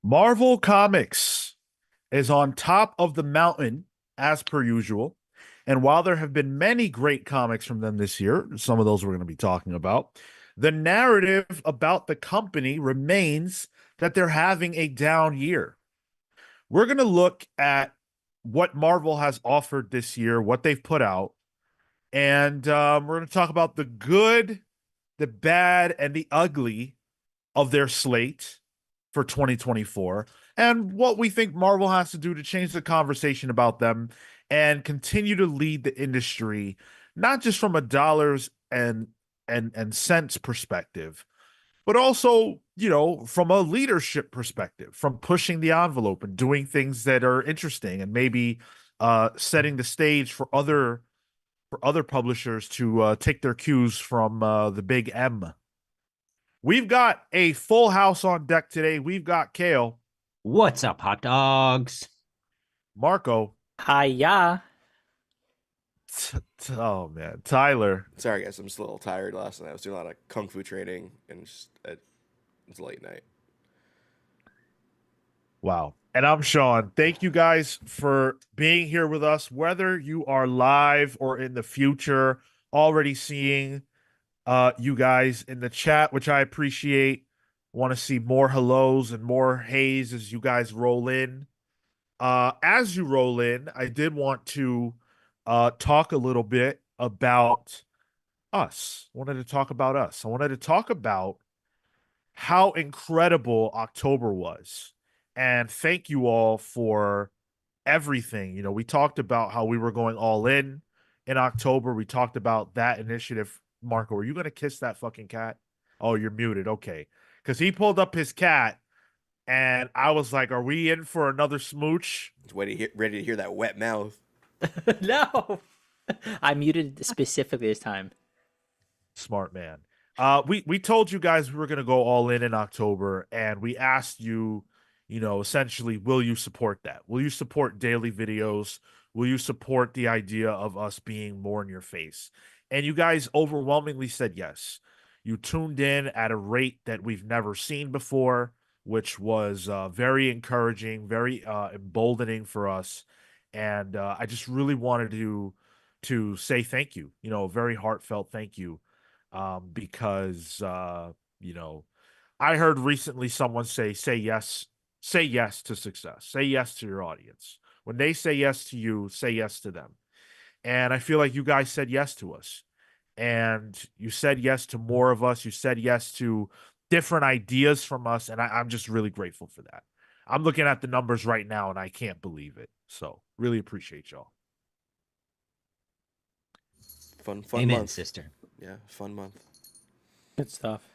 Marvel Comics is on top of the mountain as per usual. And while there have been many great comics from them this year, some of those we're going to be talking about, the narrative about the company remains that they're having a down year. We're going to look at what Marvel has offered this year, what they've put out, and we're going to talk about the good, the bad, and the ugly of their slate for 2024 and what we think Marvel has to do to change the conversation about them and continue to lead the industry, not just from a dollars and cents perspective, but also, from a leadership perspective, from pushing the envelope and doing things that are interesting and maybe setting the stage for other publishers to take their cues from the big M. We've got a full house on deck today. We've got Cale, What's up, hot dogs? Marco, Hiya. oh man, Tyler. Sorry, guys. I'm just a little tired last night. I was doing a lot of kung fu training, and it's late night. Wow. And I'm Sean. Thank you guys for being here with us, whether you are live or in the future, already seeing you guys in the chat, which I appreciate. Want to see more hellos and more haze as you guys roll in. As you roll in, I did want to talk a little bit about us. I wanted to talk about us. I wanted to talk about how incredible October was. And thank you all for everything. We talked about how we were going all in October. We talked about that initiative. Marco, are you going to kiss that fucking cat? Oh, you're muted. Okay. Because he pulled up his cat and I was like, are we in for another smooch? It's ready to hear that wet mouth. No. I muted specifically this time. Smart man. We told you guys we were going to go all in October, and we asked you, essentially, will you support that? Will you support daily videos? Will you support the idea of us being more in your face? And you guys overwhelmingly said yes. You tuned in at a rate that we've never seen before, which was very encouraging, very emboldening for us. And I just really wanted to say thank you, a very heartfelt thank you, because I heard recently someone say yes to success, say yes to your audience. When they say yes to you, say yes to them. And I feel like you guys said yes to us, and you said yes to more of us. You said yes to different ideas from us, and I'm just really grateful for that. I'm looking at the numbers right now, and I can't believe it. So really appreciate y'all. Fun Amen, month. sister. Yeah, fun month. Good stuff.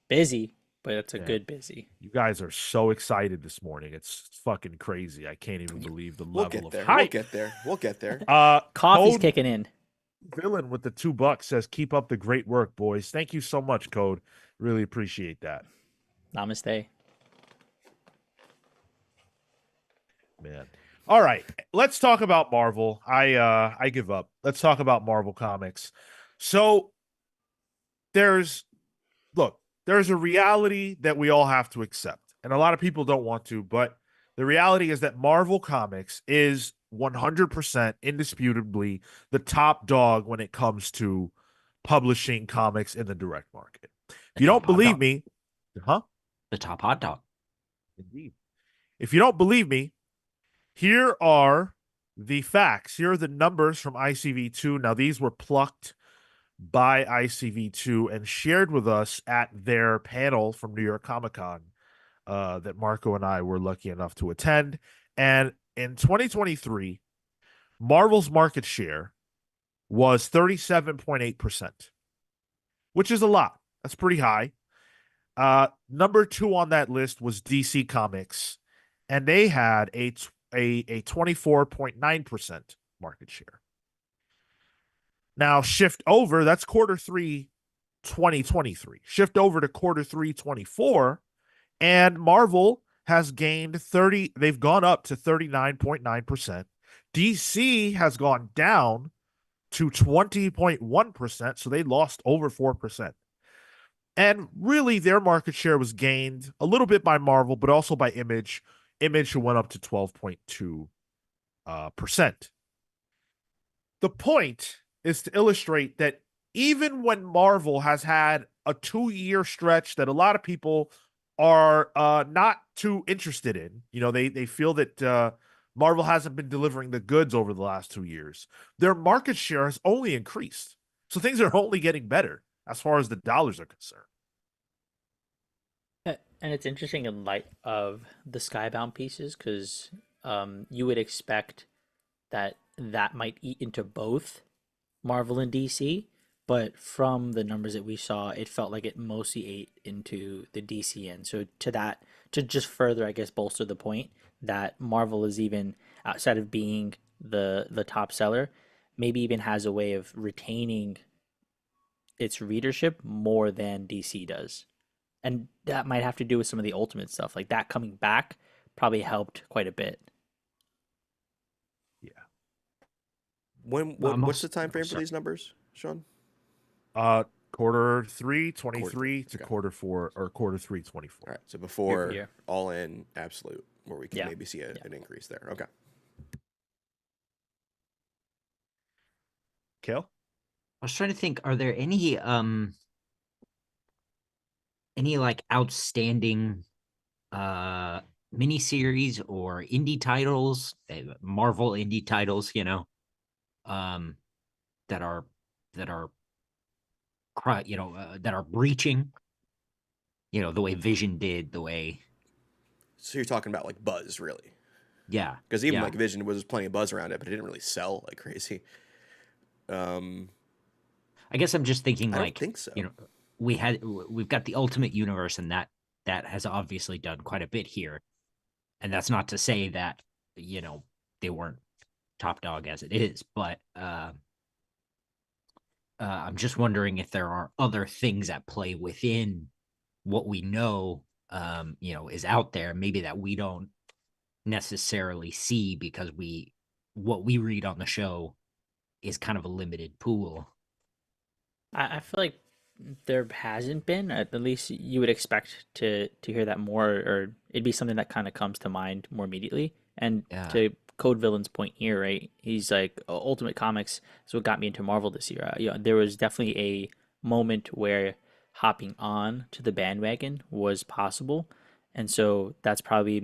Busy, but it's a Yeah. good busy. You guys are so excited this morning. It's fucking crazy. I can't even believe the We'll level get of there. hype. We'll get there. We'll get there. Coffee's Code kicking in. Villain with the $2 says, "Keep up the great work, boys." Thank you so much, Code. Really appreciate that, Namaste. man. All right, let's talk about Marvel. I give up. Let's talk about Marvel Comics. So there's there's a reality that we all have to accept, and a lot of people don't want to, but the reality is that Marvel Comics is 100% indisputably the top dog when it comes to publishing comics in the direct market. If you top don't hot believe dog. me, huh? The top hot dog. Indeed. If you don't believe me, here are the facts. Here are the numbers from ICV2. Now, these were plucked by ICV2 and shared with us at their panel from New York Comic Con that Marco and I were lucky enough to attend. And in 2023, Marvel's market share was 37.8%, which is a lot. That's pretty high. Number 2 on that list was DC Comics, and they had a 24.9% market share. Now shift over, that's quarter 3 2023. Shift over to quarter 3 24, and Marvel has gained 30, they've gone up to 39.9%. DC has gone down to 20.1%, so they lost over 4%. And really, their market share was gained a little bit by Marvel, but also by Image. Image, who went up to 12.2%. The point is to illustrate that even when Marvel has had a 2-year stretch that a lot of people are not too interested in, they feel that Marvel hasn't been delivering the goods over the last 2 years. Their market share has only increased. So things are only getting better as far as the dollars are concerned. And it's interesting in light of the Skybound pieces because you would expect that might eat into both Marvel and DC, but from the numbers that we saw, it felt like it mostly ate into the DC end. So to just further, I guess, bolster the point that Marvel is even outside of being the top seller, maybe even has a way of retaining its readership more than DC does. And that might have to do with some of the Ultimate stuff. Like that coming back probably helped quite a bit. Yeah. What's the time frame for these numbers, Sean? Quarter 3, 23 to okay. quarter 4 or quarter 3, 24. All right, so before Yeah. all in absolute, where we can Yeah. maybe see an increase there. Okay. Cale? I was trying to think, are there any like outstanding miniseries or indie titles, Marvel indie titles, um that are that are that are breaching, the way Vision did, the way So you're talking about like buzz, really? yeah. Because even Yeah. like Vision was plenty of buzz around it, but it didn't really sell like crazy. I guess I'm just thinking I don't like, think so. we've got the Ultimate Universe, and that has obviously done quite a bit here. And that's not to say that, they weren't top dog as it is, but I'm just wondering if there are other things at play within what we know, is out there, maybe that we don't necessarily see because what we read on the show is kind of a limited pool. I feel like there hasn't been. At least you would expect to hear that more, or it'd be something that kind of comes to mind more immediately. And Yeah. to Code Villain's point here, right? He's like Ultimate Comics is what got me into Marvel this year. There was definitely a moment where hopping on to the bandwagon was possible, and so that probably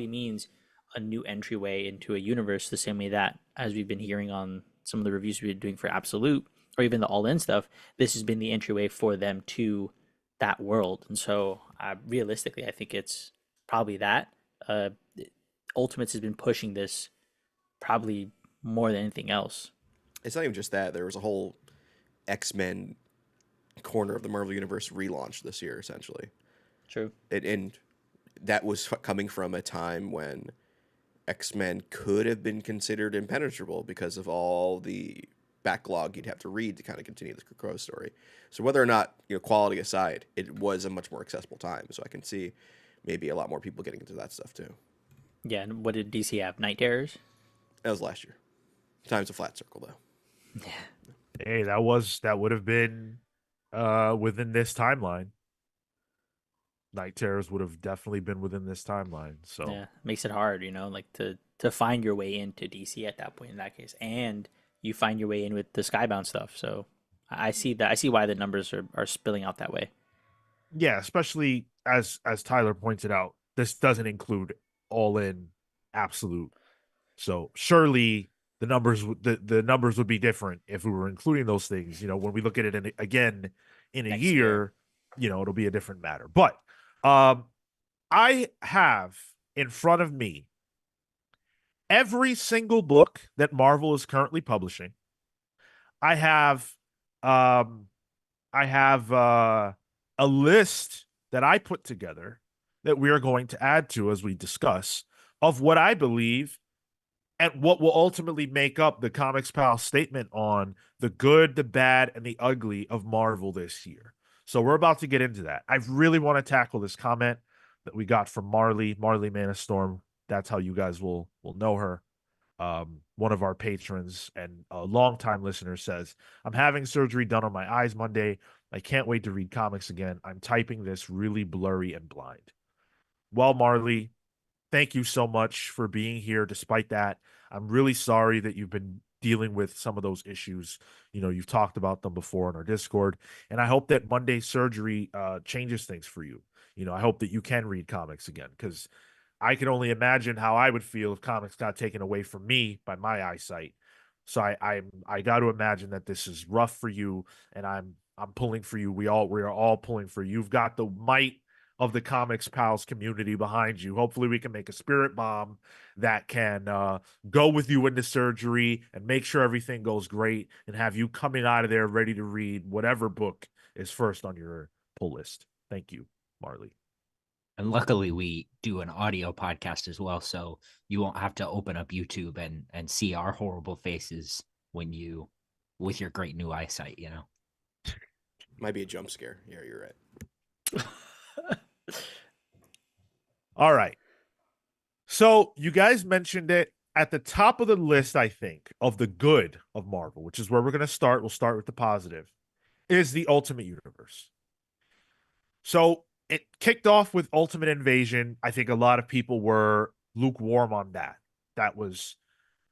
means a new entryway into a universe, the same way that as we've been hearing on some of the reviews we've been doing for Absolute or even the All In stuff, this has been the entryway for them to that world. And so, realistically, I think it's probably that. Uh, Ultimates has been pushing this probably more than anything else. It's not even just that. There was a whole X-Men corner of the Marvel Universe relaunch this year, essentially. True. And that was coming from a time when X-Men could have been considered impenetrable because of all the backlog you'd have to read to kind of continue the Crow story. So whether or not, quality aside, it was a much more accessible time. So I can see maybe a lot more people getting into that stuff too. Yeah, and what did DC have? Night Terrors? That was last year. Time's a flat circle though. Hey, that would have been within this timeline. Night Terrors would have definitely been within this timeline. So Yeah, makes it hard, like to find your way into DC at that point in that case, and you find your way in with the Skybound stuff. So I see that. I see why the numbers are spilling out that way. yeah, especially as Tyler pointed out, this doesn't include All In Absolute. So surely the numbers would be different if we were including those things. When we look at it again in a Next year, year. It'll be a different matter. But I have in front of me every single book that Marvel is currently publishing. I have um I have a list that I put together that we are going to add to as we discuss of what I believe and what will ultimately make up the Comics Pal statement on the good, the bad, and the ugly of Marvel this year. So we're about to get into that. I really want to tackle this comment that we got from Marley Man of Storm. That's how you guys will know her. One of our patrons and a longtime listener says, I'm having surgery done on my eyes Monday. I can't wait to read comics again. I'm typing this really blurry and blind. Well, Marley, thank you so much for being here. Despite that, I'm really sorry that you've been dealing with some of those issues. You've talked about them before in our Discord, and I hope that Monday surgery changes things for you. I hope that you can read comics again, because I can only imagine how I would feel if comics got taken away from me by my eyesight. So I got to imagine that this is rough for you, and I'm pulling for you. We are all pulling for you. You've got the might of the Comics Pals community behind you. Hopefully, we can make a spirit bomb that can go with you into surgery and make sure everything goes great, and have you coming out of there ready to read whatever book is first on your pull list. Thank you, Marley. And luckily we do an audio podcast as well, so you won't have to open up YouTube and see our horrible faces with your great new eyesight, Might be a jump scare. Yeah, you're right. All right. So you guys mentioned it at the top of the list, I think, of the good of Marvel, which is where we're going to start. We'll start with the positive, is the Ultimate Universe. So it kicked off with Ultimate Invasion. I think a lot of people were lukewarm on that. That was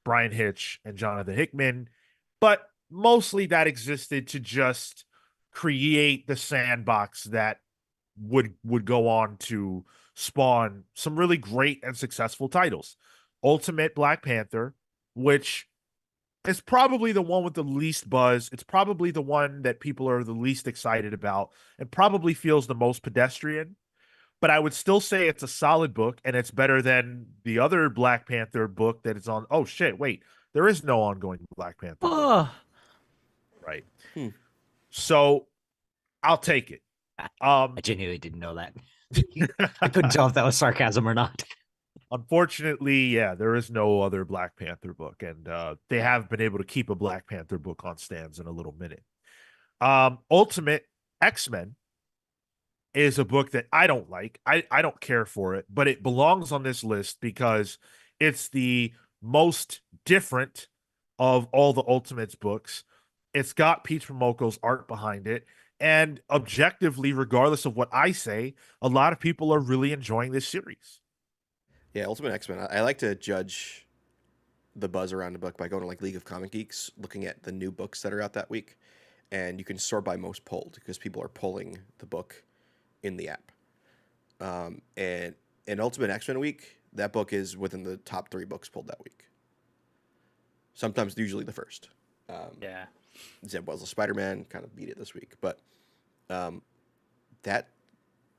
Brian Hitch and Jonathan Hickman, but mostly that existed to just create the sandbox that would go on to spawn some really great and successful titles. Ultimate Black Panther, which is probably the one with the least buzz. It's probably the one that people are the least excited about, and probably feels the most pedestrian. But I would still say it's a solid book, and it's better than the other Black Panther book that is on. Oh shit, wait. There is no ongoing Black Panther book, Oh, right? Hmm. So I'll take it. I genuinely didn't know that. I couldn't tell if that was sarcasm or not. Unfortunately, yeah, there is no other Black Panther book, and they have been able to keep a Black Panther book on stands in a little minute. Ultimate X-Men is a book that I don't like. I don't care for it, but it belongs on this list because it's the most different of all the Ultimates books. It's got Pete Momoko's art behind it. And objectively, regardless of what I say, a lot of people are really enjoying this series. Yeah, Ultimate X-Men. I like to judge the buzz around a book by going to like League of Comic Geeks, looking at the new books that are out that week, and you can sort by most pulled because people are pulling the book in the app. And in Ultimate X-Men week, that book is within the top 3 books pulled that week. Sometimes, usually the first. yeah. Zeb Wells' Spider-Man kind of beat it this week, but that,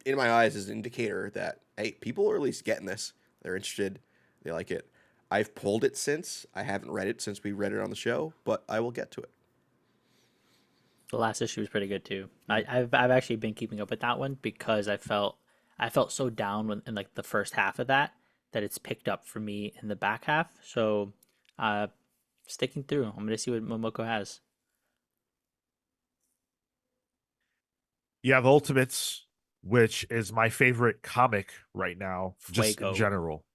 in my eyes, is an indicator that hey, people are at least getting this. They're interested. They like it. I've pulled it since. I haven't read it since we read it on the show, but I will get to it. The last issue was pretty good too. I've actually been keeping up with that one because I felt so down when in like the first half of that it's picked up for me in the back half. So sticking through. I'm gonna see what Momoko has. You have Ultimates, which is my favorite comic right now, just in Fuego. general.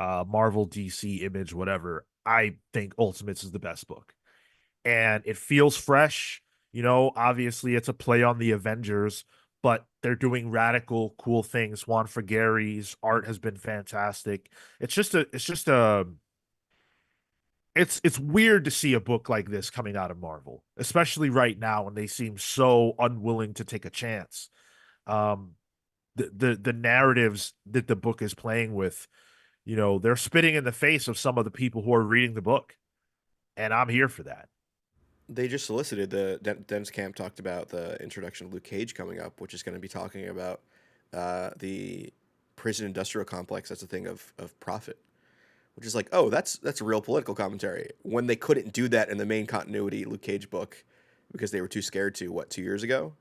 Marvel, DC, Image, whatever. I think Ultimates is the best book. And it feels fresh. Obviously it's a play on the Avengers, but they're doing radical, cool things. Juan Frigeri's art has been fantastic. It's weird to see a book like this coming out of Marvel, especially right now when they seem so unwilling to take a chance. Um, the narratives that the book is playing with, they're spitting in the face of some of the people who are reading the book, and I'm here for that. They just solicited Dennis Camp talked about the introduction of Luke Cage coming up, which is going to be talking about the prison industrial complex. That's a thing of profit, which is like, oh, that's a real political commentary. When they couldn't do that in the main continuity Luke Cage book because they were too scared to 2 years ago.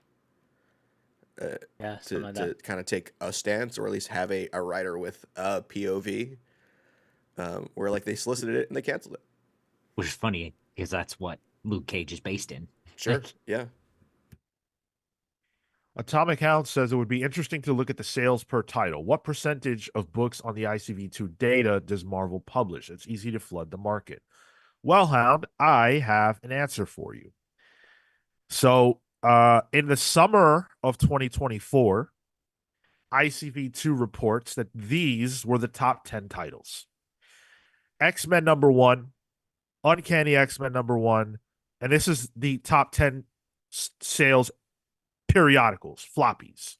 Yeah, something like To that. kind of take a stance or at least have a writer with a POV, where like they solicited it and they canceled it. Which is funny because that's what Luke Cage is based in. Sure, yeah. Atomic Hound says it would be interesting to look at the sales per title. What percentage of books on the ICV2 data does Marvel publish? It's easy to flood the market. Well, Hound, I have an answer for you. So In the summer of 2024, ICV2 reports that these were the top 10 titles. X-Men #1, Uncanny X-Men #1, and this is the top 10 sales periodicals, floppies.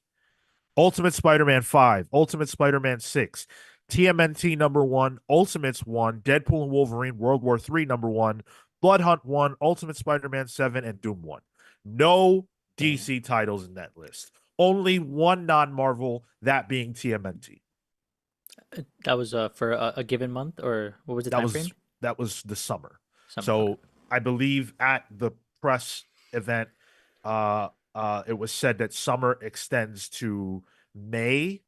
Ultimate Spider-Man 5, Ultimate Spider-Man 6, TMNT #1, Ultimates 1, Deadpool and Wolverine World War III #1, Blood Hunt 1, Ultimate Spider-Man 7, and Doom 1. No DC titles in that list. Only one non-Marvel, that being TMNT. That was for a given month, or what was the That time was frame? that was the summer. Summer, So okay. I believe at the press event, it was said that summer extends to May.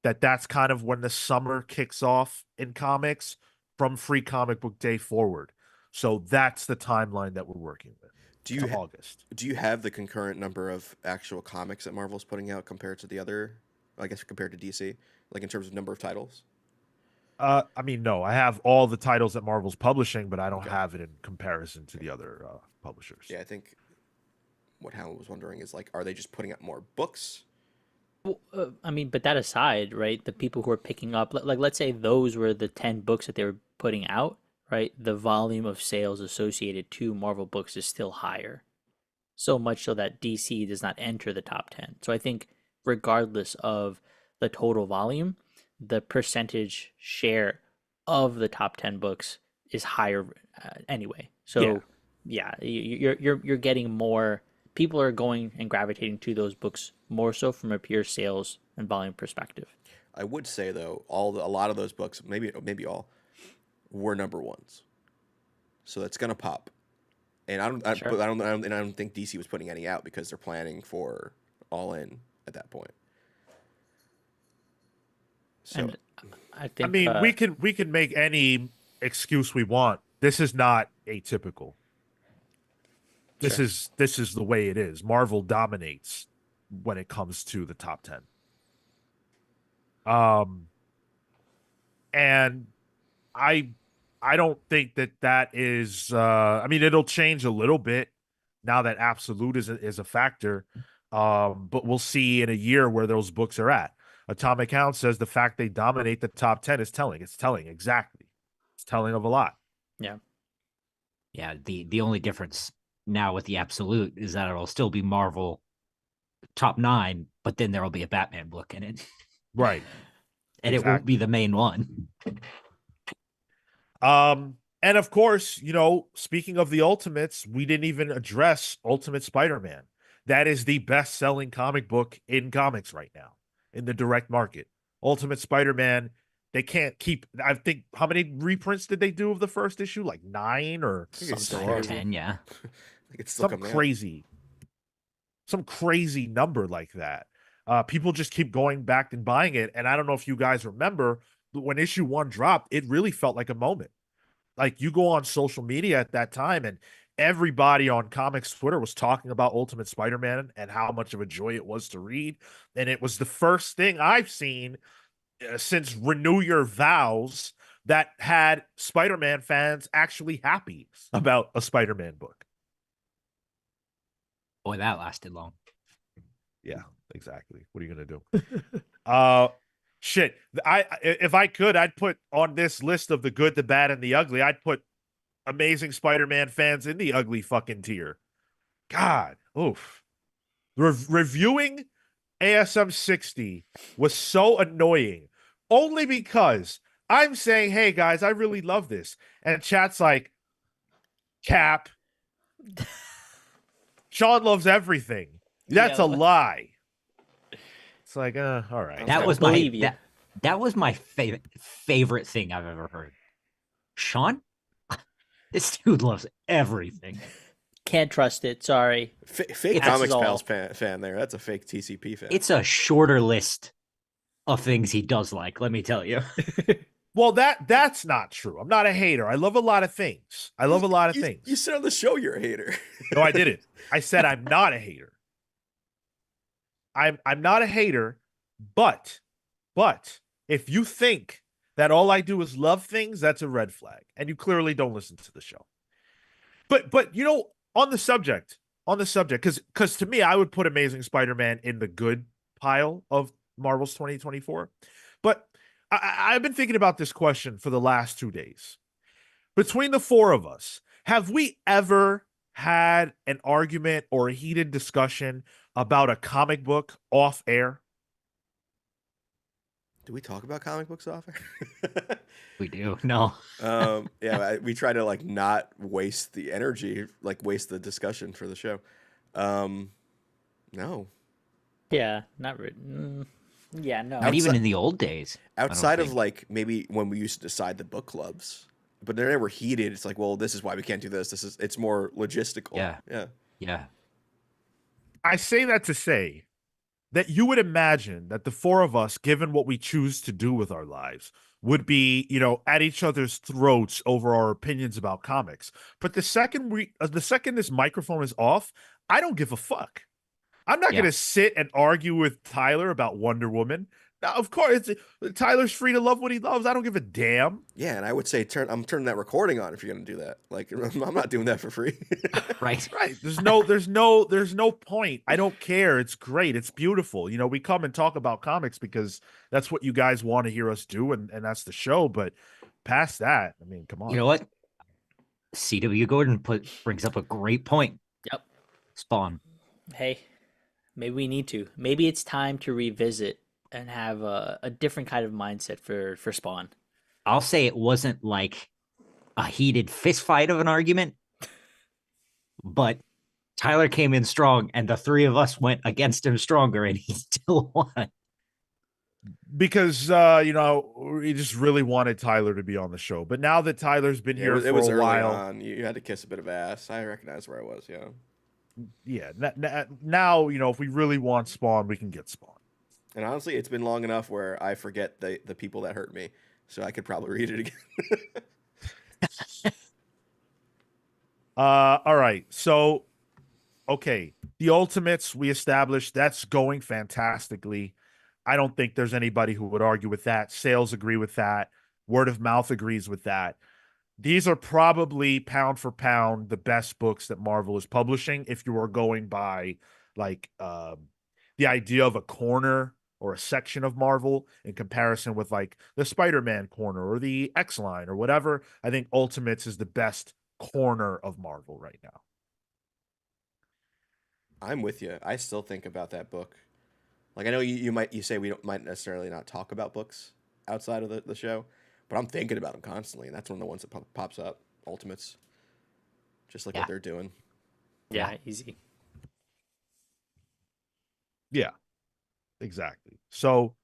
That's kind of when the summer kicks off in comics from Free Comic Book Day forward. So that's the timeline that we're working with Do to you August. do you have the concurrent number of actual comics that Marvel's putting out compared to the other? I guess compared to DC, like in terms of number of titles. I mean, no, I have all the titles that Marvel's publishing, but I don't Okay. have it in comparison to the other publishers. Yeah, I think what Hal was wondering is like, are they just putting out more books? Well, I mean, but that aside, right? The people who are picking up, like, let's say those were the 10 books that they were putting out, right? The volume of sales associated to Marvel books is still higher. So much so that DC does not enter the top 10. So I think, regardless of the total volume, the percentage share of the top 10 books is higher anyway. So yeah, you're getting more. People are going and gravitating to those books more so from a pure sales and volume perspective. I would say though, a lot of those books, maybe all, were #1s. So that's gonna pop. And Sure. but I don't think DC was putting any out because they're planning for All In at that point. So And I I think mean, we can make any excuse we want. This is not atypical. Sure. This is the way it is. Marvel dominates when it comes to the top 10. And I I don't think that is I mean, it'll change a little bit now that absolute is a factor. But we'll see in a year where those books are at. Atomic Count says the fact they dominate the top 10 is telling. It's telling exactly. It's telling of a lot. yeah. Yeah, the only difference now with the absolute is that it'll still be Marvel top 9, but then there'll be a Batman book in it. Right. And it won't be the main one. And of course, you know, speaking of the Ultimates, we didn't even address Ultimate Spider-Man. That is the best-selling comic book in comics right now in the direct market. Ultimate Spider-Man, they can't keep. I think how many reprints did they do of the first issue? Like 9 or I think it's still Something on. crazy. 10, yeah. I think it's still some coming crazy, some crazy number like that. People just keep going back and buying it. And I don't know if you guys remember, but when issue 1 dropped, it really felt like a moment. Like you go on social media at that time and everybody on comics Twitter was talking about Ultimate Spider-Man and how much of a joy it was to read. And it was the first thing I've seen since Renew Your Vows that had Spider-Man fans actually happy about a Spider-Man book. Boy, that lasted long. Yeah, exactly. What are you going to do? Shit. If I could, I'd put on this list of the good, the bad, and the ugly, I'd put Amazing Spider-Man fans in the ugly fucking tier. God, oof. Reviewing ASM 60 was so annoying only because I'm saying, hey guys, I really love this. And chat's like, Cap. Sean loves everything. That's Yeah. a lie. It's like, all right. That I was believe my you. that was my favorite thing I've ever heard. Sean, this dude loves everything. Can't trust it. Sorry. Fake It's Comics all. Pals fan there. That's a fake TCP fan. It's a shorter list of things he does like, let me tell you. Well, that's not true. I'm not a hater. I love a lot of things. I love a lot of things. You said on the show you're a hater. No, I didn't. I said I'm not a hater. I'm not a hater, but if you think that all I do is love things, that's a red flag. And you clearly don't listen to the show. But you know, on the subject on the subject, because to me, I would put Amazing Spider-Man in the good pile of Marvel's 2024. But I've been thinking about this question for the last 2 days. Between the four of us, have we ever had an argument or a heated discussion about a comic book off air? Do we talk about comic books off air? We do. No. Yeah, we try to like not waste the energy, like waste the discussion for the show. No. Yeah, not really. Yeah, no. Not even in the old days. I don't Outside of think. like maybe when we used to decide the book clubs, but they're never heated. It's like, well, this is why we can't do this. It's more logistical. Yeah. Yeah. Yeah. I say that to say that you would imagine that the four of us, given what we choose to do with our lives, would be, at each other's throats over our opinions about comics. But the second this microphone is off, I don't give a fuck. I'm not Yeah. going to sit and argue with Tyler about Wonder Woman. Now, of course, Tyler's free to love what he loves. I don't give a damn. Yeah, and I would say I'm turning that recording on if you're gonna do that. Like, I'm not doing that for free. Right. Right. There's no point. I don't care. It's great. It's beautiful. We come and talk about comics because that's what you guys want to hear us do, and that's the show. But past that, I mean, come on. You know what? C.W. Gordon brings up a great point. Yep. Spawn. Hey, maybe we need to. Maybe it's time to revisit and have a different kind of mindset for Spawn. I'll say it wasn't like a heated fist fight of an argument, but Tyler came in strong and the three of us went against him stronger and he still won. Because we just really wanted Tyler to be on the show. But now that Tyler's been here it for was a early while, on. You had to kiss a bit of ass. I recognize where I was. Yeah. now if we really want Spawn, we can get Spawn. And honestly, it's been long enough where I forget the people that hurt me, so I could probably read it again. All right. So, okay, the Ultimates we established that's going fantastically. I don't think there's anybody who would argue with that. Sales agree with that. Word of mouth agrees with that. These are probably pound for pound the best books that Marvel is publishing. If you are going by like the idea of a corner or a section of Marvel in comparison with like the Spider-Man corner or the X-Line or whatever, I think Ultimates is the best corner of Marvel right now. I'm with you. I still think about that book. Like, I know you say we might necessarily not talk about books outside of the show, but I'm thinking about them constantly, and that's one of the ones that pops up. Ultimates, just like what they're doing. Yeah, easy. Yeah, exactly. So,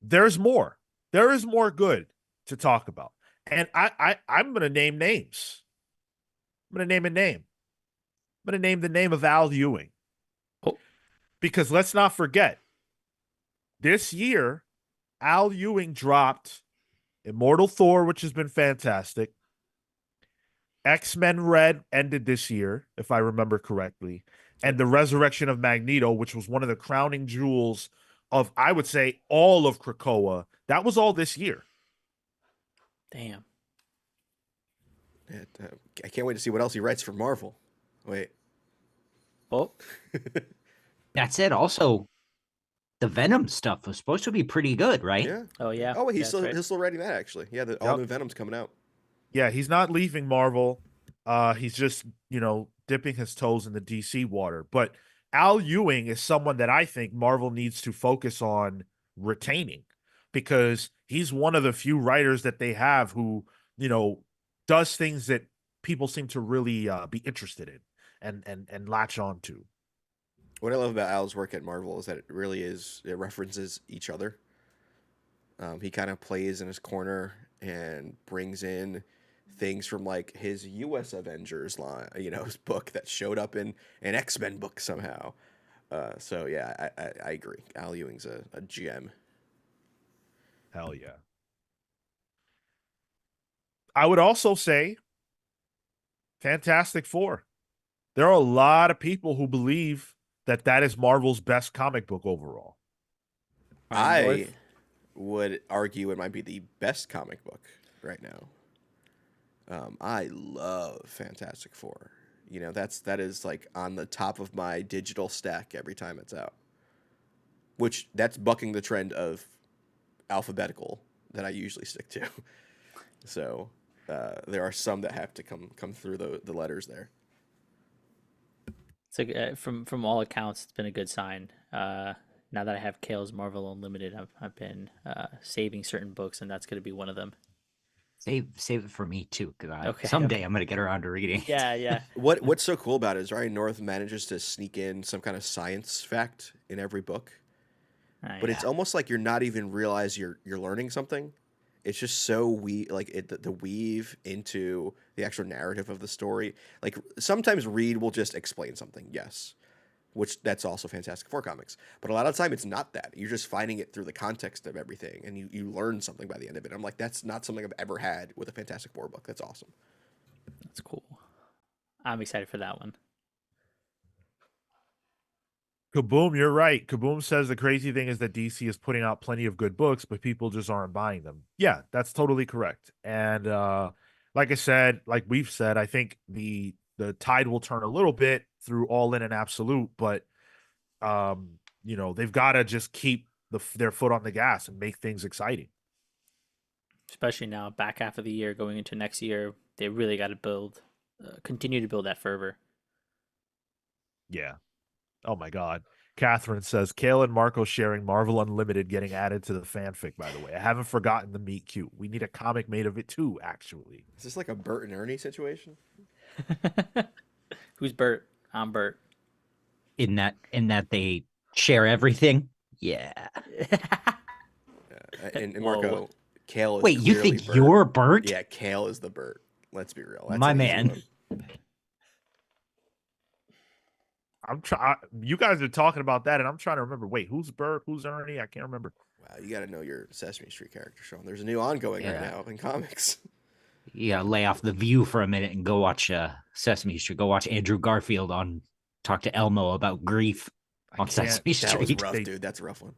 there's more. There is more good to talk about, and I'm gonna name names. I'm gonna name a name. I'm gonna name the name of Al Ewing. Oh. Because let's not forget, this year, Al Ewing dropped Immortal Thor, which has been fantastic. X-Men Red ended this year, if I remember correctly. And the Resurrection of Magneto, which was one of the crowning jewels of, I would say, all of Krakoa. That was all this year. Damn. I can't wait to see what else he writes for Marvel. Wait. Oh, That's it. Also, the Venom stuff was supposed to be pretty good, right? Yeah. oh yeah. Oh, wait, Yeah, that's right. he's still writing that actually. Yeah, the all new Venom's coming out. Yeah, he's not leaving Marvel. He's just, dipping his toes in the DC water. But Al Ewing is someone that I think Marvel needs to focus on retaining because he's one of the few writers that they have who, does things that people seem to really be interested in and latch on to. What I love about Al's work at Marvel is that it references each other. He kind of plays in his corner and brings in things from like his U.S. Avengers line, his book that showed up in an X-Men book somehow. So yeah, I agree. Al Ewing's a gem. Hell yeah. I would also say Fantastic Four. There are a lot of people who believe that is Marvel's best comic book overall. I would argue it might be the best comic book right now. I love Fantastic Four. You know, that is like on the top of my digital stack every time it's out. Which that's bucking the trend of alphabetical that I usually stick to. So there are some that have to come through the letters there. It's like from all accounts, it's been a good sign. Now that I have Cale's Marvel Unlimited, I've been saving certain books, and that's going to be one of them. Save it for me too, because Okay, someday okay. I'm gonna get around to reading. Yeah, yeah. What's so cool about it is Ryan North manages to sneak in some kind of science fact in every book, but Nice. it's almost like you're not even realize you're learning something. It's just so the weave into the actual narrative of the story. Like sometimes Reed will just explain something, yes, which that's also Fantastic Four comics. But a lot of the time it's not that. You're just finding it through the context of everything, and you learn something by the end of it. I'm like, that's not something I've ever had with a Fantastic Four book. That's awesome. That's cool. I'm excited for that one. Kaboom, you're right. Kaboom says the crazy thing is that DC is putting out plenty of good books, but people just aren't buying them. Yeah, that's totally correct. And like I said, like we've said, I think the tide will turn a little bit through All In and Absolute, but they've got to just keep their foot on the gas and make things exciting. Especially now, back half of the year, going into next year, they really got to continue to build that fervor. Yeah. Oh my God. Catherine says, Cale and Marco sharing Marvel Unlimited getting added to the fanfic, by the way. I haven't forgotten the meet cute. We need a comic made of it too, actually. Is this like a Bert and Ernie situation? Who's Bert? I'm Bert. In that they share everything. Yeah. And Whoa. Marco, Kale is Wait, you clearly think Bert. you're Bert? Yeah, Kale is the Bert. Let's be real. That's My an easy man. one. I'm trying. You guys are talking about that, and I'm trying to remember. Wait, who's Bert? Who's Ernie? I can't remember. Wow, you got to know your Sesame Street character, Sean. There's a new ongoing right Yeah. now in comics. You gotta lay off the View for a minute and go watch Sesame Street. Go watch Andrew Garfield on Talk to Elmo about grief on Sesame That was Street. rough, dude. That's a rough one.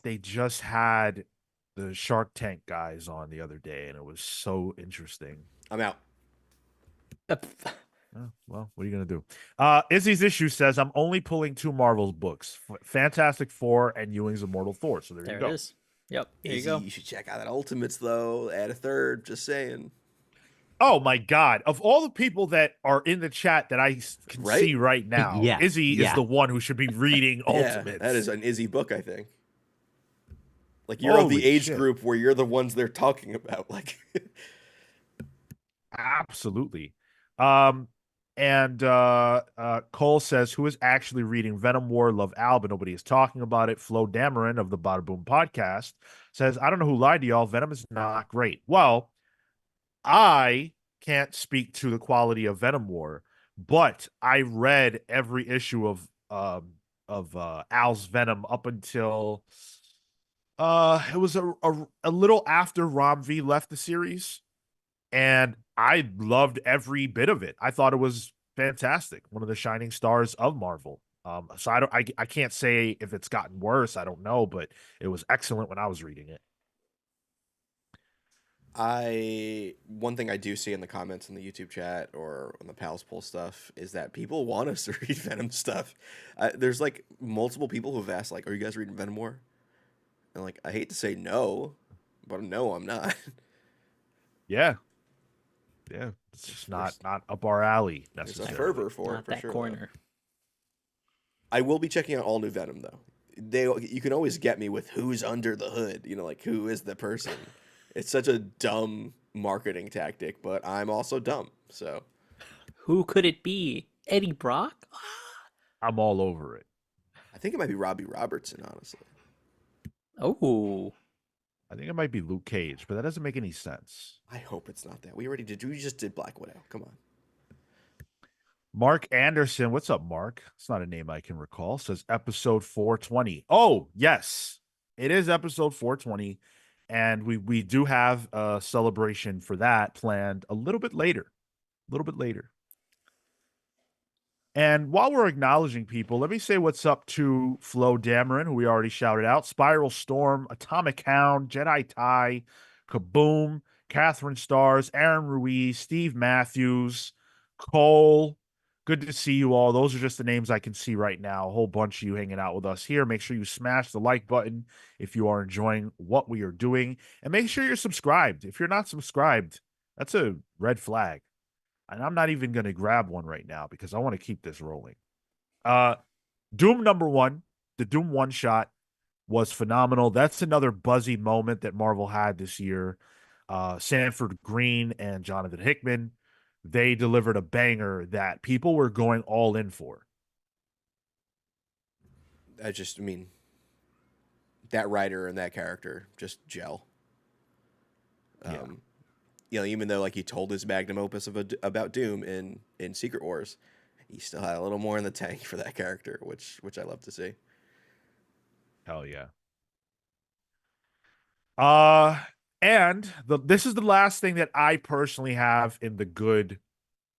They just had the Shark Tank guys on the other day, and it was so interesting. I'm out. Oh, well, what are you gonna do? Izzy's issue says I'm only pulling 2 Marvel books, Fantastic Four and Ewing's Immortal Thor. So there you There go. it is. Yep. There you Izzy, go. you should check out that Ultimates though. Add a third. Just saying. Oh my God! Of all the people that are in the chat that I can Right? see right now, Yeah, Izzy is yeah. the one who should be reading Yeah, Ultimates. that is an Izzy book, I think. Like you're of the Holy age shit. group where you're the ones they're talking about. Like, Absolutely. And Cole says, who is actually reading Venom War Love Al, but nobody is talking about it. Flo Dameron of the Bada Boom podcast says, I don't know who lied to y'all. Venom is not great. Well, I can't speak to the quality of Venom War, but I read every issue of Al's Venom up until it was a little after Rom V left the series, and I loved every bit of it. I thought it was fantastic, one of the shining stars of Marvel. So I can't say if it's gotten worse. I don't know, but it was excellent when I was reading it. one thing I do see in the comments in the YouTube chat or on the Pals Poll stuff is that people want us to read Venom stuff. There's like multiple people who've asked, like, "Are you guys reading Venom War?" And like, I hate to say no, but no, I'm not. Yeah, it's just not up our alley There's a necessarily. fervor for it Not for that sure. corner. I will be checking out all new Venom though. You can always get me with who's under the hood. You know, like who is the person. It's such a dumb marketing tactic, but I'm also dumb. So Who could it be? Eddie Brock? I'm all over it. I think it might be Robbie Robertson, honestly. Oh, I think it might be Luke Cage, but that doesn't make any sense. I hope it's not that. We just did Black Widow. Come on. Mark Anderson, what's up, Mark? It's not a name I can recall. Says episode 420. Oh, yes, it is episode 420, and we do have a celebration for that planned a little bit later. And while we're acknowledging people, let me say what's up to Flo Dameron, who we already shouted out, Spiral Storm, Atomic Hound, Jedi Tie, Kaboom, Catherine Stars, Aaron Ruiz, Steve Matthews, Cole. Good to see you all. Those are just the names I can see right now. A whole bunch of you hanging out with us here. Make sure you smash the like button if you are enjoying what we are doing. And make sure you're subscribed. If you're not subscribed, that's a red flag. And I'm not even going to grab one right now because I want to keep this rolling. Doom #1, the Doom one shot was phenomenal. That's another buzzy moment that Marvel had this year. Sanford Green and Jonathan Hickman, they delivered a banger that people were going all in for. I mean, that writer and that character just gel. Yeah. You know, even though like he told his magnum opus about Doom in Secret Wars, he still had a little more in the tank for that character, which I love to see. Hell yeah. And this is the last thing that I personally have in the good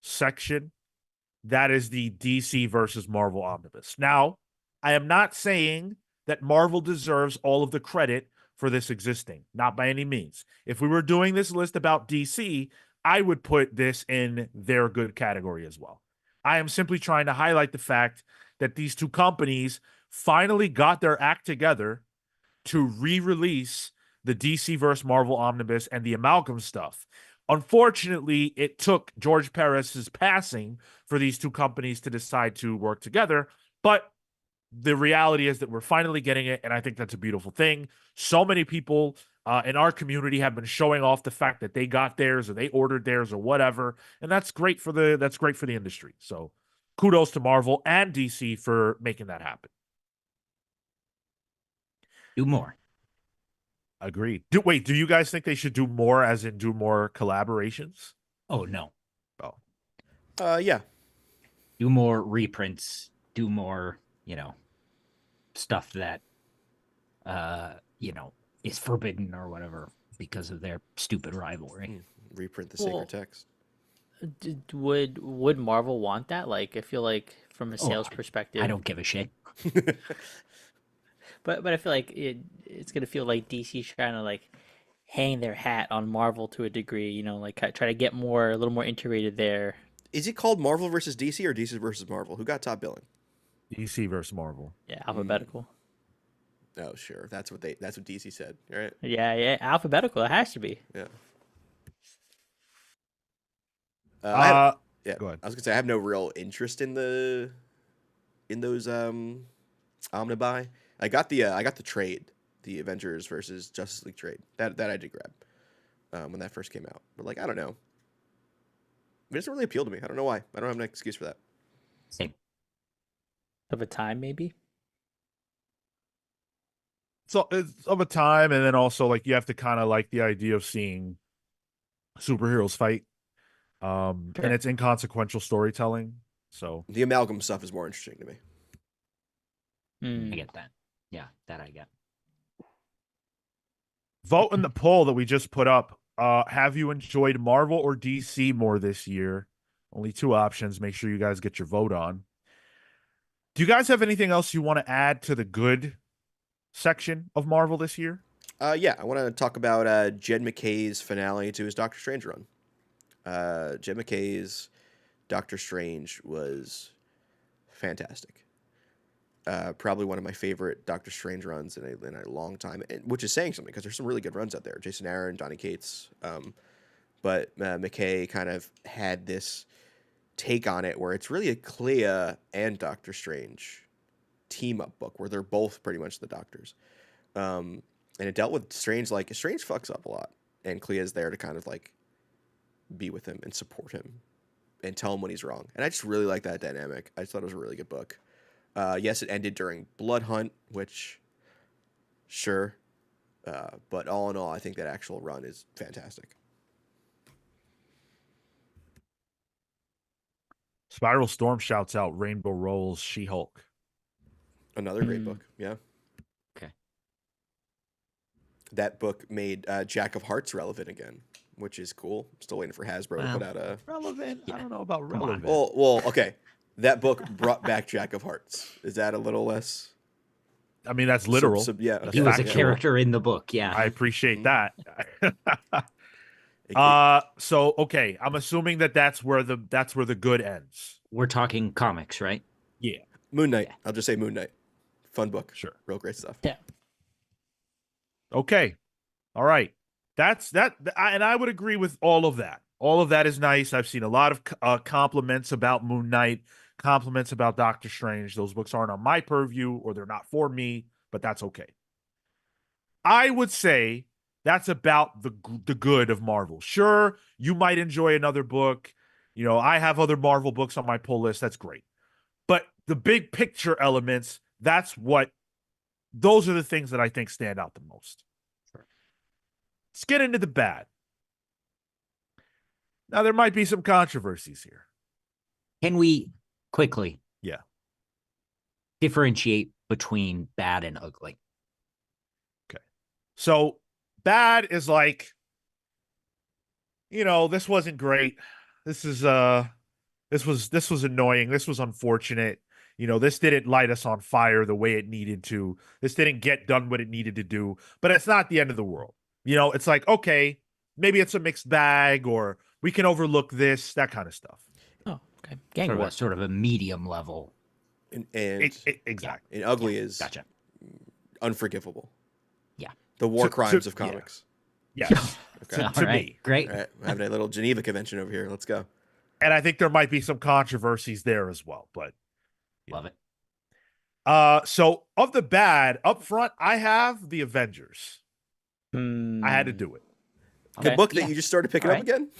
section. That is the DC versus Marvel omnibus. Now, I am not saying that Marvel deserves all of the credit for this existing, not by any means. If we were doing this list about DC, I would put this in their good category as well. I am simply trying to highlight the fact that these two companies finally got their act together to re-release the DC versus Marvel omnibus and the amalgam stuff. Unfortunately, it took George Perez's passing for these two companies to decide to work together, but the reality is that we're finally getting it, and I think that's a beautiful thing. So many people in our community have been showing off the fact that they got theirs or they ordered theirs or whatever, and that's great for the industry. So kudos to Marvel and DC for making that happen. Do more. Agreed. Do you guys think they should do more, as in do more collaborations? Oh no. Oh, Yeah. Do more reprints. Do more, stuff that is forbidden or whatever because of their stupid rivalry. Reprint the Well, sacred text. Would Marvel want that? Like, I feel like from a sales perspective, I don't give a shit. But I feel like it's gonna feel like DC's trying to like hang their hat on Marvel to a degree. Like try to get a little more integrated there. Is it called Marvel versus DC or DC versus Marvel? Who got top billing? DC versus Marvel. Yeah, alphabetical. Oh, sure. That's what DC said, right? Yeah, alphabetical. It has to be. Yeah. Yeah. Go ahead. I was gonna say I have no real interest in those omnibuy. I got the trade, the Avengers versus Justice League trade. That I did grab when that first came out. But like I don't know. It doesn't really appeal to me. I don't know why. I don't have an excuse for that. Same. Of a time, maybe. So it's of a time, and then also like you have to kind of like the idea of seeing superheroes fight. And it's inconsequential storytelling. So The amalgam stuff is more interesting to me. I get that. Yeah, that I get. vote in the poll that we just put up. Have you enjoyed Marvel or DC more this year? Only two options. Make sure you guys get your vote on. Do you guys have anything else you want to add to the good section of Marvel this year? Yeah, I want to talk about Jed McKay's finale to his Doctor Strange run. Jed McKay's Doctor Strange was fantastic. Probably one of my favorite Doctor Strange runs in a long time, which is saying something because there's some really good runs out there. Jason Aaron, Donny Cates, but McKay kind of had this take on it where it's really a Clea and Doctor Strange team-up book where they're both pretty much the doctors. And it dealt with Strange like Strange fucks up a lot, and Clea's there to kind of like be with him and support him and tell him when he's wrong. And I just really like that dynamic. I just thought it was a really good book. Yes, it ended during Blood Hunt, which, sure. But all in all, I think that actual run is fantastic. Spiral Storm shouts out Rainbow Rolls She-Hulk. Another great book, yeah. Okay. That book made Jack of Hearts relevant again, which is cool. Still waiting for Hasbro to put out a... Relevant? Yeah. I don't know about Come on. relevant. Well, okay. That book brought back Jack of Hearts. Is that a little less... I mean, that's literal. Yeah. That's He was a factual. character in the book, yeah. I appreciate that. So okay, I'm assuming that's where the good ends. We're talking comics, right? Yeah, Moon Knight. Yeah. I'll just say Moon Knight. Fun book. sure. Real great stuff. Yeah. Okay. All right. That's that and I would agree with all of that. All of that is nice. I've seen a lot of compliments about Moon Knight, compliments about Doctor Strange. Those books aren't on my purview or they're not for me, but that's okay. I would say that's about the good of Marvel. Sure, you might enjoy another book. You know, I have other Marvel books on my pull list. That's great. But the big picture elements, those are the things that I think stand out the most. Sure. Let's get into the bad. Now, there might be some controversies here. Can we quickly Yeah. differentiate between bad and ugly? So, bad is like, this wasn't great. This is this was annoying. This was unfortunate. This didn't light us on fire the way it needed to. This didn't get done what it needed to do, but it's not the end of the world. It's like, okay, maybe it's a mixed bag or we can overlook this, that kind of stuff. Oh, okay. Gang Sort of, war. sort of a medium level. And Exactly. and ugly is Gotcha. unforgivable. Yeah. The war crimes of yeah. comics. Yes. Okay. To me. Great. All right, we're having a little Geneva Convention over here. Let's go. And I think there might be some controversies there as well, but Love it. so of the bad up front, I have the Avengers. I had to do it. The Okay. book that Yeah. you just started picking All up right. again?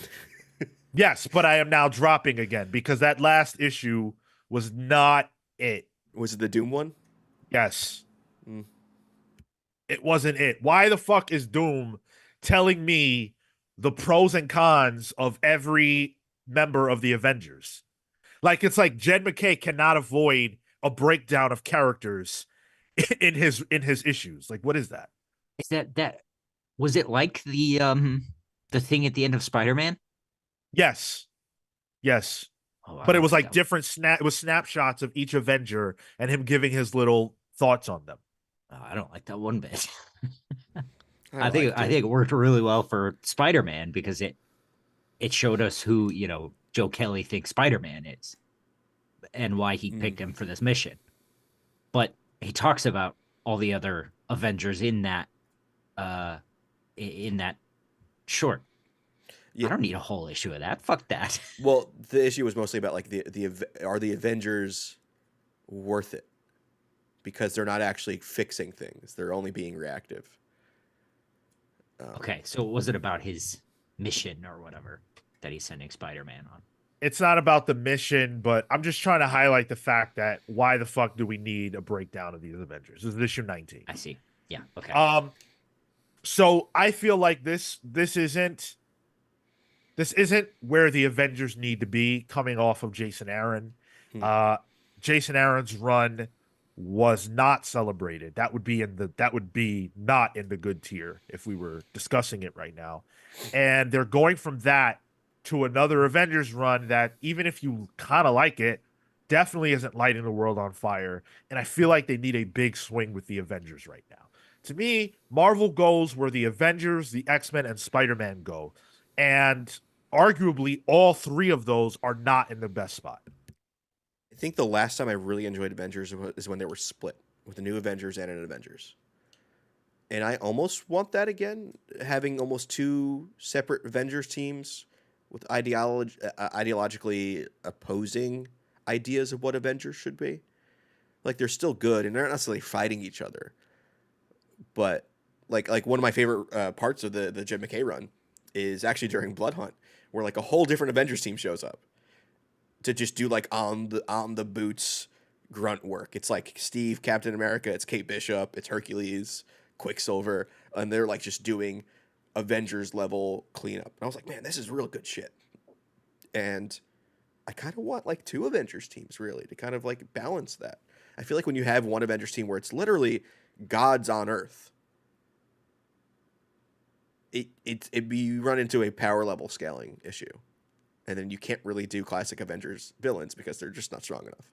Yes, but I am now dropping again because that last issue was not it. Was it the Doom one? Yes. Mm. It wasn't it. Why the fuck is Doom telling me the pros and cons of every member of the Avengers? Like, it's like Jed McKay cannot avoid a breakdown of characters in his issues. Like, what is that? Is that was it like the thing at the end of Spider-Man? Yes. Yes. Oh, I But it don't was think like that it was snapshots of each Avenger and him giving his little thoughts on them. I don't like that one bit. I I think liked I it. think it worked really well for Spider-Man because it showed us who, Joe Kelly thinks Spider-Man is and why he picked him for this mission. But he talks about all the other Avengers in that short. Yeah. I don't need a whole issue of that. Fuck that. Well, the issue was mostly about like are the Avengers worth it? Because they're not actually fixing things; they're only being reactive. Okay, so was it about his mission or whatever that he's sending Spider-Man on? It's not about the mission, but I'm just trying to highlight the fact that why the fuck do we need a breakdown of these Avengers? This is issue 19. I see. Yeah. Okay. So I feel like this isn't where the Avengers need to be coming off of Jason Aaron. Jason Aaron's run was not celebrated. That would be not in the good tier if we were discussing it right now. And they're going from that to another Avengers run that, even if you kind of like it, definitely isn't lighting the world on fire. And I feel like they need a big swing with the Avengers right now. To me, Marvel goes where the Avengers, the X-Men, and Spider-Man go. And arguably, all three of those are not in the best spot. I think the last time I really enjoyed Avengers is when they were split with the new Avengers and an Avengers. And I almost want that again, having almost two separate Avengers teams with ideologically opposing ideas of what Avengers should be. Like, they're still good and they're not necessarily fighting each other. But like one of my favorite parts of the Jed McKay run is actually during Blood Hunt, where like a whole different Avengers team shows up to just do like on the boots grunt work. It's like Steve, Captain America, it's Kate Bishop, it's Hercules, Quicksilver, and they're like just doing Avengers level cleanup. And I was like, man, this is real good shit. And I kind of want like two Avengers teams really to kind of like balance that. I feel like when you have one Avengers team where it's literally gods on Earth, you run into a power level scaling issue. And then you can't really do classic Avengers villains because they're just not strong enough.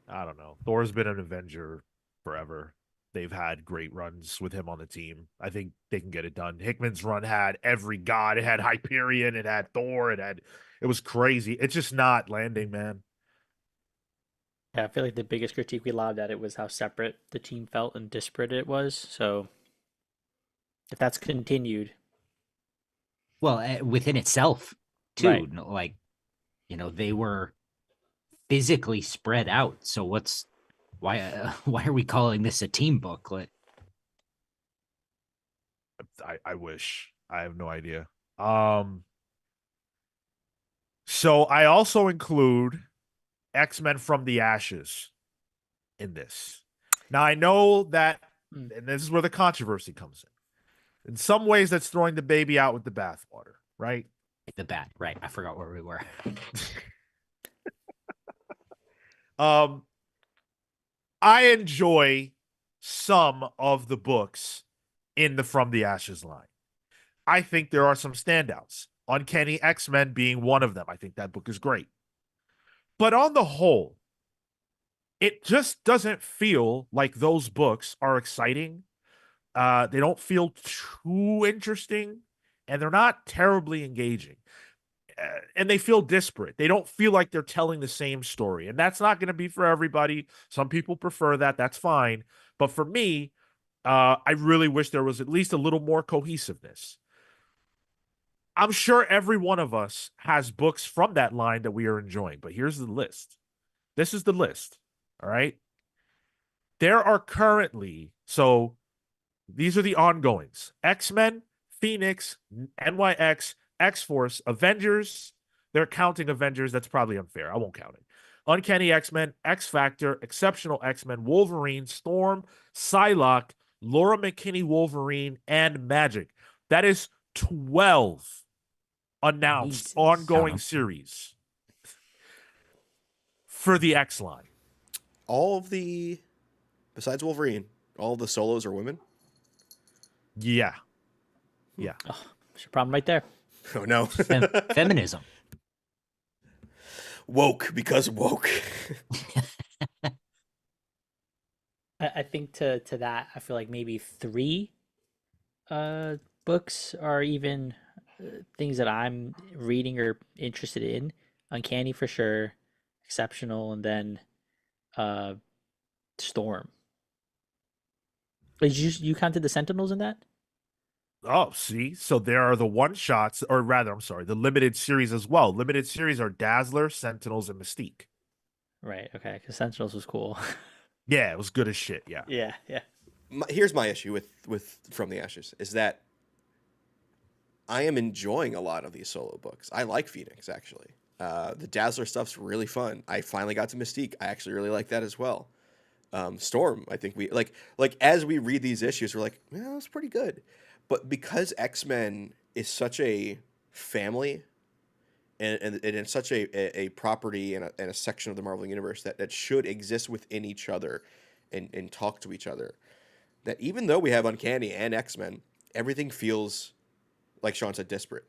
I don't know. Thor's been an Avenger forever. they've had great runs with him on the team. I think they can get it done. Hickman's run had every god. It had Hyperion. It had Thor. It was crazy. It's just not landing, man. Yeah, I feel like the biggest critique we lobbed at it was how separate the team felt and disparate it was. So if that's continued, Well, within itself, too. right? Like, they were physically spread out. So why are we calling this a team booklet? I wish. I have no idea. So I also include X-Men from the Ashes in this. Now I know that, and this is where the controversy comes in. In some ways, that's throwing the baby out with the bathwater, right? The bat, right? I forgot where we were. I enjoy some of the books in the From the Ashes line. I think there are some standouts. Uncanny X-Men being one of them. I think that book is great. But on the whole, it just doesn't feel like those books are exciting. They don't feel too interesting, and they're not terribly engaging. And they feel disparate. They don't feel like they're telling the same story. And that's not going to be for everybody. Some people prefer that. That's fine. But for me, I really wish there was at least a little more cohesiveness. I'm sure every one of us has books from that line that we are enjoying, but here's the list. This is the list. All right. There are currently, so these are the ongoings: X-Men, Phoenix, NYX, X-Force, Avengers. They're counting Avengers. That's probably unfair. I won't count it. Uncanny X-Men, X-Factor, Exceptional X-Men, Wolverine, Storm, Psylocke, Laura McKinney Wolverine, and Magic. That is 12 announced Jesus. ongoing series for the X line. All of the, besides Wolverine, all the solos are women. Yeah. Yeah. Oh, there's a problem right there. Oh no, Feminism. woke because woke. I think to that, I feel like maybe three books are even things that I'm reading or interested in. Uncanny for sure, Exceptional, and then uh Storm. Did you counted the Sentinels in that? Oh, see? So there are the one shots, or rather, I'm sorry, the limited series as well. Limited series are Dazzler, Sentinels, and Mystique. Right. Okay. Because Sentinels was cool. Yeah, it was good as shit. Yeah. Yeah. Yeah. Here's my issue with From the Ashes is that I am enjoying a lot of these solo books. I like Phoenix actually. The Dazzler stuff's really fun. I finally got to Mystique. I actually really like that as well. Storm, I think we like as we read these issues, we're like, well, that's pretty good. But because X-Men is such a family and it's such a property and a section of the Marvel Universe that should exist within each other and talk to each other, that even though we have Uncanny and X-Men, everything feels, like Sean said, disparate.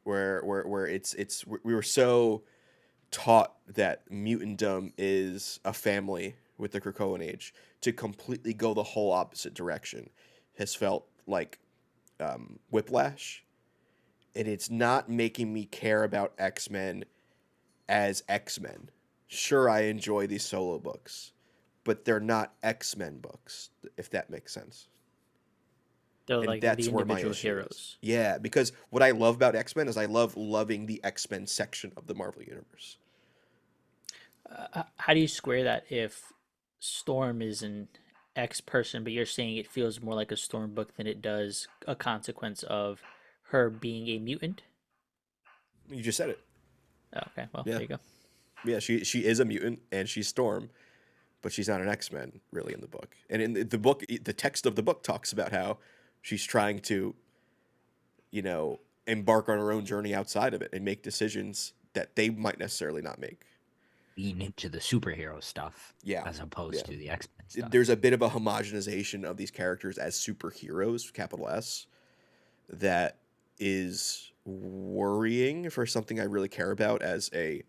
Where we were so taught that mutantdom is a family with the Krakoan Age, to completely go the whole opposite direction has felt like whiplash, and it's not making me care about X-Men as X-Men. Sure, I enjoy these solo books, but they're not X-Men books, if that makes sense. They're And like that's the where my individual issue heroes. is. Yeah, because what I love about X-Men is I love loving the X-Men section of the Marvel Universe. How do you square that if Storm is an X person, but you're saying it feels more like a Storm book than it does a consequence of her being a mutant? You just said it. Oh, okay, well, Yeah. there you go. Yeah, she is a mutant and she's Storm, but she's not an X-Men really in the book. And in the book, the text of the book talks about how she's trying to, embark on her own journey outside of it and make decisions that they might necessarily not make. Lean into the superhero stuff, Yeah, as opposed to the X-Men stuff. There's a bit of a homogenization of these characters as superheroes, capital S, that is worrying for something I really care about as a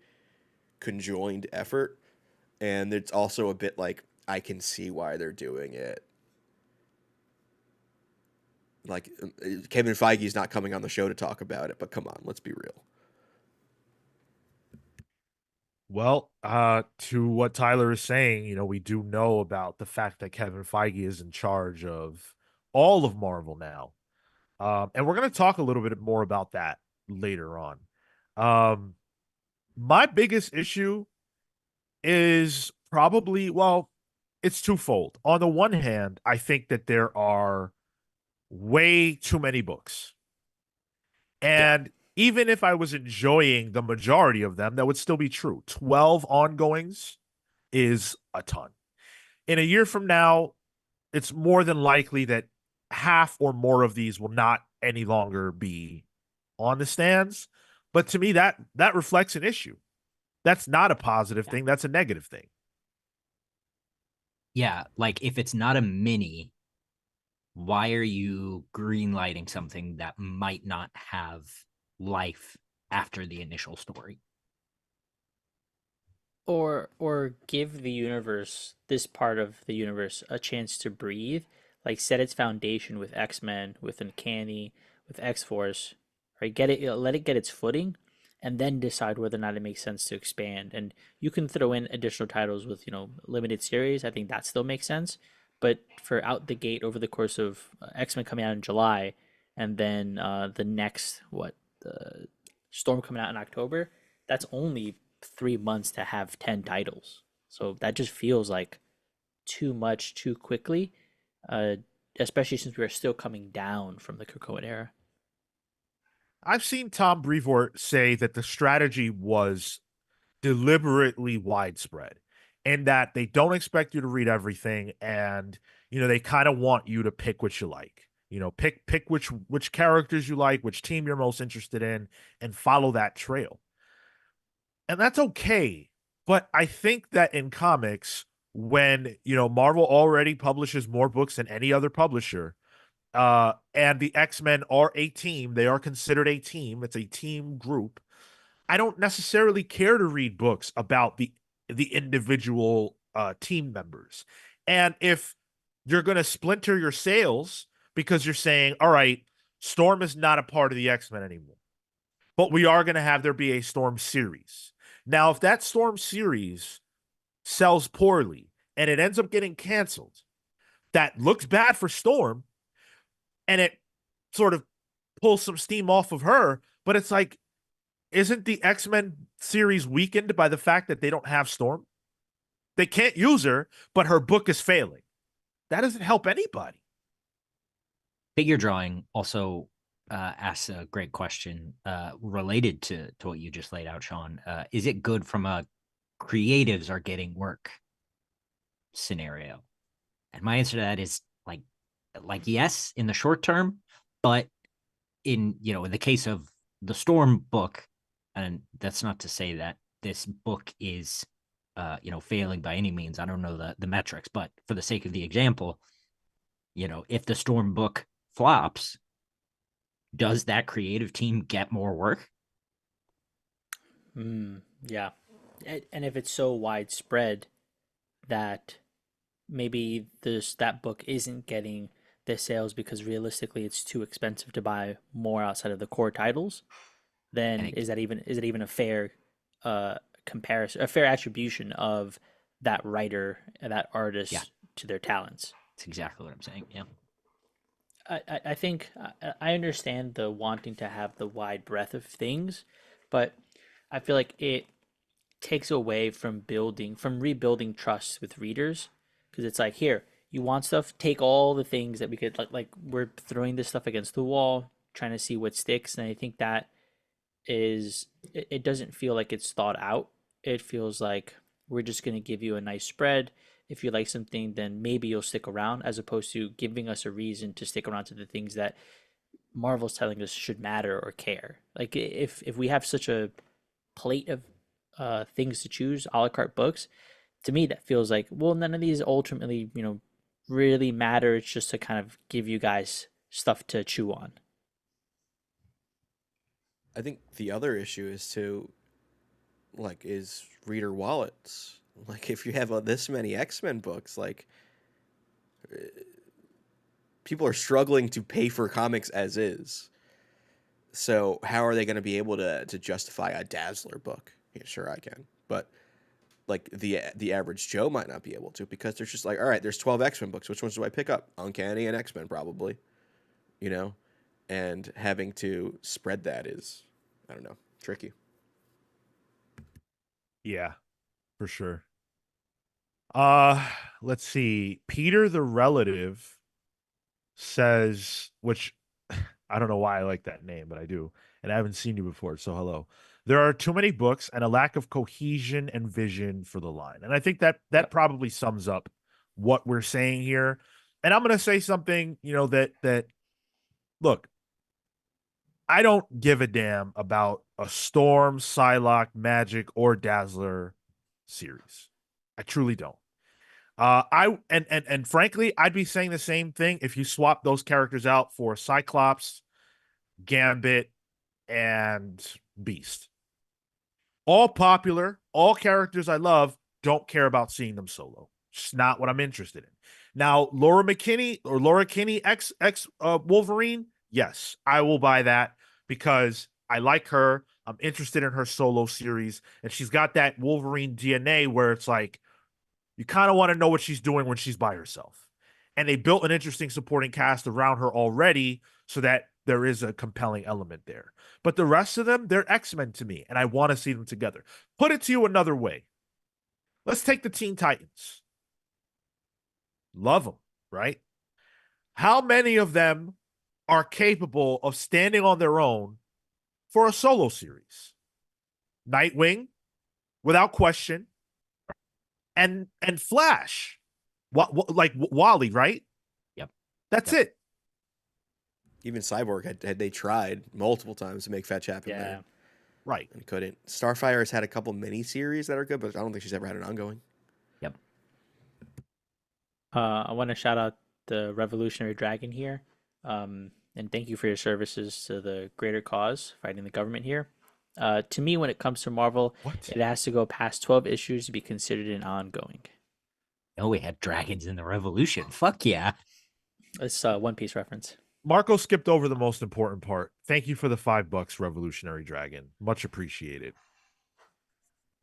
conjoined effort. And it's also a bit like, I can see why they're doing it. Like, Kevin Feige's not coming on the show to talk about it, but come on, let's be real. Well, to what Tyler is saying, we do know about the fact that Kevin Feige is in charge of all of Marvel now. And we're going to talk a little bit more about that later on. My biggest issue is probably, well, it's twofold. On the one hand, I think that there are way too many books. And even if I was enjoying the majority of them, that would still be true. 12 ongoings is a ton. In a year from now, it's more than likely that half or more of these will not any longer be on the stands. But to me, that reflects an issue. That's not a positive thing. That's a negative thing. Yeah, like if it's not a mini, why are you greenlighting something that might not have life after the initial story? Or give the universe, this part of the universe, a chance to breathe, like set its foundation with X-Men, with Uncanny, with X-Force, right? Get it, let it get its footing, and then decide whether or not it makes sense to expand. And you can throw in additional titles with, limited series. I think that still makes sense. But for out the gate over the course of X-Men coming out in July, and then the next the Storm coming out in October, that's only 3 months to have 10 titles. So that just feels like too much too quickly, uh, especially since we are still coming down from the Krakoan era. I've seen Tom Brevoort say that the strategy was deliberately widespread and that they don't expect you to read everything, and they kind of want you to pick what you like. Pick which characters you like, which team you're most interested in, and follow that trail. And that's okay. But I think that in comics, when Marvel already publishes more books than any other publisher, and the X-Men are a team, they are considered a team. It's a team group. I don't necessarily care to read books about the individual team members. And if you're going to splinter your sales because you're saying, all right, Storm is not a part of the X-Men anymore, but we are going to have there be a Storm series. Now, if that Storm series sells poorly and it ends up getting canceled, that looks bad for Storm, and it sort of pulls some steam off of her. But it's like, isn't the X-Men series weakened by the fact that they don't have Storm? They can't use her, but her book is failing. That doesn't help anybody. Figure drawing also asks a great question related to what you just laid out, Sean. Is it good from a creatives are getting work scenario? And my answer to that is like yes, in the short term, but in the case of the Storm book, and that's not to say that this book is failing by any means. I don't know the metrics, but for the sake of the example, if the Storm book flops, does that creative team get more work? Yeah. And if it's so widespread that maybe that book isn't getting the sales because realistically it's too expensive to buy more outside of the core titles, then is it even a fair comparison, a fair attribution of that writer and that artist to their talents? That's exactly what I'm saying. Yeah. I think I understand the wanting to have the wide breadth of things, but I feel like it takes away from rebuilding trust with readers, because it's like, here, you want stuff, take all the things that we could, like we're throwing this stuff against the wall trying to see what sticks. And I think that it doesn't feel like it's thought out. It feels like we're just going to give you a nice spread. If you like something, then maybe you'll stick around, as opposed to giving us a reason to stick around to the things that Marvel's telling us should matter or care. Like if we have such a plate of things to choose, a la carte books, to me that feels like, well, none of these ultimately really matter. It's just to kind of give you guys stuff to chew on. I think the other issue is reader wallets. Like, if you have this many X-Men books, like, people are struggling to pay for comics as is. So how are they going to be able to justify a Dazzler book? Yeah, sure, I can, but like the average Joe might not be able to, because they're just like, all right, there's 12 X-Men books. Which ones do I pick up? Uncanny and X-Men, probably. You know, and having to spread that is, I don't know, tricky. Yeah, for sure. Uh, let's see. Peter the Relative says, which I don't know why I like that name, but I do. And I haven't seen you before, so hello. There are too many books and a lack of cohesion and vision for the line. And I think that Yep. probably sums up what we're saying here. And I'm going to say something, that look, I don't give a damn about a Storm, Psylocke, Magic, or Dazzler series. I truly don't. And frankly, I'd be saying the same thing if you swap those characters out for Cyclops, Gambit, and Beast. All popular, all characters I love, don't care about seeing them solo. It's not what I'm interested in. Now, Laura Kinney X Wolverine, yes, I will buy that because I like her. I'm interested in her solo series, and she's got that Wolverine DNA where it's like you kind of want to know what she's doing when she's by herself. And they built an interesting supporting cast around her already so that there is a compelling element there. But the rest of them, they're X-Men to me, and I want to see them together. Put it to you another way. Let's take the Teen Titans. Love them, right? How many of them are capable of standing on their own for a solo series? Nightwing, without question, and Flash. Like Wally, right? Yep. That's Yep. it. Even Cyborg had they tried multiple times to make fetch happen Yeah. there, Right. and couldn't. Starfire has had a couple mini series that are good, but I don't think she's ever had an ongoing. Yep. I want to shout out the Revolutionary Dragon here, and thank you for your services to the greater cause, fighting the government here. To me, when it comes to Marvel, What? it has to go past 12 issues to be considered an ongoing. Oh, we had dragons in the Revolution. Fuck yeah. It's a One Piece reference. Marco skipped over the most important part. Thank you for the $5, Revolutionary Dragon. Much appreciated.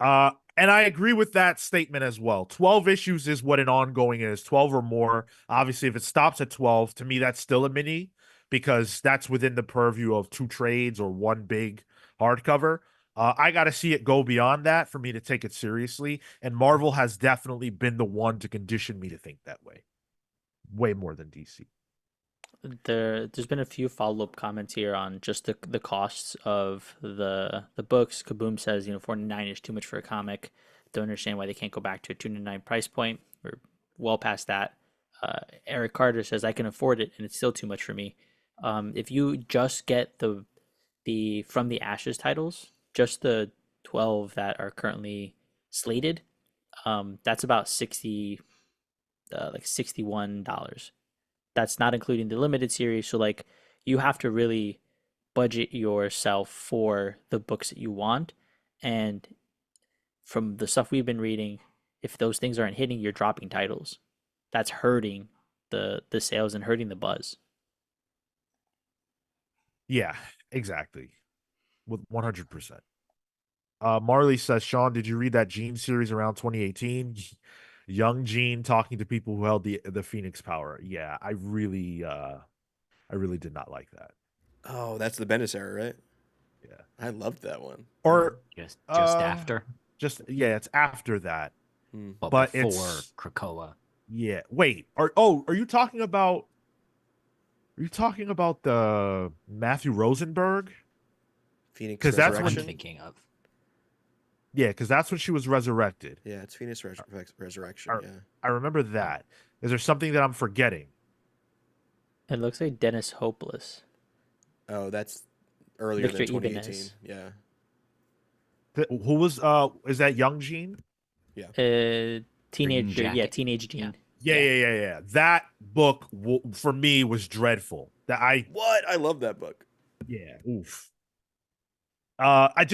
And I agree with that statement as well. 12 issues is what an ongoing is, 12 or more. Obviously, if it stops at 12, to me, that's still a mini because that's within the purview of 2 trades or 1 big hardcover. I got to see it go beyond that for me to take it seriously. And Marvel has definitely been the one to condition me to think that way more than DC. There's been a few follow-up comments here on just the costs of the books. Kaboom says, $4.99 is too much for a comic. Don't understand why they can't go back to a $2.99 price point. We're well past that. Eric Carter says, I can afford it and it's still too much for me. If you just get the From the Ashes titles, just the 12 that are currently slated, that's about $61. That's not including the limited series. So like you have to really budget yourself for the books that you want. And from the stuff we've been reading, if those things aren't hitting, you're dropping titles. That's hurting the sales and hurting the buzz. Yeah, exactly. With 100%. Marley says, Sean, did you read that Gene series around 2018? Young Gene talking to people who held the Phoenix power. Yeah, I really did not like that. Oh, that's the Bendis era, right? Yeah. I loved that one. Or Just uh, after, it's after that. Hmm. but before it's Krakoa. yeah. Wait. Are you talking about the Matthew Rosenberg? Phoenix 'Cause that's I'm when Resurrection. thinking of. Yeah, because that's when she was resurrected. Yeah, it's Phoenix Resurrection. Are- Yeah. I remember that. Is there something that I'm forgetting? It looks like Dennis Hopeless. Oh, that's earlier Victor than 2018. Ibanez. Yeah. Who was is that Young Gene? Teenage Jacket. Teenage Gene. Yeah. That book for me was dreadful. What? I love that book. Yeah, oof. I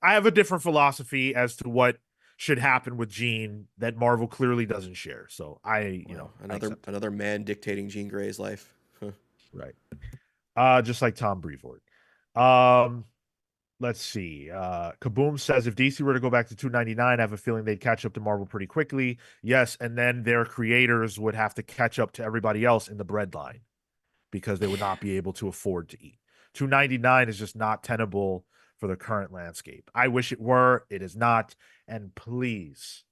have a different philosophy as to what should happen with Jean that Marvel clearly doesn't share. So I accept it. another man dictating Jean Grey's life. Huh. Right. Just like Tom Brevoort. Um, let's see. Kaboom says if DC were to go back to 299, I have a feeling they'd catch up to Marvel pretty quickly. Yes, and then their creators would have to catch up to everybody else in the breadline because they would not be able to afford to eat. 299 is just not tenable for the current landscape. I wish it were. It is not. And please,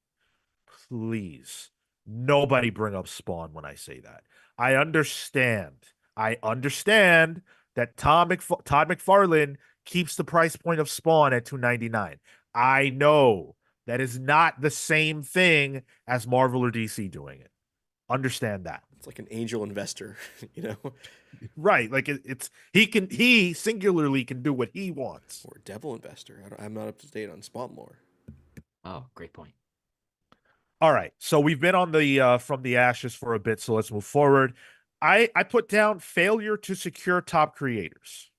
please, nobody bring up Spawn when I say that. I understand. I understand that Todd McFarlane keeps the price point of Spawn at 299. I know that is not the same thing as Marvel or DC doing it. Understand that. It's like an angel investor, you know, Right. Like he singularly can do what he wants. or devil investor. I'm not up to date on Spawn lore. Oh, great point. All right. So we've been on the from the ashes for a bit, so let's move forward. I put down failure to secure top creators.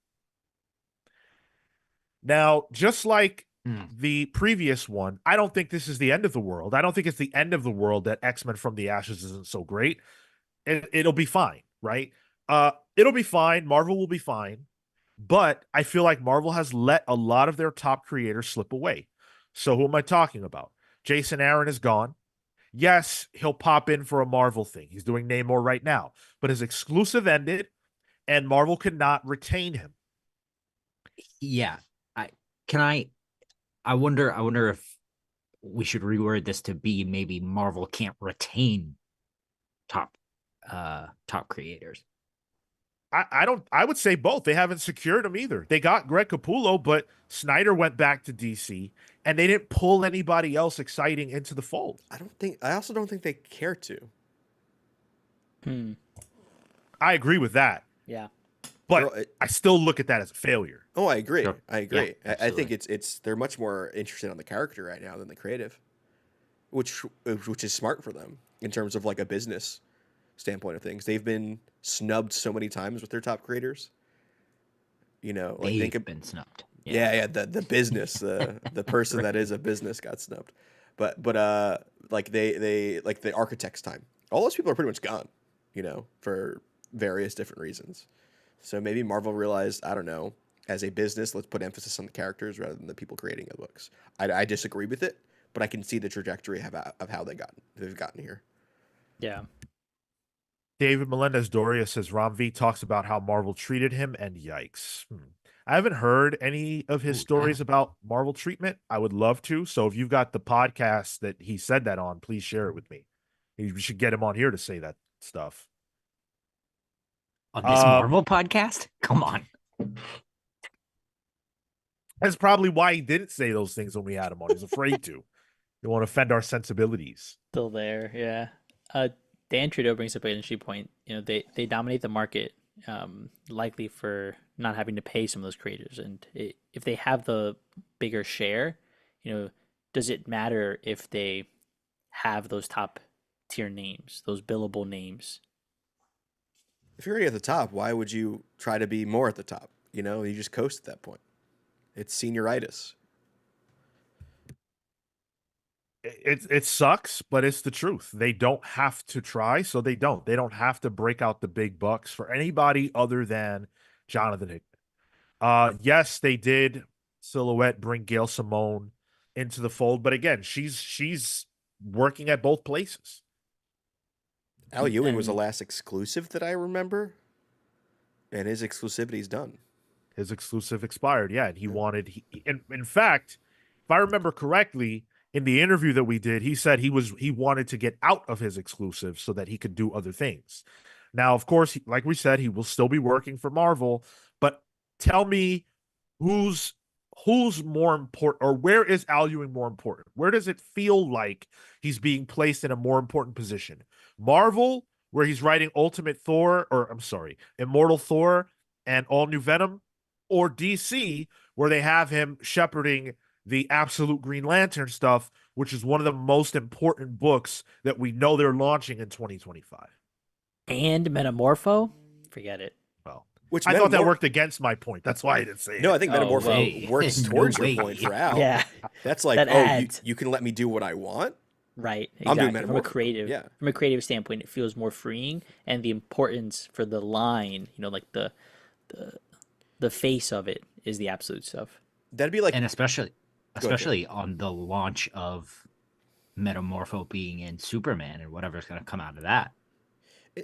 Now, just like the previous one, I don't think this is the end of the world. I don't think it's the end of the world that X-Men from the Ashes isn't so great. It'll be fine, right? It'll be fine. Marvel will be fine. But I feel like Marvel has let a lot of their top creators slip away. So who am I talking about? Jason Aaron is gone. Yes, he'll pop in for a Marvel thing. He's doing Namor right now. But his exclusive ended, and Marvel could not retain him. Yeah. I wonder if we should reword this to be maybe Marvel can't retain top creators. I would say both. They haven't secured him either. They got Greg Capullo, but Snyder went back to DC and they didn't pull anybody else exciting into the fold. I also don't think they care to. I agree with that. Yeah. But I still look at that as a failure. Oh, I agree. Sure. I agree. Yeah, I think it's they're much more interested on the character right now than the creative, which is smart for them in terms of like a business standpoint of things. They've been snubbed so many times with their top creators. You know, like They've been snubbed. Yeah, the business, the person Right. that is a business got snubbed. But like they like the architect's time. All those people are pretty much gone, you know, for various different reasons. So maybe Marvel realized, I don't know, as a business, let's put emphasis on the characters rather than the people creating the books. I disagree with it, but I can see the trajectory of how they've gotten here. Yeah. David Melendez-Doria says Ram V talks about how Marvel treated him, and yikes. I haven't heard any of his stories about Marvel treatment. I would love to. So if you've got the podcast that he said that on, please share it with me. We should get him on here to say that stuff. On this Marvel podcast? Come on. That's probably why he didn't say those things when we had him on. He's afraid to. He won't offend our sensibilities. Still there. Yeah. Dan Trudeau brings up an interesting point. You know, they dominate the market, likely for not having to pay some of those creators. And if they have the bigger share, you know, does it matter if they have those top tier names, those billable names? If you're already at the top, why would you try to be more at the top? You know, you just coast at that point. It's senioritis. It sucks, but it's the truth. They don't have to try, so they don't. They don't have to break out the big bucks for anybody other than Jonathan Hickman. Yes, they did Silhouette bring Gail Simone into the fold, but again, she's working at both places. Al Ewing was the last exclusive that I remember, and his exclusivity's done. His exclusive expired, yeah, and he wanted. In fact, if I remember correctly, in the interview that we did, he said he wanted to get out of his exclusive so that he could do other things. Now, of course, like we said, he will still be working for Marvel, but tell me who's more important, or where is Al Ewing more important? Where does it feel like he's being placed in a more important position? Marvel, where he's writing Ultimate Thor, or I'm sorry, Immortal Thor and All New Venom, or DC, where they have him shepherding the Absolute Green Lantern stuff, which is one of the most important books that we know they're launching in 2025. And Metamorpho? Forget it. Well, Which I thought that Metamorph- worked against my point. That's why I didn't say No, I it. think Oh, Metamorpho way. works No towards your way. point for Al. Yeah, That's like, that you adds. can let me do what I want. Right, I'm doing exactly. Metamorpho. Yeah. From a creative standpoint, it feels more freeing, and the importance for the line, like the face of it is the absolute stuff. That'd be like, And go ahead, Cale. especially on the launch of Metamorpho being in Superman and whatever's going to come out of that.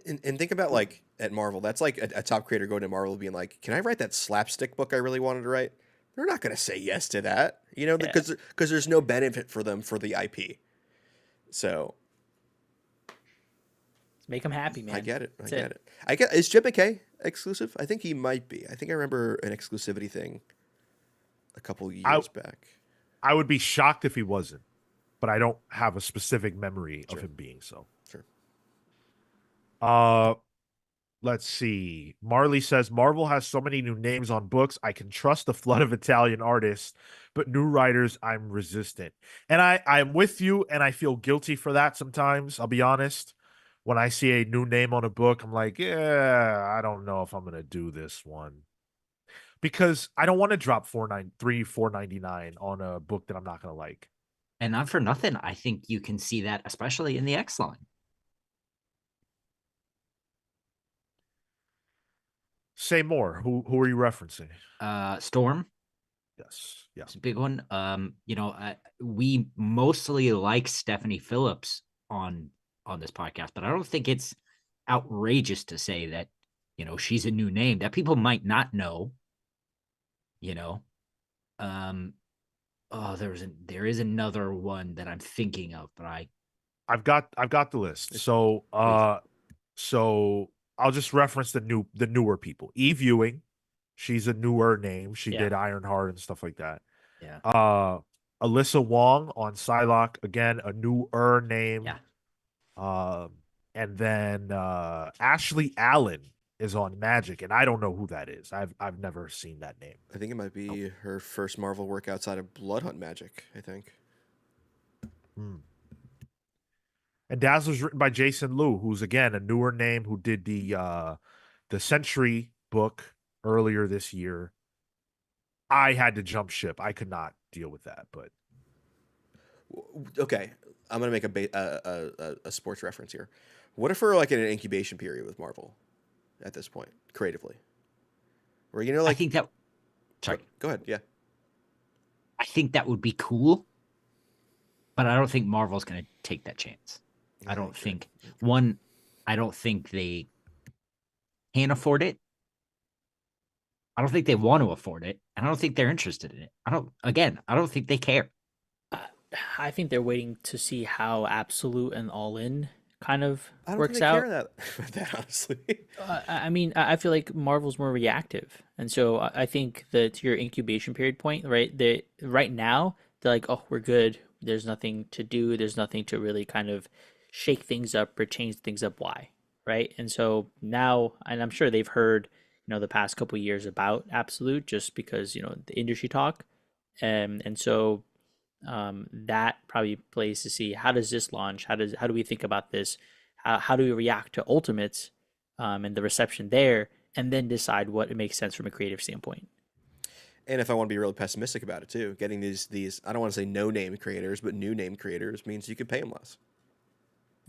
And think about like at Marvel, that's like a top creator going to Marvel being like, "Can I write that slapstick book I really wanted to write?" They're not going to say yes to that, Yeah. because there's no benefit for them for the IP. So Make them happy, man. I get it. That's I get. Is Jim McKay exclusive? I think he might be. I think I remember an exclusivity thing a couple years back. I would be shocked if he wasn't, but I don't have a specific memory Sure. of him being so. Sure. Let's see. Marley says Marvel has so many new names on books. I can trust the flood of Italian artists, but new writers, I'm resistant. And I'm with you, and I feel guilty for that sometimes. I'll be honest. When I see a new name on a book, I'm like, yeah, I don't know if I'm gonna do this one. Because I don't want to drop $4.99 on a book that I'm not gonna like. And not for nothing, I think you can see that, especially in the X line. Say more. Who are you referencing? Storm, Yes. it's a big one. We mostly like Stephanie Phillips on this podcast, but I don't think it's outrageous to say that she's a new name that people might not know. There is another one that I'm thinking of, but I've got the list. So I'll just reference the newer people. Eve Ewing, she's a newer name. She Yeah. did Ironheart and stuff like that. yeah. Alyssa Wong on Psylocke, again, a newer name. Yeah. And then Ashley Allen is on Magic, and I don't know who that is. I've never seen that name. I think it might be her first Marvel work outside of Bloodhunt Magic. I think. And Dazzler's written by Jason Liu, who's again a newer name who did the Century book earlier this year. I had to jump ship. I could not deal with that, but Okay, I'm gonna make a sports reference here. What if we're like in an incubation period with Marvel at this point, creatively, where I think that. Sorry, Go ahead. Yeah. I think that would be cool, but I don't think Marvel's going to take that chance. I don't think I don't think they can afford it. I don't think they want to afford it, and I don't think they're interested in it. I don't think they care. I think they're waiting to see how Absolute and All In kind of I don't works think they out. care about that honestly. I mean, I feel like Marvel's more reactive, and so I think that to your incubation period point, right? Right now they're like, oh, we're good. There's nothing to do. There's nothing to really kind of shake things up or change things up. Why, right? And so now, and I'm sure they've heard, the past couple of years about Absolute, just because the industry talk, and so that probably plays to see how does this launch, how do we think about this, how do we react to Ultimates, and the reception there, and then decide what it makes sense from a creative standpoint. And if I want to be really pessimistic about it too, getting these I don't want to say no name creators, but new name creators means you can pay them less.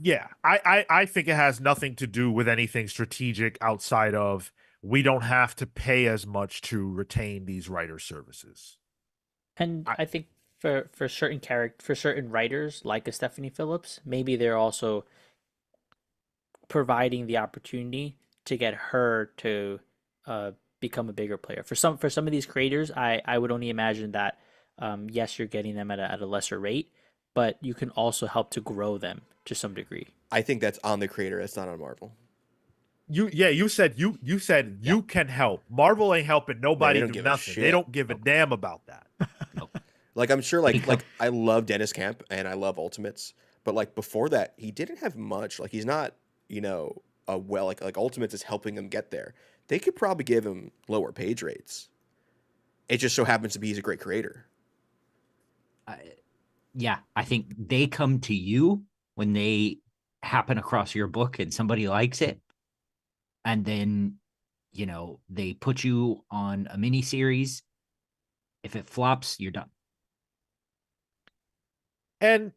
yeah, I think it has nothing to do with anything strategic outside of we don't have to pay as much to retain these writer services. And I think for certain writers like a Stephanie Phillips, maybe they're also providing the opportunity to get her to become a bigger player. For some of these creators, I would only imagine that yes, you're getting them at a lesser rate, but you can also help to grow them to some degree. I think that's on the creator. That's not on Marvel. You said you can help. Marvel ain't helping nobody don't do give a nothing. They shit. don't give a damn about that. Like I'm sure like I love Dennis Camp and I love Ultimates, but like before that he didn't have much. Like he's not, like Ultimates is helping him get there. They could probably give him lower page rates. It just so happens to be he's a great creator. Yeah, I think they come to you when they happen across your book and somebody likes it, and then you know, they put you on a mini series. If it flops, you're done. And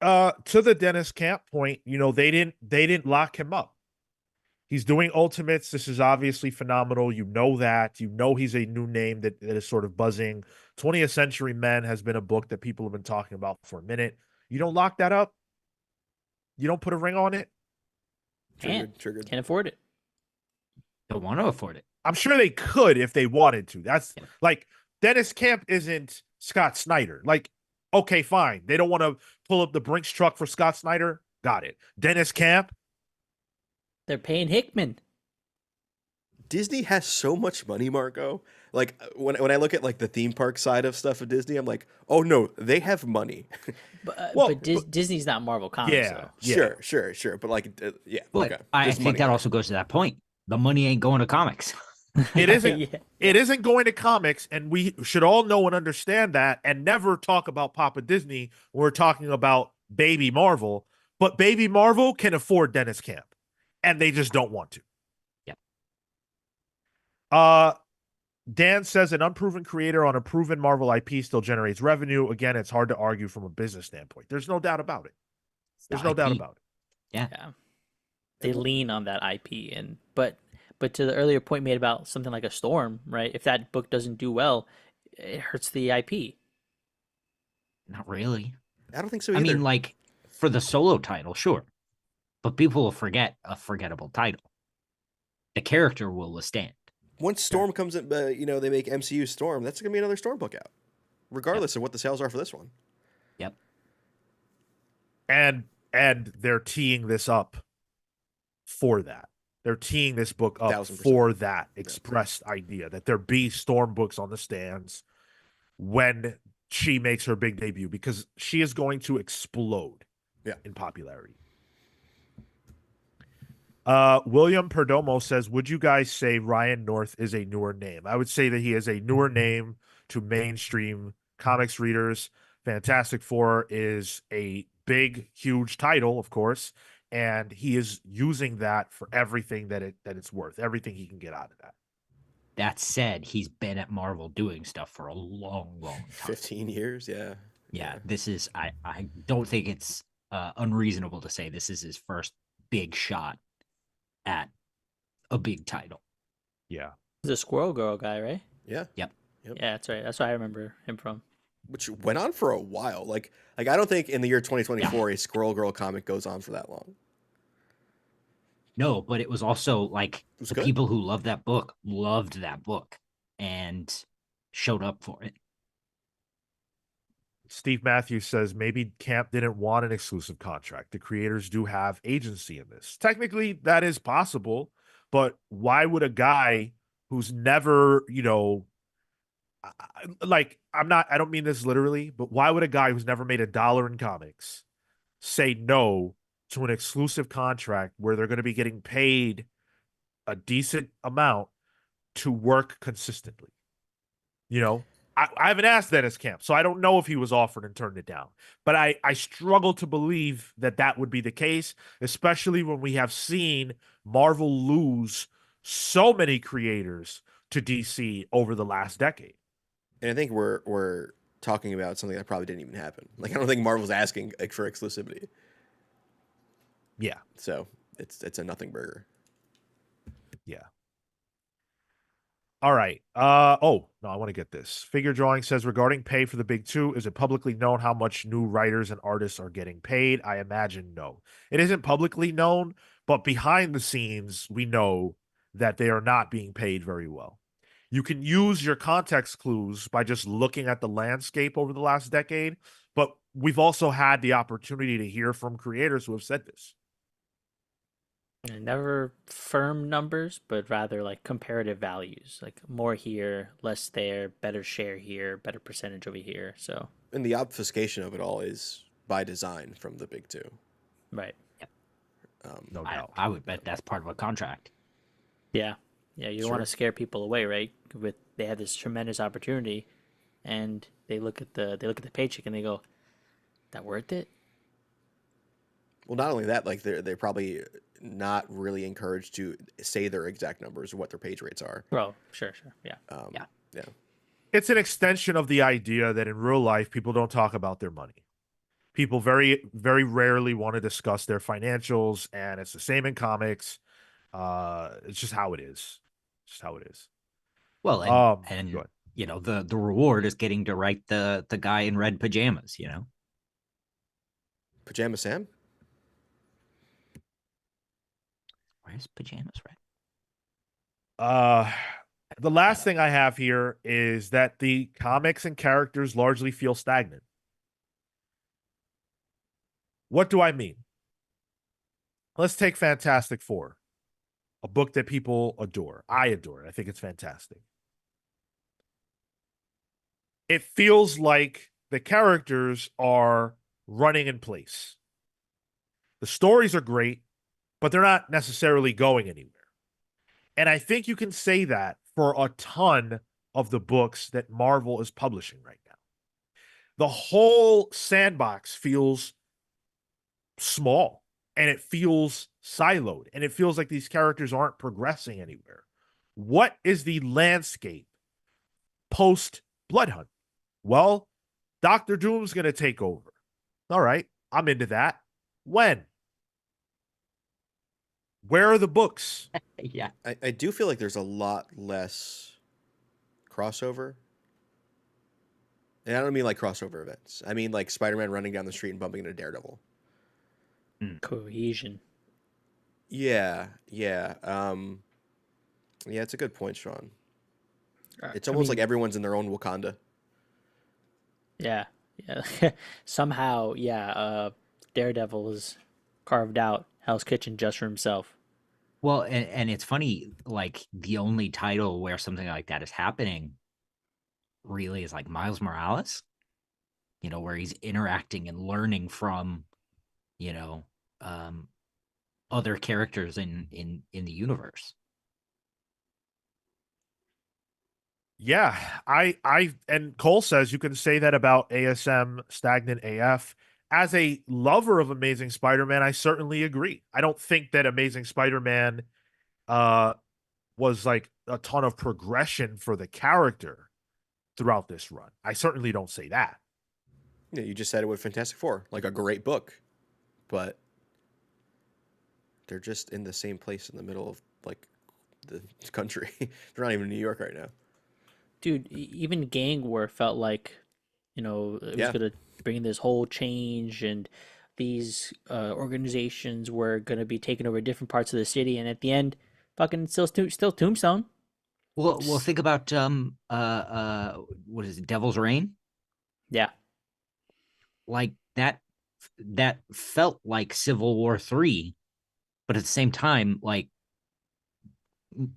to the Dennis Camp point, they didn't lock him up. He's doing Ultimates. This is obviously phenomenal. You know that. You know he's a new name that is sort of buzzing. 20th Century Men has been a book that people have been talking about for a minute. You don't lock that up. You don't put a ring on it. Triggered. Can't afford it. Don't want to afford it. I'm sure they could if they wanted to. That's Yeah. like Dennis Camp isn't Scott Snyder. Like, okay, fine. They don't want to pull up the Brinks truck for Scott Snyder. Got it. Dennis Camp. They're paying Hickman. Disney has so much money, Marco. Like when I look at like the theme park side of stuff of Disney, I'm like, oh no, they have money. But Disney's not Marvel Comics, Yeah. though. Sure. But like, yeah, But okay. I There's think money that there. also goes to that point. The money ain't going to comics. It isn't. Yeah. It isn't going to comics, and we should all know and understand that, and never talk about Papa Disney when we're talking about Baby Marvel. But Baby Marvel can afford Dennis Camp, and they just don't want to. Yep. Dan says an unproven creator on a proven Marvel IP still generates revenue. Again, it's hard to argue from a business standpoint. There's no doubt about it. There's no doubt about it. Yeah. They lean on that IP, but to the earlier point made about something like a Storm, right? If that book doesn't do well, it hurts the IP. Not really. I don't think so I either. mean, like for the solo title, sure. But people will forget a forgettable title. The character will withstand. once Storm comes in, they make MCU Storm. That's gonna be another Storm book out, regardless of what the sales are for this one. Yep. And they're teeing this up for that. They're teeing this book up 1000%. for that expressed idea that there be Storm books on the stands when she makes her big debut, because she is going to explode in popularity. William Perdomo says, would you guys say Ryan North is a newer name? I would say that he is a newer name to mainstream comics readers. Fantastic Four is a big, huge title, of course, and he is using that for everything that it's worth, everything he can get out of that. That said, he's been at Marvel doing stuff for a long, long time. 15 years, yeah. Yeah, this is I don't think it's unreasonable to say this is his first big shot at a big title. Yeah. He's a Squirrel Girl guy, right? Yeah. Yep. Yeah, that's right. That's what I remember him from. Which went on for a while. Like I don't think in the year 2024 a Squirrel Girl comic goes on for that long. No, but it was also like was the good. people who loved that book and showed up for it. Steve Matthews says maybe Camp didn't want an exclusive contract. The creators do have agency in this. Technically, that is possible, but why would a guy who's never, I don't mean this literally, but why would a guy who's never made $1 in comics say no to an exclusive contract where they're going to be getting paid a decent amount to work consistently? I haven't asked Dennis Camp, so I don't know if he was offered and turned it down. But I struggle to believe that would be the case, especially when we have seen Marvel lose so many creators to DC over the last decade. And I think we're talking about something that probably didn't even happen. Like I don't think Marvel's asking for exclusivity. Yeah. So it's a nothing burger. Yeah. All right. Oh, no, I want to get this. Figure Drawing says, regarding pay for the big two, is it publicly known how much new writers and artists are getting paid? I imagine no. It isn't publicly known, but behind the scenes, we know that they are not being paid very well. You can use your context clues by just looking at the landscape over the last decade, but we've also had the opportunity to hear from creators who have said this. Never firm numbers, but rather like comparative values, like more here, less there, better share here, better percentage over here. So, and the obfuscation of it all is by design from the big two. Right. Yep. No doubt. I would bet that's part of a contract. Yeah. Yeah. You don't want to scare people away, right? They have this tremendous opportunity, and they look at the paycheck and they go, "That worth it?" Well, not only that, like they're probably not really encouraged to say their exact numbers or what their page rates are. Oh, sure, yeah. Yeah. Yeah. It's an extension of the idea that in real life people don't talk about their money. People very, very rarely want to discuss their financials, and it's the same in comics. It's just how it is. Just how it is. Well, Go and ahead. the reward is getting to write the guy in red pajamas. Pajama Sam? Where's pajamas red? Uh, the last thing I have here is that the comics and characters largely feel stagnant. What do I mean? Let's take Fantastic Four, a book that people adore. I adore it. I think it's fantastic. It feels like the characters are running in place. The stories are great, but they're not necessarily going anywhere. And I think you can say that for a ton of the books that Marvel is publishing right now. The whole sandbox feels small and it feels siloed and it feels like these characters aren't progressing anywhere. What is the landscape post Bloodhunt? Well, Doctor Doom's going to take over. All right, I'm into that. When? Where are the books? Yeah. I do feel like there's a lot less crossover. And I don't mean like crossover events. I mean like Spider-Man running down the street and bumping into Daredevil. Cohesion. Yeah, yeah. Yeah, it's a good point, Sean. It's almost like everyone's in their own Wakanda. Yeah. Somehow, Daredevil is carved out Hell's Kitchen just for himself. Well, and it's funny, like the only title where something like that is happening really is like Miles Morales, where he's interacting and learning from, you know, um, other characters in the universe. Yeah, and Cole says you can say that about ASM stagnant AF. As a lover of Amazing Spider-Man, I certainly agree. I don't think that Amazing Spider-Man uh was like a ton of progression for the character throughout this run. I certainly don't say that. Yeah, you just said it with Fantastic Four, like a great book, but they're just in the same place in the middle of like the country. They're not even in New York right now. Dude, even Gang War felt like, it was Yeah. going to bring this whole change, and these organizations were going to be taking over different parts of the city, and at the end, fucking still Tombstone. Well, think about what is it, Devil's Reign? Yeah. Like that felt like Civil War 3, but at the same time, like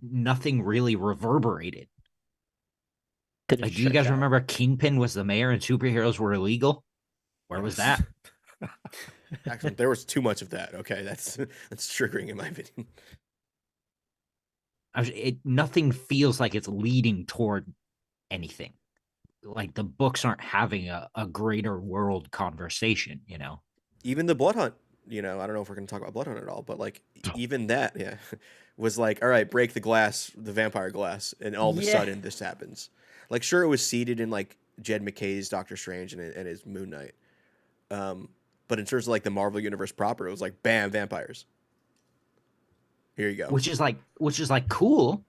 nothing really reverberated. Didn't Like, do you stretch guys out. remember Kingpin was the mayor and superheroes were illegal? Where was Yes. that? Actually, there was too much of that. Okay, that's triggering in my opinion. Nothing feels like it's leading toward anything. Like the books aren't having a greater world conversation. Even the Blood Hunt, I don't know if we're going to talk about Blood Hunt at all, but like even that, yeah, was like, all right, break the glass, the vampire glass, and all of a Yeah. sudden this happens. Like, sure, it was seeded in like Jed McKay's Doctor Strange and his Moon Knight, but in terms of like the Marvel universe proper, it was like, bam, vampires. Here you go. Which is like cool.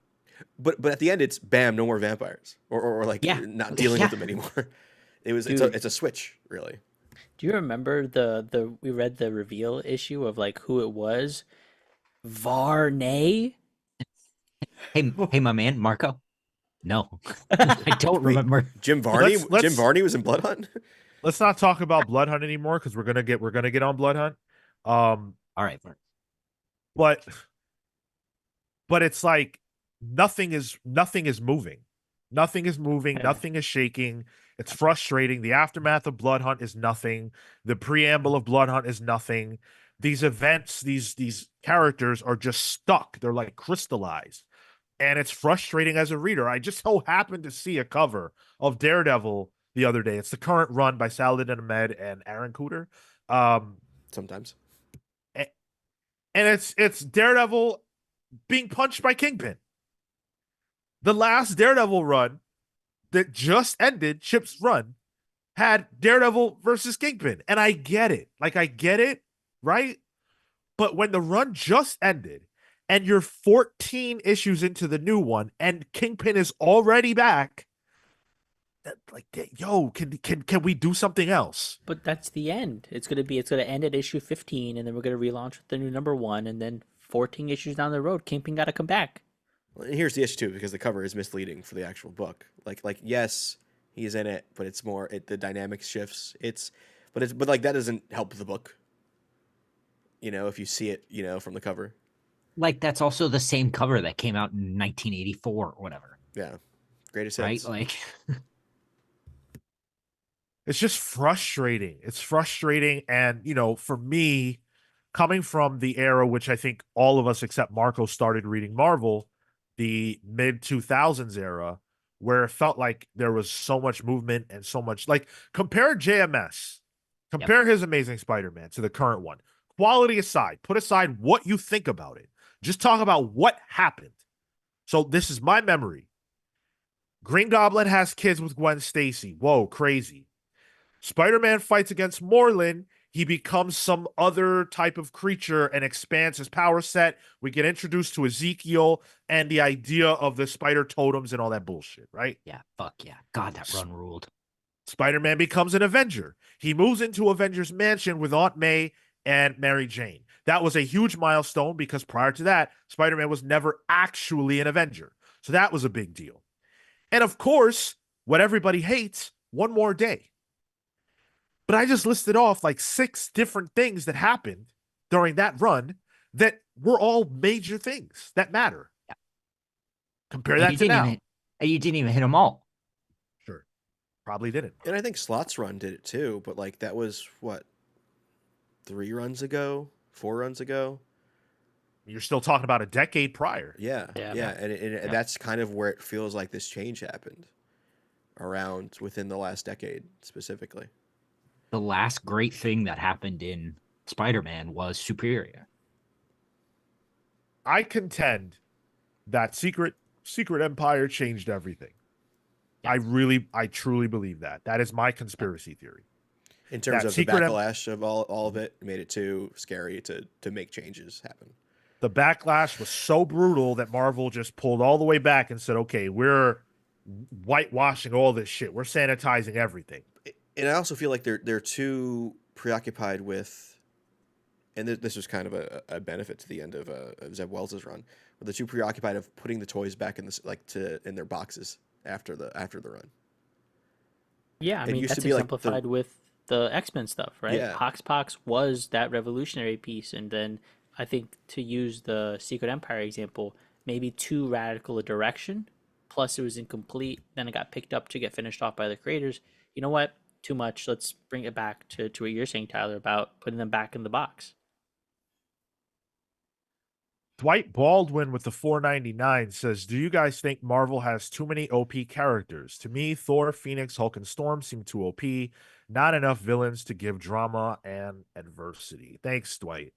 But at the end, it's bam, no more vampires, or like Yeah. not dealing Yeah. with them anymore. It's Dude. a switch, really. Do you remember we read the reveal issue of like who it was? Varney? Hey, my man, Marco. No, I don't Wait, remember. Jim Varney. Let's- Jim Varney was in Blood Hunt. Let's not talk about Blood Hunt anymore because we're gonna get on Blood Hunt. All right, But it's like nothing is moving. Nothing is moving, Yeah. nothing is shaking. It's frustrating. The aftermath of Blood Hunt is nothing. The preamble of Blood Hunt is nothing. These events, these characters are just stuck. They're like crystallized. And it's frustrating as a reader. I just so happened to see a cover of Daredevil the other day. It's the current run by Saladin Ahmed and Aaron Cooter. Sometimes. and it's Daredevil being punched by Kingpin. The last Daredevil run that just ended, Chip's run, had Daredevil versus Kingpin. And I get it. Like, I get it, right? But when the run just ended and you're 14 issues into the new one and Kingpin is already back, like, yo, can we do something else? But that's the end. It's gonna end at issue 15, and then we're gonna relaunch with the new number one, and then 14 issues down the road, Kingpin got to come back. And here's the issue too, because the cover is misleading for the actual book. Like yes, he's in it, but it's more the dynamics shifts. But like that doesn't help the book. If you see it, from the cover. Like that's also the same cover that came out in 1984 or whatever. Yeah, greatest Right? hits. Like It's just frustrating. It's frustrating. And, for me, coming from the era, which I think all of us except Marco started reading Marvel, the mid 2000s era, where it felt like there was so much movement and so much, like, compare JMS, compare his Amazing Spider-Man to the current one. Quality aside, put aside what you think about it. Just talk about what happened. So this is my memory. Green Goblin has kids with Gwen Stacy. Whoa, crazy. Spider-Man fights against Morlun. He becomes some other type of creature and expands his power set. We get introduced to Ezekiel and the idea of the spider totems and all that bullshit, right? yeah, fuck yeah. God, that run ruled. Spider-Man becomes an Avenger. He moves into Avengers Mansion with Aunt May and Mary Jane. That was a huge milestone because prior to that, Spider-Man was never actually an Avenger. So that was a big deal. And of course, what everybody hates, One More Day. But I just listed off like 6 different things that happened during that run that were all major things that matter. Yeah. Compare that to now. You didn't even hit them all. Sure. Probably didn't. And I think Slot's run did it too, but like that was what, 3 runs ago, 4 runs ago. You're still talking about a decade prior. Yeah. Yeah. And that's kind of where it feels like this change happened, around within the last decade specifically. The last great thing that happened in Spider-Man was Superior. I contend that Secret Empire changed everything. Yeah. I truly believe that. That is my conspiracy theory. In terms That of the Secret backlash of all of it made it too scary to make changes happen. The backlash was so brutal that Marvel just pulled all the way back and said, okay, we're whitewashing all this shit. We're sanitizing everything. And I also feel like they're too preoccupied with, and this was kind of a benefit to the end of Zeb Wells' run, but they're too preoccupied of putting the toys back in their boxes after the run. Yeah, I It mean used to that's be like exemplified with the X-Men stuff, right? Yeah. Hoxpox was that revolutionary piece, and then I think, to use the Secret Empire example, maybe too radical a direction, plus it was incomplete, then it got picked up to get finished off by the creators. You know what? Too much. Let's bring it back to what you're saying, Tyler, about putting them back in the box. Dwight Baldwin with the 499 says, do you guys think Marvel has too many OP characters? To me, Thor, Phoenix, Hulk, and Storm seem too OP. Not enough villains to give drama and adversity. Thanks, Dwight.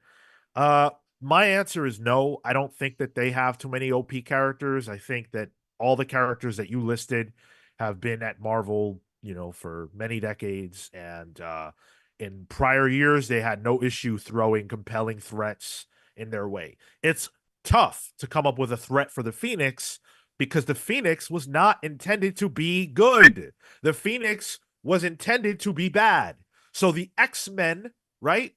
My answer is no. I don't think that they have too many OP characters. I think that all the characters that you listed have been at Marvel, for many decades. And in prior years, they had no issue throwing compelling threats in their way. It's tough to come up with a threat for the Phoenix because the Phoenix was not intended to be good. The Phoenix was intended to be bad. So the X-Men, right,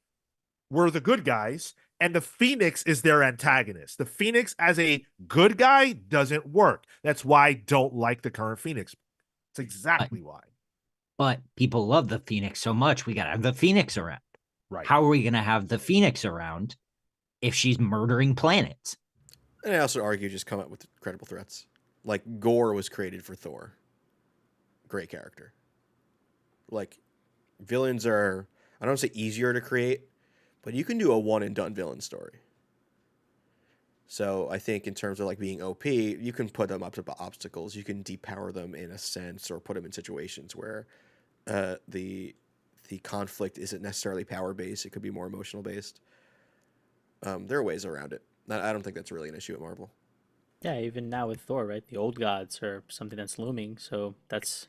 were the good guys, and the Phoenix is their antagonist. The Phoenix as a good guy doesn't work. That's why I don't like the current Phoenix. That's exactly why. But people love the Phoenix so much, we got to have the Phoenix around. Right. How are we going to have the Phoenix around if she's murdering planets? And I also argue just come up with credible threats. Like Gore was created for Thor. Great character. Like villains are, I don't say easier to create, but you can do a one and done villain story. So I think in terms of like being OP, you can put them up to obstacles. You can depower them in a sense, or put them in situations where the conflict isn't necessarily power based. It could be more emotional based. There are ways around it. I don't think that's really an issue at Marvel. Yeah, even now with Thor, right? The old gods are something that's looming. So that's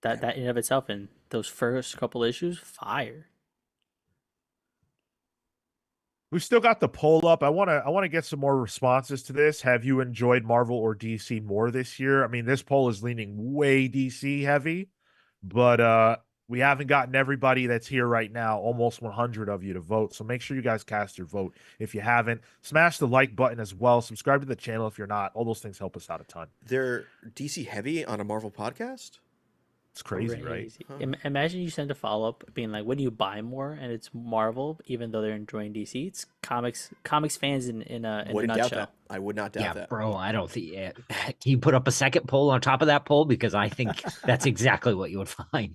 that in and of itself, and those first couple issues, fire. We've still got the poll up. I want to get some more responses to this. Have you enjoyed Marvel or DC more this year? I mean, this poll is leaning way DC heavy, but we haven't gotten everybody that's here right now, almost 100 of you to vote. So make sure you guys cast your vote. If you haven't, smash the like button as well. Subscribe to the channel if you're not. All those things help us out a ton. They're DC heavy on a Marvel podcast? It's crazy, right? Huh. Imagine you send a follow up being like, "What do you buy more?" And it's Marvel, even though they're enjoying DC. It's comics fans in a Wouldn't doubt nutshell. that. I would not doubt Yeah, that. bro, I don't think. Yeah. Can you put up a second poll on top of that poll? Because I think that's exactly what you would find.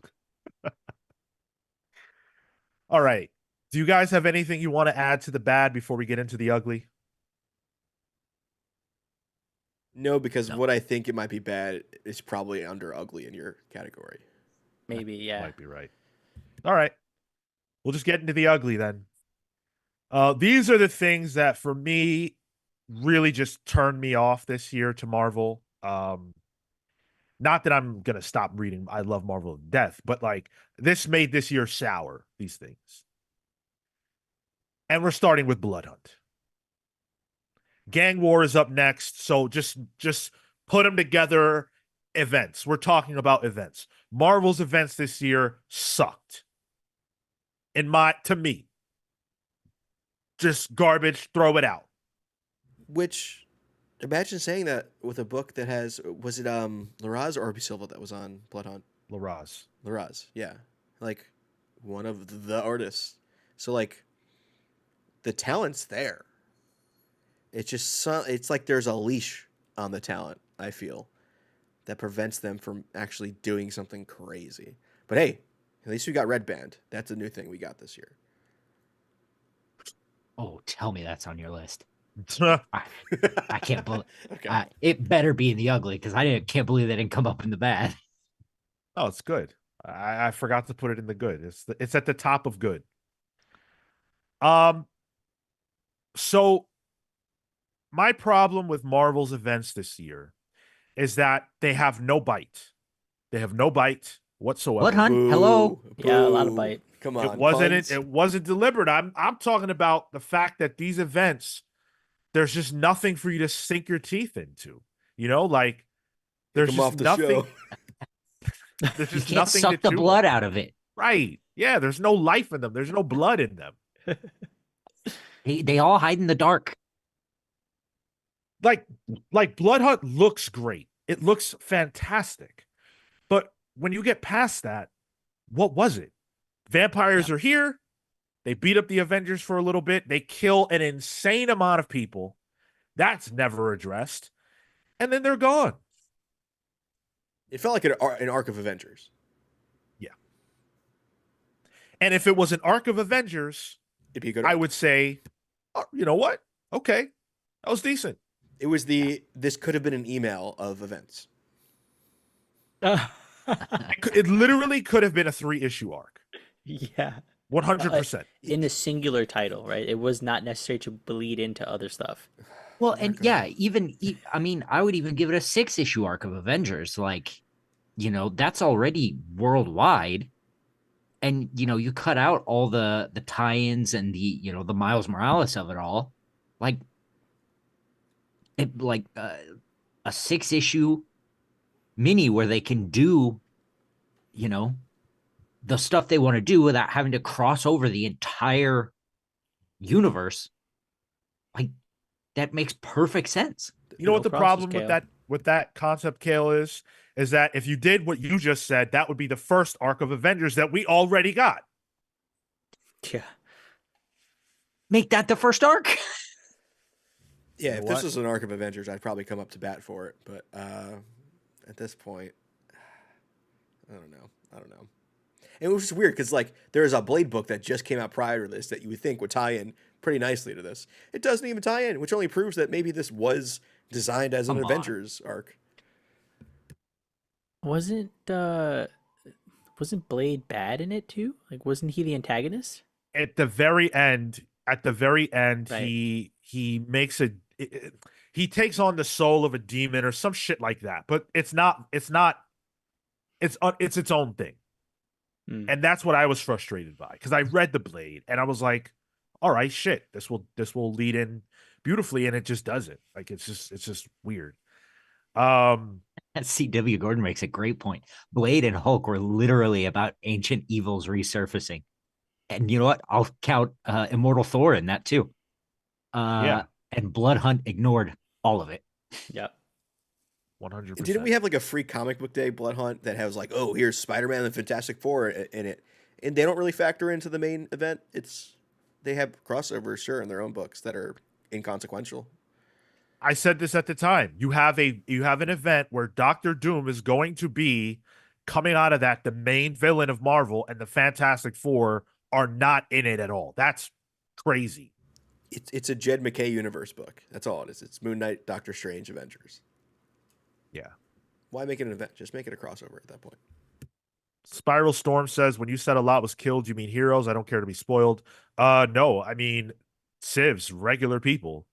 All right. Do you guys have anything you want to add to the bad before we get into the ugly? No, because No. what I think it might be bad is probably under ugly in your category. Maybe, yeah. Might be right. All right. We'll just get into the ugly then. These are the things that for me really just turned me off this year to Marvel. Not that I'm gonna stop reading. I love Marvel to death, but like this made this year sour, these things. And we're starting with Blood Hunt. Gang War is up next, so just put them together. Events. We're talking about events. Marvel's events this year sucked. To me. Just garbage, throw it out. Which, imagine saying that with a book that has, was it Laraz or RB Silva that was on Blood Hunt? Laraz. Laraz, yeah. Like, one of the artists. So, like, the talent's there. It's just, it's like there's a leash on the talent, I feel, that prevents them from actually doing something crazy. But hey, at least we got Red Band. That's a new thing we got this year. Oh, tell me that's on your list. Oh, I can't believe Okay. it better be in the ugly because can't believe they didn't come up in the bad. it's good. I forgot to put it in the good. It's at the top of good. So my problem with Marvel's events this year is that they have no bite. They have no bite whatsoever. Blood Hunt, hello. Yeah, a lot of Boo. bite. Come on, It puns. wasn't deliberate. I'm talking about the fact that these events, there's just nothing for you to sink your teeth into. You know, like there's Take 'em just off the nothing. show. There's You just can't nothing suck to the chew blood on. out of it. Right. Yeah, there's no life in them. There's no blood in them. They all hide in the dark. Like Blood Hunt looks great. It looks fantastic. But when you get past that, what was it? Vampires are here. They beat up the Avengers for a little bit. They kill an insane amount of people. That's never addressed. And then they're gone. It felt like an arc of Avengers. And if it was an arc of Avengers, It'd be a good I arc. would say, oh, you know what? Okay. That was decent. It was this could have been an email of events. It literally could have been a 3-issue arc. Yeah. 100%. In a singular title, right? It was not necessary to bleed into other stuff. Well, Oh my and God. yeah, I mean, I would even give it a 6-issue arc of Avengers. Like, that's already worldwide. And you cut out all the tie-ins and the Miles Morales of it all. Like a 6-issue mini where they can do, the stuff they want to do without having to cross over the entire universe. Like that makes perfect sense. You know No what the crosses, problem Cale. with that concept, Cale, is that if you did what you just said, that would be the first arc of Avengers that we already got. Yeah. Make that the first arc. Yeah, You know if this what? was an arc of Avengers, I'd probably come up to bat for it. But at this point, I don't know. And it was just weird because like there's a Blade book that just came out prior to this that you would think would tie in pretty nicely to this. It doesn't even tie in, which only proves that maybe this was designed as an Come on. Avengers arc. Wasn't Blade bad in it too? Like, wasn't he the antagonist? At the very end, at the very end, Right. he makes he takes on the soul of a demon or some shit like that. But it's its own thing. Mm. And that's what I was frustrated by, because I read the Blade and I was like, all right, shit, this will lead in beautifully, and it just doesn't. Like it's just weird. Um CW Gordon makes a great point. Blade and Hulk were literally about ancient evils resurfacing. And you know what? I'll count Immortal Thor in that too. Uh, yeah, and Blood Hunt ignored all of it. Yep. 100%. Didn't we have like a free comic book day Blood Hunt that has like, oh, here's Spider-Man and the Fantastic Four in it, and they don't really factor into the main event. They have crossovers, sure, in their own books that are inconsequential. I said this at the time. You have an event where Doctor Doom is going to be coming out of that the main villain of Marvel, and the Fantastic Four are not in it at all. That's crazy. It's a Jed McKay universe book. That's all it is. It's Moon Knight, Doctor Strange, Avengers. Yeah. Why make it an event? Just make it a crossover at that point. Spiral Storm says, when you said a lot was killed, you mean heroes? I don't care to be spoiled. No, I mean civs, regular people.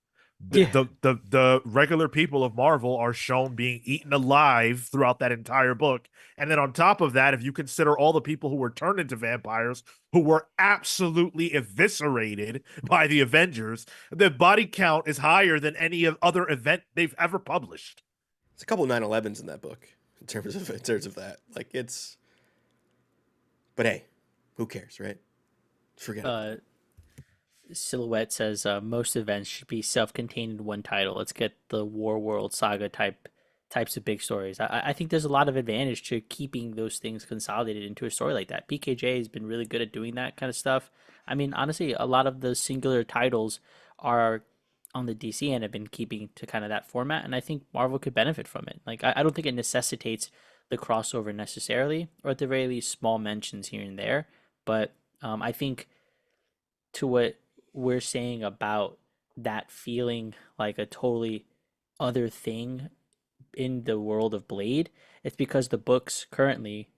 The, Yeah. the regular people of Marvel are shown being eaten alive throughout that entire book. And then on top of that, if you consider all the people who were turned into vampires, who were absolutely eviscerated by the Avengers, the body count is higher than any other event they've ever published. It's a couple 9/11s in that book in terms of that. Like it's, but hey, who cares, right? Forget it. Silhouette says most events should be self-contained in one title. Let's get the War World Saga types of big stories. I think there's a lot of advantage to keeping those things consolidated into a story like that. PKJ has been really good at doing that kind of stuff. I mean, honestly, a lot of the singular titles are on the DC end have been keeping to kind of that format, and I think Marvel could benefit from it. Like, I don't think it necessitates the crossover necessarily, or at the very least, small mentions here and there. But I think to what we're saying about that feeling like a totally other thing in the world of Blade, it's because the books currently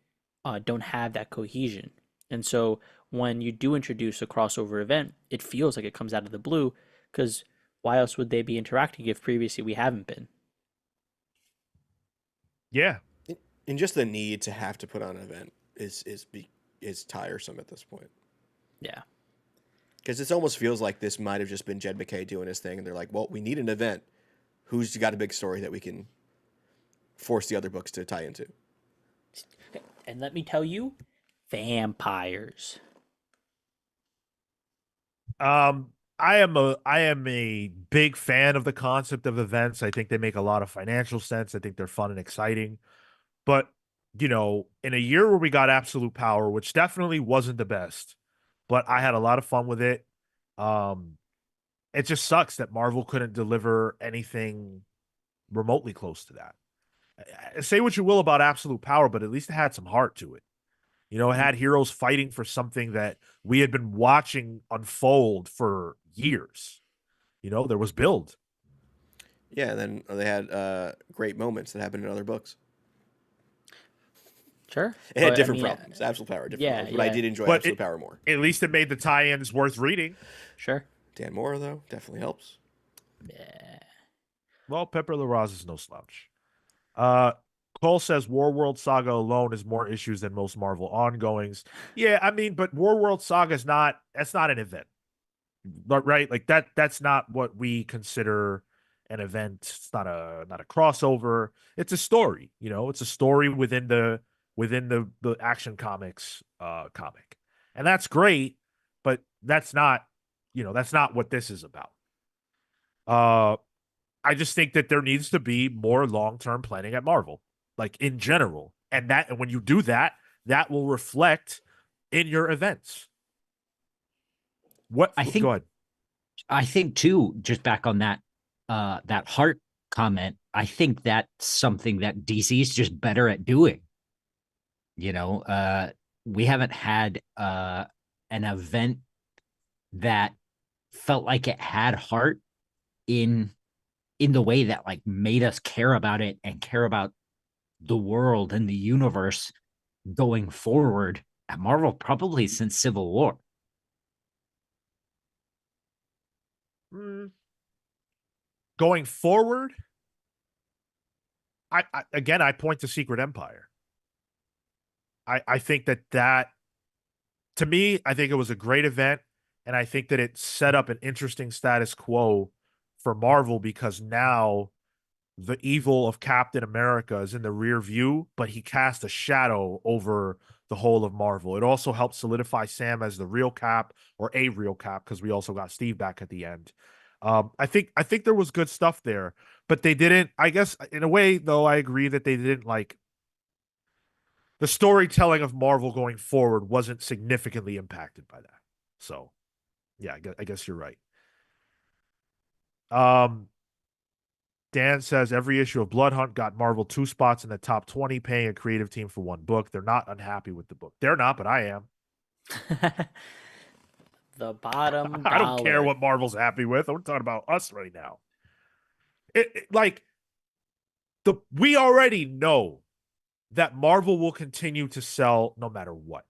don't have that cohesion. And so when you do introduce a crossover event, it feels like it comes out of the blue because why else would they be interacting if previously we haven't been? Yeah. And just the need to have to put on an event is tiresome at this point. Yeah. Because it almost feels like this might have just been Jed McKay doing his thing, and they're like, "Well, we need an event. Who's got a big story that we can force the other books to tie into?" And let me tell you, vampires. I am a big fan of the concept of events. I think they make a lot of financial sense. I think they're fun and exciting. But, in a year where we got absolute power, which definitely wasn't the best, but I had a lot of fun with it. Um, it just sucks that Marvel couldn't deliver anything remotely close to that. Say what you will about absolute power, but at least it had some heart to it. It had heroes fighting for something that we had been watching unfold for years. There was build. Yeah, and then they had great moments that happened in other books. Sure. It had But, I different mean, problems. Absolute Power, different yeah, problems. But I yeah. did enjoy But Absolute Power more. at least it made the tie-ins worth reading. Sure. Dan Mora, though, definitely helps. Yeah. Well, Pepper LaRose is no slouch. Uh, Cole says War World Saga alone is more issues than most Marvel ongoings. Yeah, I mean, but War World Saga that's not an event. Right? Like that's not what we consider an event. It's not a crossover. It's a story, it's a story within the Action Comics comic. And that's great, but that's not what this is about. Uh I just think that there needs to be more long-term planning at Marvel, like in general. And when you do that, that will reflect in your events. What I Go think ahead. I think too, just back on that heart comment, I think that's something that DC is just better at doing. You know, we haven't had an event that felt like it had heart in the way that like made us care about it and care about the world and the universe going forward at Marvel probably since Civil War. Going forward, I point to Secret Empire. I think that to me, I think it was a great event, and I think that it set up an interesting status quo for Marvel because now the evil of Captain America is in the rear view, but he cast a shadow over the whole of Marvel. It also helped solidify Sam as the real Cap or a real Cap because we also got Steve back at the end. I think there was good stuff there, but they didn't. I guess in a way, though, I agree that they didn't like the storytelling of Marvel going forward wasn't significantly impacted by that. So, yeah, I guess you're right. Dan says every issue of Blood Hunt got Marvel 2 spots in the top 20, paying a creative team for 1 book. They're not unhappy with the book. They're not, but I am. The bottom I don't care dollar. what Marvel's happy with. We're talking about us right now. We already know that Marvel will continue to sell no matter what.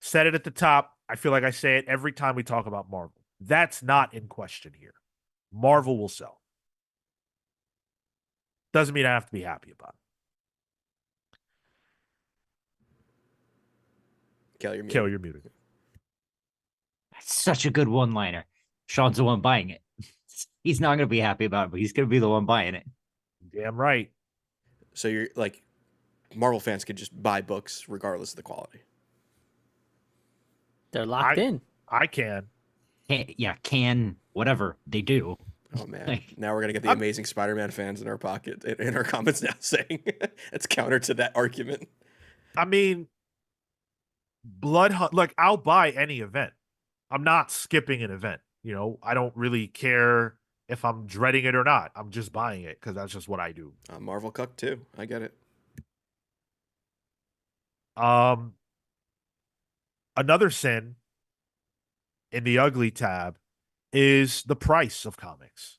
Said it at the top. I feel like I say it every time we talk about Marvel. That's not in question here. Marvel will sell. Doesn't mean I have to be happy about it. Cale, you're muted. Cale, you're muted. That's such a good one-liner. Sean's the one buying it. He's not going to be happy about it, but he's going to be the one buying it. Damn right. So you're like, Marvel fans could just buy books regardless of the quality. They're locked in. I can. Can whatever they do. Oh man! Now we're gonna get the Amazing Spider-Man fans in our pocket in our comments now saying it's counter to that argument. I mean, Blood Hunt. Look, I'll buy any event. I'm not skipping an event. You know, I don't really care if I'm dreading it or not. I'm just buying it because that's just what I do. Marvel cuck too. I get it. Another sin in the ugly tab is the price of comics.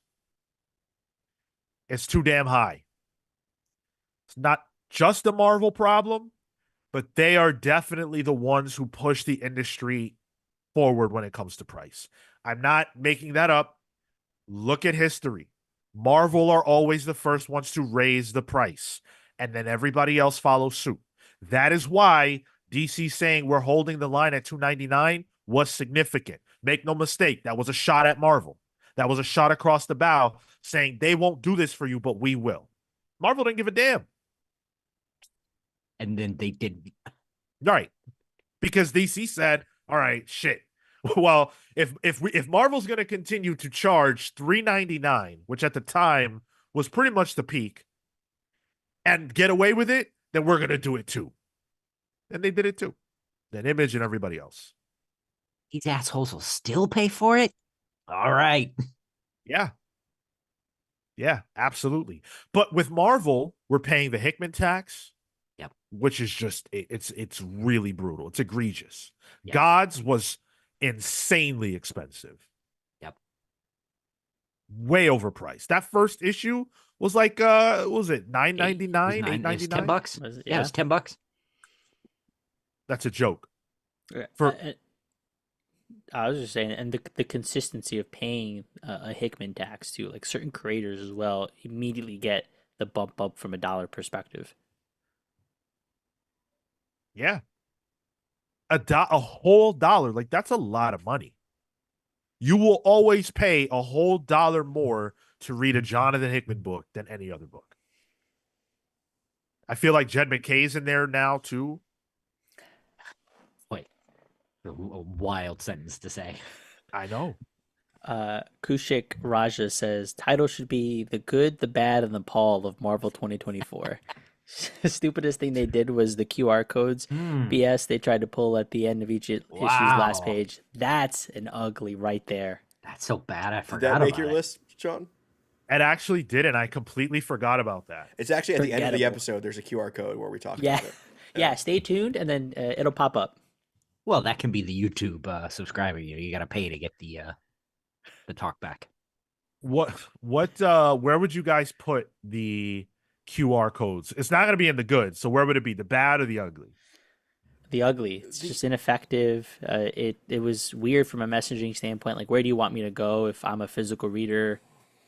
It's too damn high. It's not just a Marvel problem, but they are definitely the ones who push the industry forward when it comes to price. I'm not making that up. Look at history. Marvel are always the first ones to raise the price, and then everybody else follows suit. That is why DC saying we're holding the line at $2.99 was significant. Make no mistake, that was a shot at Marvel. That was a shot across the bow saying they won't do this for you, but we will. Marvel didn't give a damn. And then they did. Right. Because DC said, all right, shit. Well, if Marvel's going to continue to charge $3.99, which at the time was pretty much the peak, and get away with it, then we're going to do it too. And they did it too. Then Image and everybody else. These assholes will still pay for it? All right. Yeah. Yeah, absolutely. But with Marvel, we're paying the Hickman tax. Yep. Which is just it's really brutal. It's egregious. Yep. Gods was insanely expensive. Yep. Way overpriced. That first issue was like what was it $9.99, $8.99? $10. Yeah, it was $10. That's a joke. For I was just saying, and the consistency of paying a Hickman tax too, like certain creators as well, immediately get the bump up from a dollar perspective. Yeah, a whole dollar, like that's a lot of money. You will always pay a whole dollar more to read a Jonathan Hickman book than any other book. I feel like Jed McKay's in there now too. Wait, a wild sentence to say. I know. Kushik Raja says title should be The Good, the Bad, and the Paul of Marvel 2024. Stupidest thing they did was the QR codes BS they tried to pull at the end of each issue's last page. That's an ugly right there. That's so bad. I forgot Did that make your it. list, Sean? It actually didn't. I completely forgot about that. It's actually at the end of the Forgettable. episode. There's a QR code where we talk Yeah. about it. Yeah, stay tuned, and then it'll pop up. Well, that can be the YouTube subscriber. You got to pay to get the talk back. What where would you guys put the QR codes? It's not going to be in the good. So where would it be? The bad or the ugly? the ugly. It's just ineffective. It was weird from a messaging standpoint. Like, where do you want me to go if I'm a physical reader?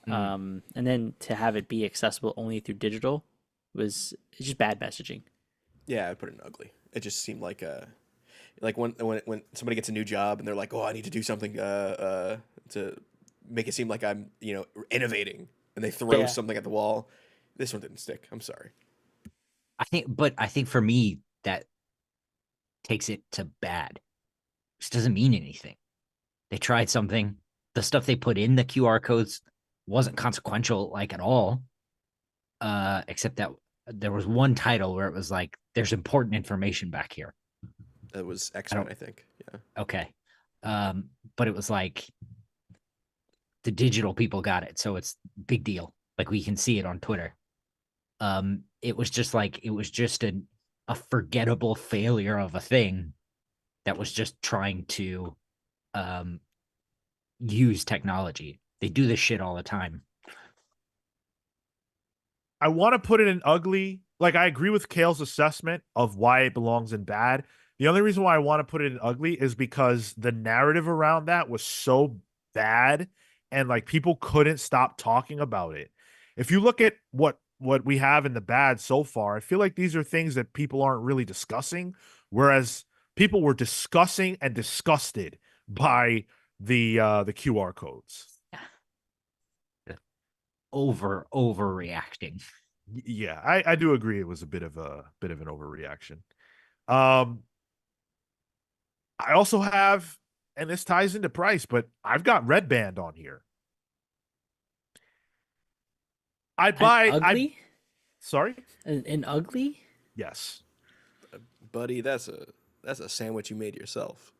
And then to have it be accessible only through digital was it's just bad messaging. Yeah, I put it in ugly. It just seemed like like when somebody gets a new job and they're like, oh, I need to do something to make it seem like I'm innovating, and they throw Yeah. something at the wall. This one didn't stick. I'm sorry. I think for me that takes it to bad. This doesn't mean anything. They tried something. The stuff they put in the QR codes wasn't consequential like at all. Except that there was one title where it was like, there's important information back here. It was X-Men, I think. Yeah. Okay. But it was like the digital people got it, so it's big deal. Like we can see it on Twitter. It was just a forgettable failure of a thing that was just trying to use technology. They do this shit all the time. I want to put it in ugly. Like, I agree with Cale's assessment of why it belongs in bad. The only reason why I want to put it in ugly is because the narrative around that was so bad, and like people couldn't stop talking about it. If you look at what we have in the bad so far, I feel like these are things that people aren't really discussing, whereas people were discussing and disgusted by the QR codes. Overreacting. Yeah, I do agree it was a bit of an overreaction. I also have, and this ties into price, but I've got Red Band on here. Ugly? Sorry? An ugly? Yes. Buddy, that's a sandwich you made yourself.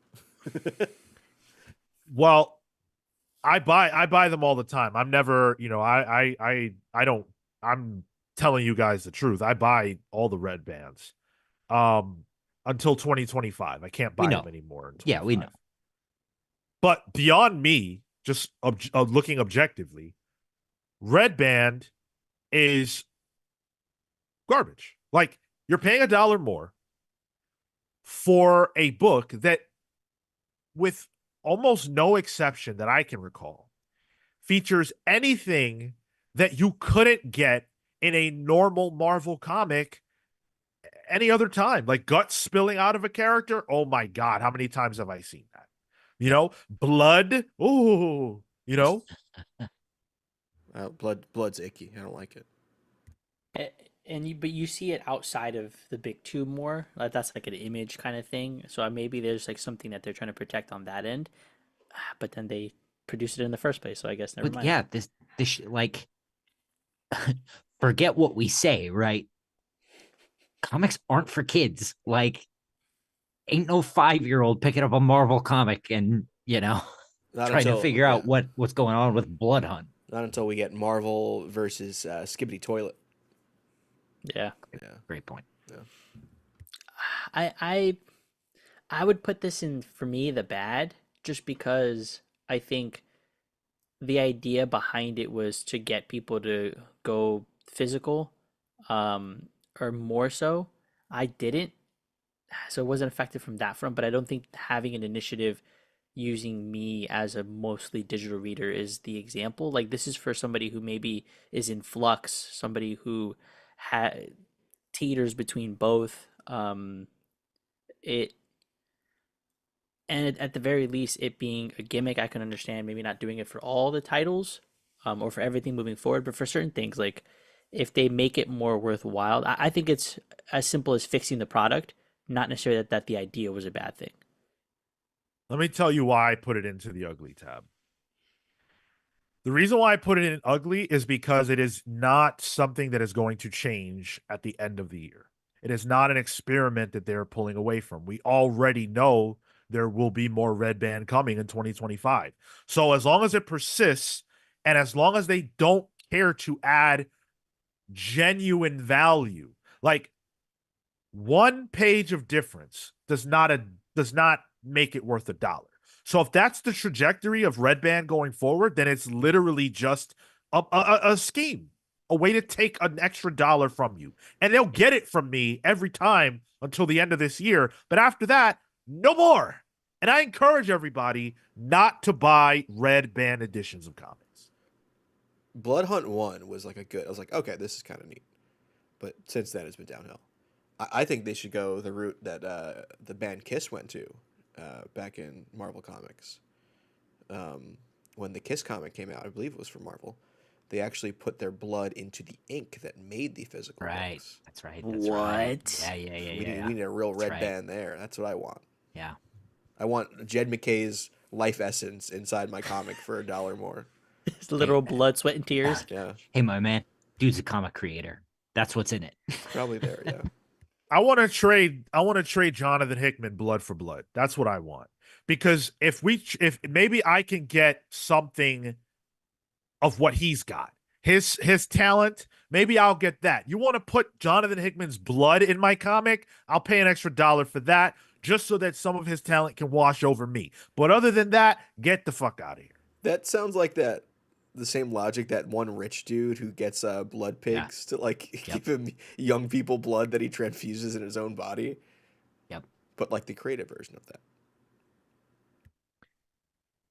Well, I buy them all the time. I'm never, I don't, I'm telling you guys the truth. I buy all the Red Bands. Until 2025. I can't buy them anymore. Yeah, we know. But beyond me, just looking objectively, Red Band is garbage. Like, you're paying $1 more for a book that, with almost no exception that I can recall, features anything that you couldn't get in a normal Marvel comic any other time. Like guts spilling out of a character. Oh my God, how many times have I seen that? Blood. Oh, Blood's icky. I don't like it. But you see it outside of the big two more. Like that's like an image kind of thing. So maybe there's like something that they're trying to protect on that end. But then they produced it in the first place, so I guess never mind. Yeah, this like forget what we say, right? Comics aren't for kids. Like, ain't no 5-year-old picking up a Marvel comic and trying to figure out what's going on with Blood Hunt. Not until we get Marvel versus Skibbity Toilet. Yeah. Great point. Yeah. I would put this in, for me, the bad, just because I think the idea behind it was to get people to go physical, or more so. I didn't, so it wasn't effective from that front. But I don't think having an initiative using me as a mostly digital reader is the example. Like, this is for somebody who maybe is in flux, somebody who teeters between both. It And at the very least, it being a gimmick, I can understand maybe not doing it for all the titles, or for everything moving forward. But for certain things, like if they make it more worthwhile, I think it's as simple as fixing the product, not necessarily that the idea was a bad thing. Let me tell you why I put it into the ugly tab. The reason why I put it in ugly is because it is not something that is going to change at the end of the year. It is not an experiment that they're pulling away from. We already know there will be more Red Band coming in 2025. So as long as it persists, and as long as they don't care to add genuine value, like one page of difference does not make it worth $1. So if that's the trajectory of Red Band going forward, then it's literally just a scheme. a way to take an extra dollar from you. And they'll get it from me every time until the end of this year. But after that, no more. And I encourage everybody not to buy red band editions of comics. Blood Hunt 1 was like I was like, okay, this is kind of neat. But since then, it's been downhill. I think they should go the route that the band Kiss went to back in Marvel Comics. When the Kiss comic came out, I believe it was from Marvel, they actually put their blood into the ink that made the physical Right. books. That's right. What? Yeah. We need a real red right. band there. That's what I want. Yeah. I want Jed McKay's life essence inside my comic for $1 more. It's literal blood, sweat, and tears. Yeah, Hey, my man, dude's a comic creator. That's what's in it. probably there. Yeah. I want to trade Jonathan Hickman blood for blood. That's what I want. Because if maybe I can get something of what he's got. His talent, maybe I'll get that. You want to put Jonathan Hickman's blood in my comic? I'll pay an extra $1 for that just so that some of his talent can wash over me. But other than that, get the fuck out of here. That sounds like the same logic that one rich dude who gets blood pigs to like give him young people blood that he transfuses in his own body. Yep. But like the creative version of that.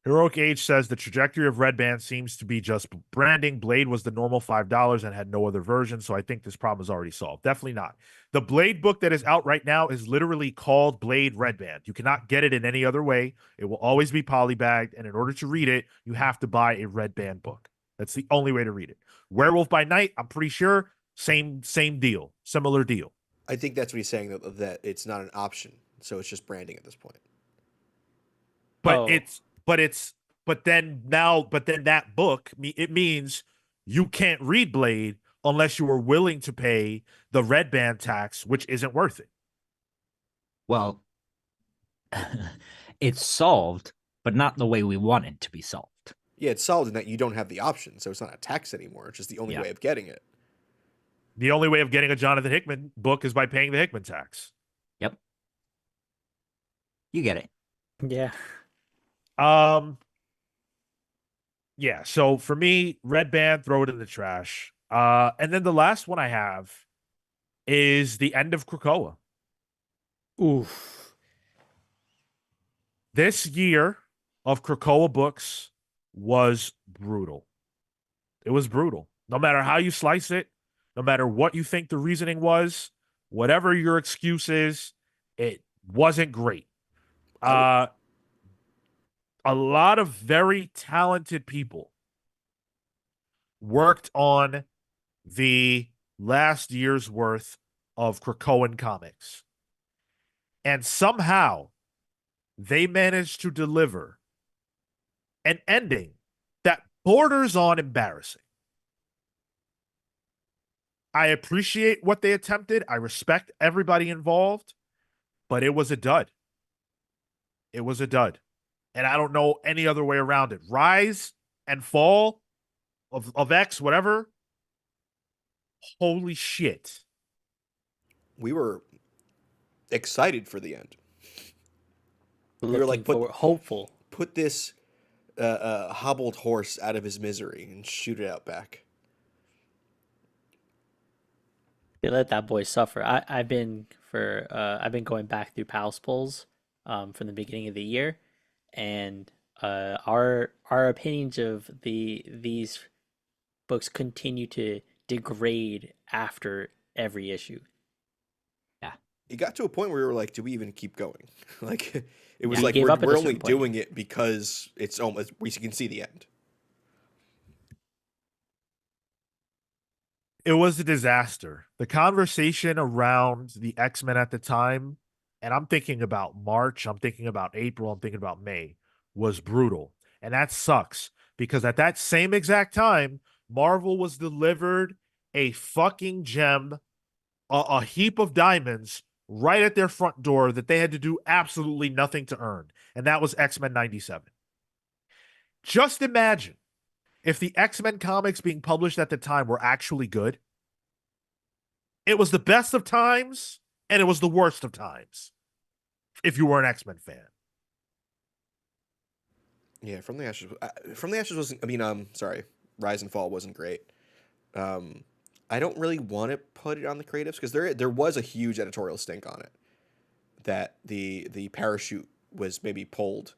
Heroic Age says the trajectory of Red Band seems to be just branding. Blade was the normal $5 and had no other version, so I think this problem is already solved. Definitely not. The Blade book that is out right now is literally called Blade Red Band. You cannot get it in any other way. It will always be polybagged, and in order to read it, you have to buy a Red Band book. That's the only way to read it. Werewolf by Night, I'm pretty sure, same deal, similar deal. I think that's what he's saying, that it's not an option, so it's just branding at this point. But but then that book, it means you can't read Blade unless you are willing to pay the Red Band tax, which isn't worth it. Well, it's solved, but not the way we want it to be solved. Yeah, it's solid in that you don't have the option, so it's not a tax anymore. It's just the only way of getting it. The only way of getting a Jonathan Hickman book is by paying the Hickman tax. Yep. You get it. Yeah. Yeah, so for me, Red Band, throw it in the trash. And then the last one I have is the end of Krakoa. Oof. This year of Krakoa books was brutal. It was brutal. No matter how you slice it, no matter what you think the reasoning was, whatever your excuse is, it wasn't great. A lot of very talented people worked on the last year's worth of Krakoan comics. And somehow they managed to deliver an ending that borders on embarrassing. I appreciate what they attempted. I respect everybody involved, but it was a dud. It was a dud. And I don't know any other way around it. Rise and fall of X, whatever. Holy shit. We were excited for the end. We were like hopeful. Put this hobbled horse out of his misery and shoot it out back. They let that boy suffer. I've been going back through Pals polls from the beginning of the year, and our opinions of these books continue to degrade after every issue. Yeah, it got to a point where we were like, do we even keep going? Like, it was like we're only doing it because it's almost we can see the end. It was a disaster. The conversation around the X-Men at the time, and I'm thinking about March, I'm thinking about April, I'm thinking about May, was brutal. And that sucks because at that same exact time, Marvel was delivered a fucking gem, a heap of diamonds right at their front door that they had to do absolutely nothing to earn. And that was X-Men 97. Just imagine if the X-Men comics being published at the time were actually good. It was the best of times and it was the worst of times if you were an X-Men fan. Yeah, From the Ashes wasn't, Rise and Fall wasn't great. I don't really want to put it on the creatives because there was a huge editorial stink on it that the parachute was maybe pulled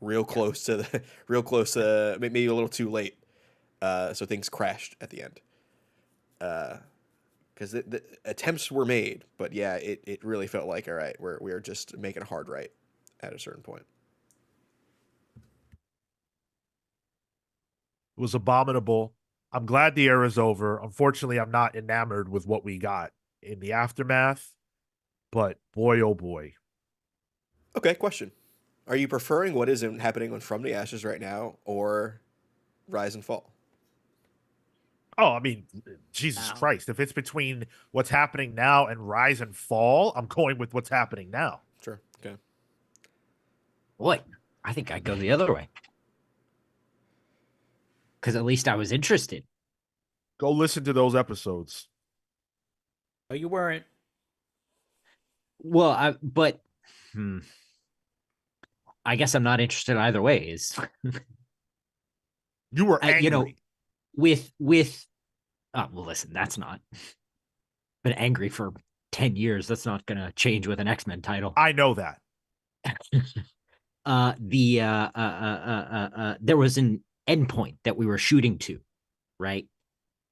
real close to the real close to maybe a little too late, so things crashed at the end. Because the attempts were made, but yeah, it really felt like all right, we're just making a hard right at a certain point. It was abominable. I'm glad the era's over. Unfortunately, I'm not enamored with what we got in the aftermath, but boy, oh boy. Okay, question: are you preferring what is happening on From the Ashes right now, or Rise and Fall? Oh, I mean, Jesus Wow. Christ. If it's between what's happening now and Rise and Fall, I'm going with what's happening now. Sure. Okay. Boy, I think I'd go the other way. Because at least I was interested. Go listen to those episodes. No, you weren't. Well, but I guess I'm not interested either way. Is You were angry. you know, with oh well, listen, that's not been angry for 10 years. That's not gonna change with an X-Men title. I know that. There was an endpoint that we were shooting to, right?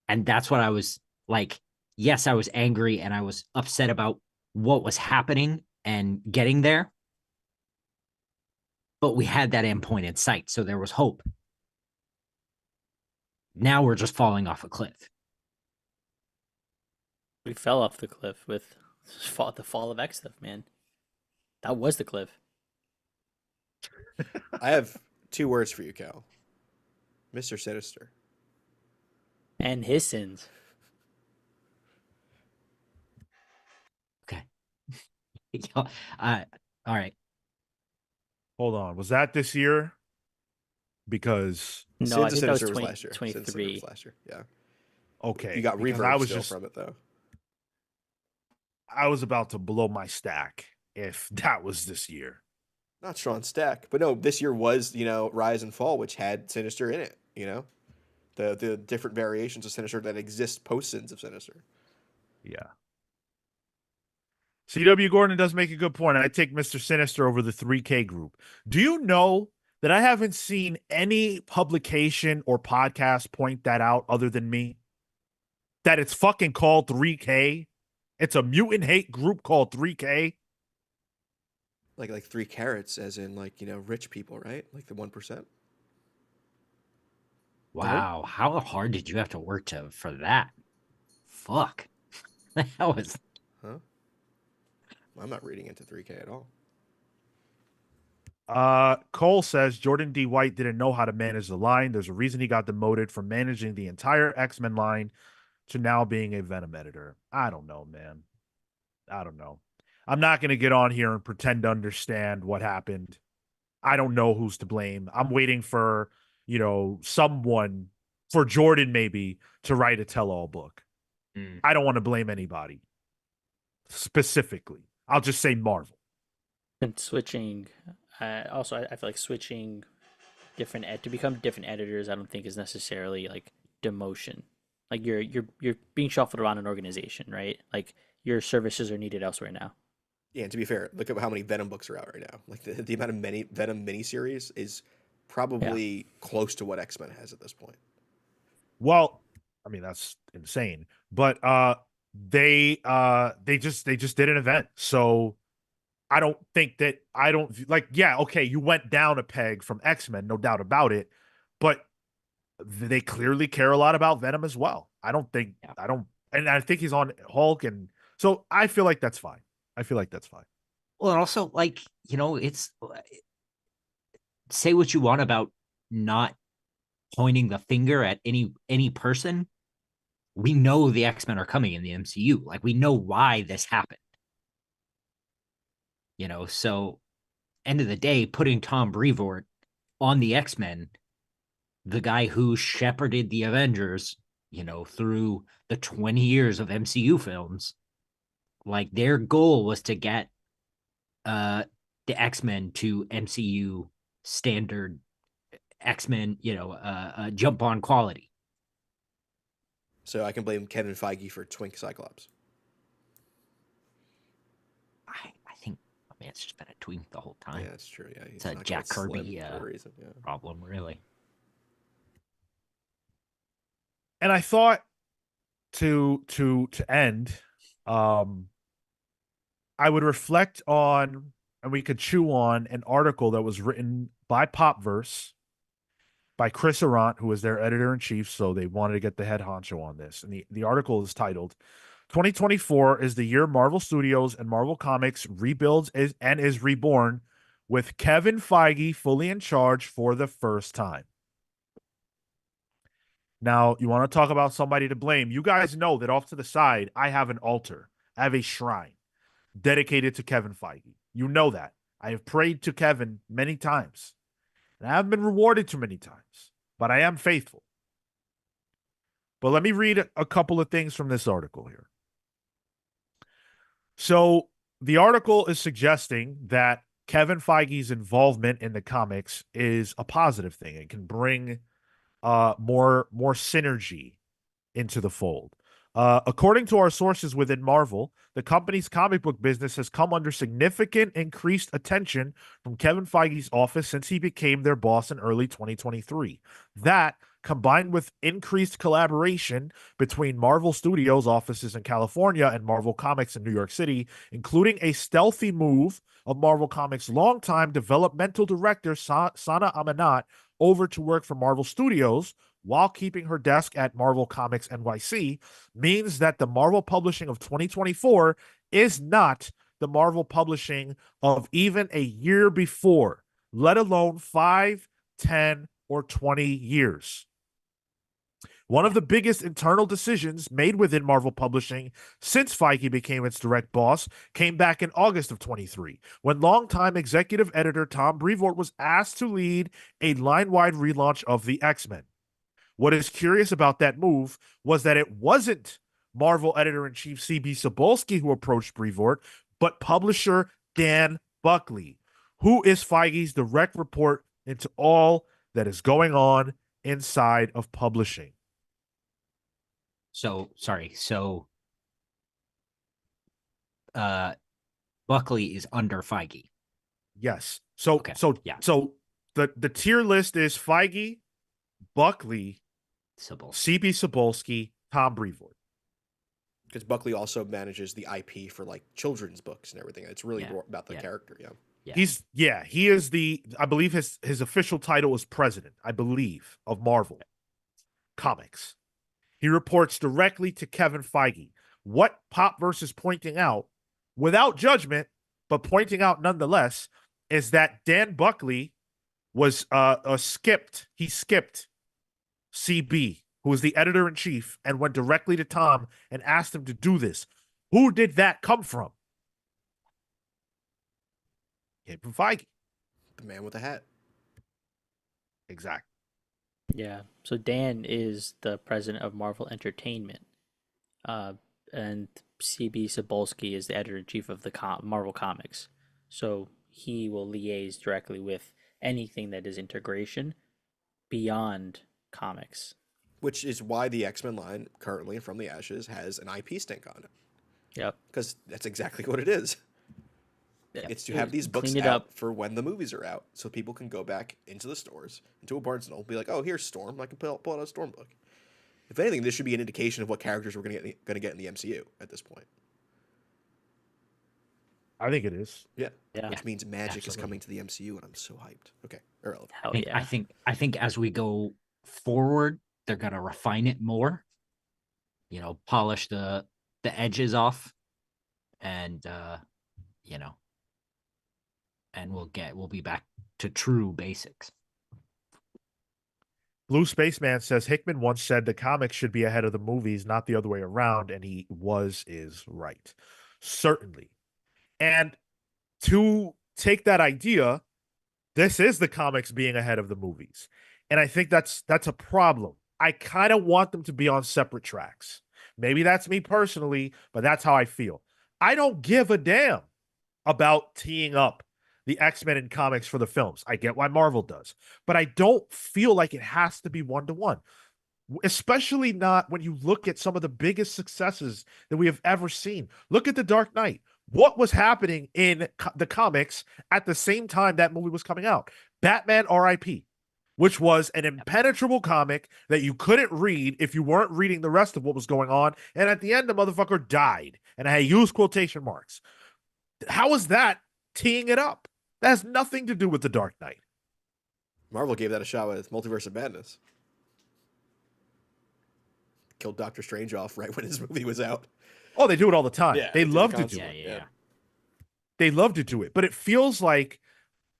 And that's what I was like. Yes, I was angry and I was upset about what was happening and getting there, but we had that endpoint in sight, so there was hope. Now we're just falling off a cliff. We fell off the cliff with the fall of X stuff, man. That was the cliff. I have two words for you, Cal. Mr. Sinister. And his sins. Okay. All right. Hold on. Was that this year? Because No, I Sins of think that was Sinister was last year. Sins of Sinister 2023. was last year. Yeah. okay, You got because reverb from it though. I was about to blow my stack if that was this year. Not Sean Stack, but no, this year was, Rise and Fall, which had Sinister in it, the different variations of Sinister that exist post Sins of Sinister. Yeah. CW Gordon does make a good point. I take Mr. Sinister over the 3K group. Do you know that I haven't seen any publication or podcast point that out other than me? That it's fucking called 3K? It's a mutant hate group called 3K? Like 3 carats, as in rich people, right? Like the 1%. Wow, how hard did you have to work for that? Fuck. That was Huh? I'm not reading into 3K at all. Cole says Jordan D. White didn't know how to manage the line. There's a reason he got demoted from managing the entire X-Men line to now being a Venom editor. I don't know, man. I don't know. I'm not going to get on here and pretend to understand what happened. I don't know who's to blame. I'm waiting for, someone, for Jordan maybe, to write a tell-all book. I don't want to blame anybody specifically. I'll just say Marvel. And switching, also, I feel like switching to become different editors, I don't think is necessarily like demotion. Like you're being shuffled around an organization, right? Like your services are needed elsewhere now. Yeah, and to be fair, look at how many Venom books are out right now. Like the amount of many Venom miniseries is probably close to what X-Men has at this point. Well, I mean that's insane. But they just did an event. So I don't yeah, okay, you went down a peg from X-Men, no doubt about it, but they clearly care a lot about Venom as well. And I think he's on Hulk, and so I feel like that's fine. well, and also it's say what you want about not pointing the finger at any person. We know the X-Men are coming in the MCU. Like we know why this happened. So end of the day, putting Tom Brevoort on the X-Men, the guy who shepherded the Avengers, through the 20 years of MCU films, like their goal was to get the X-Men to MCU standard X-Men, jump on quality. So I can blame Kevin Feige for Twink Cyclops. I think, I mean, it's just been a twink the whole time. Yeah, that's true. Yeah, he's It's a not Jack quite slim Kirby for a reason. Yeah. problem, really. And I thought to end, um, I would reflect on and we could chew on an article that was written by Popverse by Chris Arant, who is their editor in chief. So they wanted to get the head honcho on this. And the article is titled 2024 is the year Marvel Studios and Marvel Comics rebuilds and is reborn with Kevin Feige fully in charge for the first time. Now, you want to talk about somebody to blame. You guys know that off to the side, I have an altar, I have a shrine dedicated to Kevin Feige. You know that. I have prayed to Kevin many times, and I haven't been rewarded too many times, but I am faithful. But let me read a couple of things from this article here. So, the article is suggesting that Kevin Feige's involvement in the comics is a positive thing. It can bring more synergy into the fold. According to our sources within Marvel, the company's comic book business has come under significant increased attention from Kevin Feige's office since he became their boss in early 2023. That, combined with increased collaboration between Marvel Studios offices in California and Marvel Comics in New York City, including a stealthy move of Marvel Comics' longtime developmental director Sana Amanat over to work for Marvel Studios, while keeping her desk at Marvel Comics NYC, means that the Marvel publishing of 2024 is not the Marvel publishing of even a year before, let alone 5, 10, or 20 years. One of the biggest internal decisions made within Marvel Publishing since Feige became its direct boss came back in August of 23, when longtime executive editor Tom Brevoort was asked to lead a line-wide relaunch of the X-Men. What is curious about that move was that it wasn't Marvel editor-in-chief C.B. Cebulski who approached Brevoort, but publisher Dan Buckley, who is Feige's direct report into all that is going on inside of publishing. So, sorry. So, Buckley is under Feige. Yes. So Okay. so Yeah. so the tier list is Feige, Buckley, C.B. Cebulski, Tom Brevoort. Because Buckley also manages the IP for like children's books and everything. It's really more about the character. Yeah. He is I believe his official title is president, I believe, of Marvel Comics. He reports directly to Kevin Feige. What Popverse is pointing out, without judgment, but pointing out nonetheless, is that Dan Buckley was skipped. He skipped CB, who was the editor-in-chief, and went directly to Tom and asked him to do this. Who did that come from? Came from Feige. The man with the hat. Exactly. Yeah. So Dan is the president of Marvel Entertainment, and CB Cebulski is the editor-in-chief of the Marvel Comics. So he will liaise directly with anything that is integration beyond comics. Which is why the X-Men line currently From the Ashes has an IP stink on it. Yep. Because that's exactly what it is. Yep. It's to have these books out for when the movies are out, so people can go back into the stores, into a Barnes & Noble, be like, oh, here's Storm. I can pull out a Storm book. If anything, this should be an indication of what characters we're going to get in the MCU at this point. I think it is. Yeah. Yeah. Which means magic is Absolutely. coming to the MCU, and I'm so hyped. Okay. Irrelevant. Hell yeah. I think as we go forward, they're gonna refine it more. You know, polish the edges off, and you know, and we'll be back to true basics. Blue Spaceman says Hickman once said the comics should be ahead of the movies, not the other way around, and he is right. Certainly. And to take that idea, this is the comics being ahead of the movies. And I think that's a problem. I kind of want them to be on separate tracks. Maybe that's me personally, but that's how I feel. I don't give a damn about teeing up the X-Men in comics for the films. I get why Marvel does, but I don't feel like it has to be 1-to-1. especially not when you look at some of the biggest successes that we have ever seen. Look at The Dark Knight. What was happening in the comics at the same time that movie was coming out? Batman RIP, which was an impenetrable comic that you couldn't read if you weren't reading the rest of what was going on. And at the end, the motherfucker died. And I use quotation marks. How is that teeing it up? That has nothing to do with The Dark Knight. Marvel gave that a shot with Multiverse of Madness. Killed Doctor Strange off right when his movie was out. Oh, they do it all the time. Yeah, they did love to do constantly. it. Yeah. They love to do it. But it feels like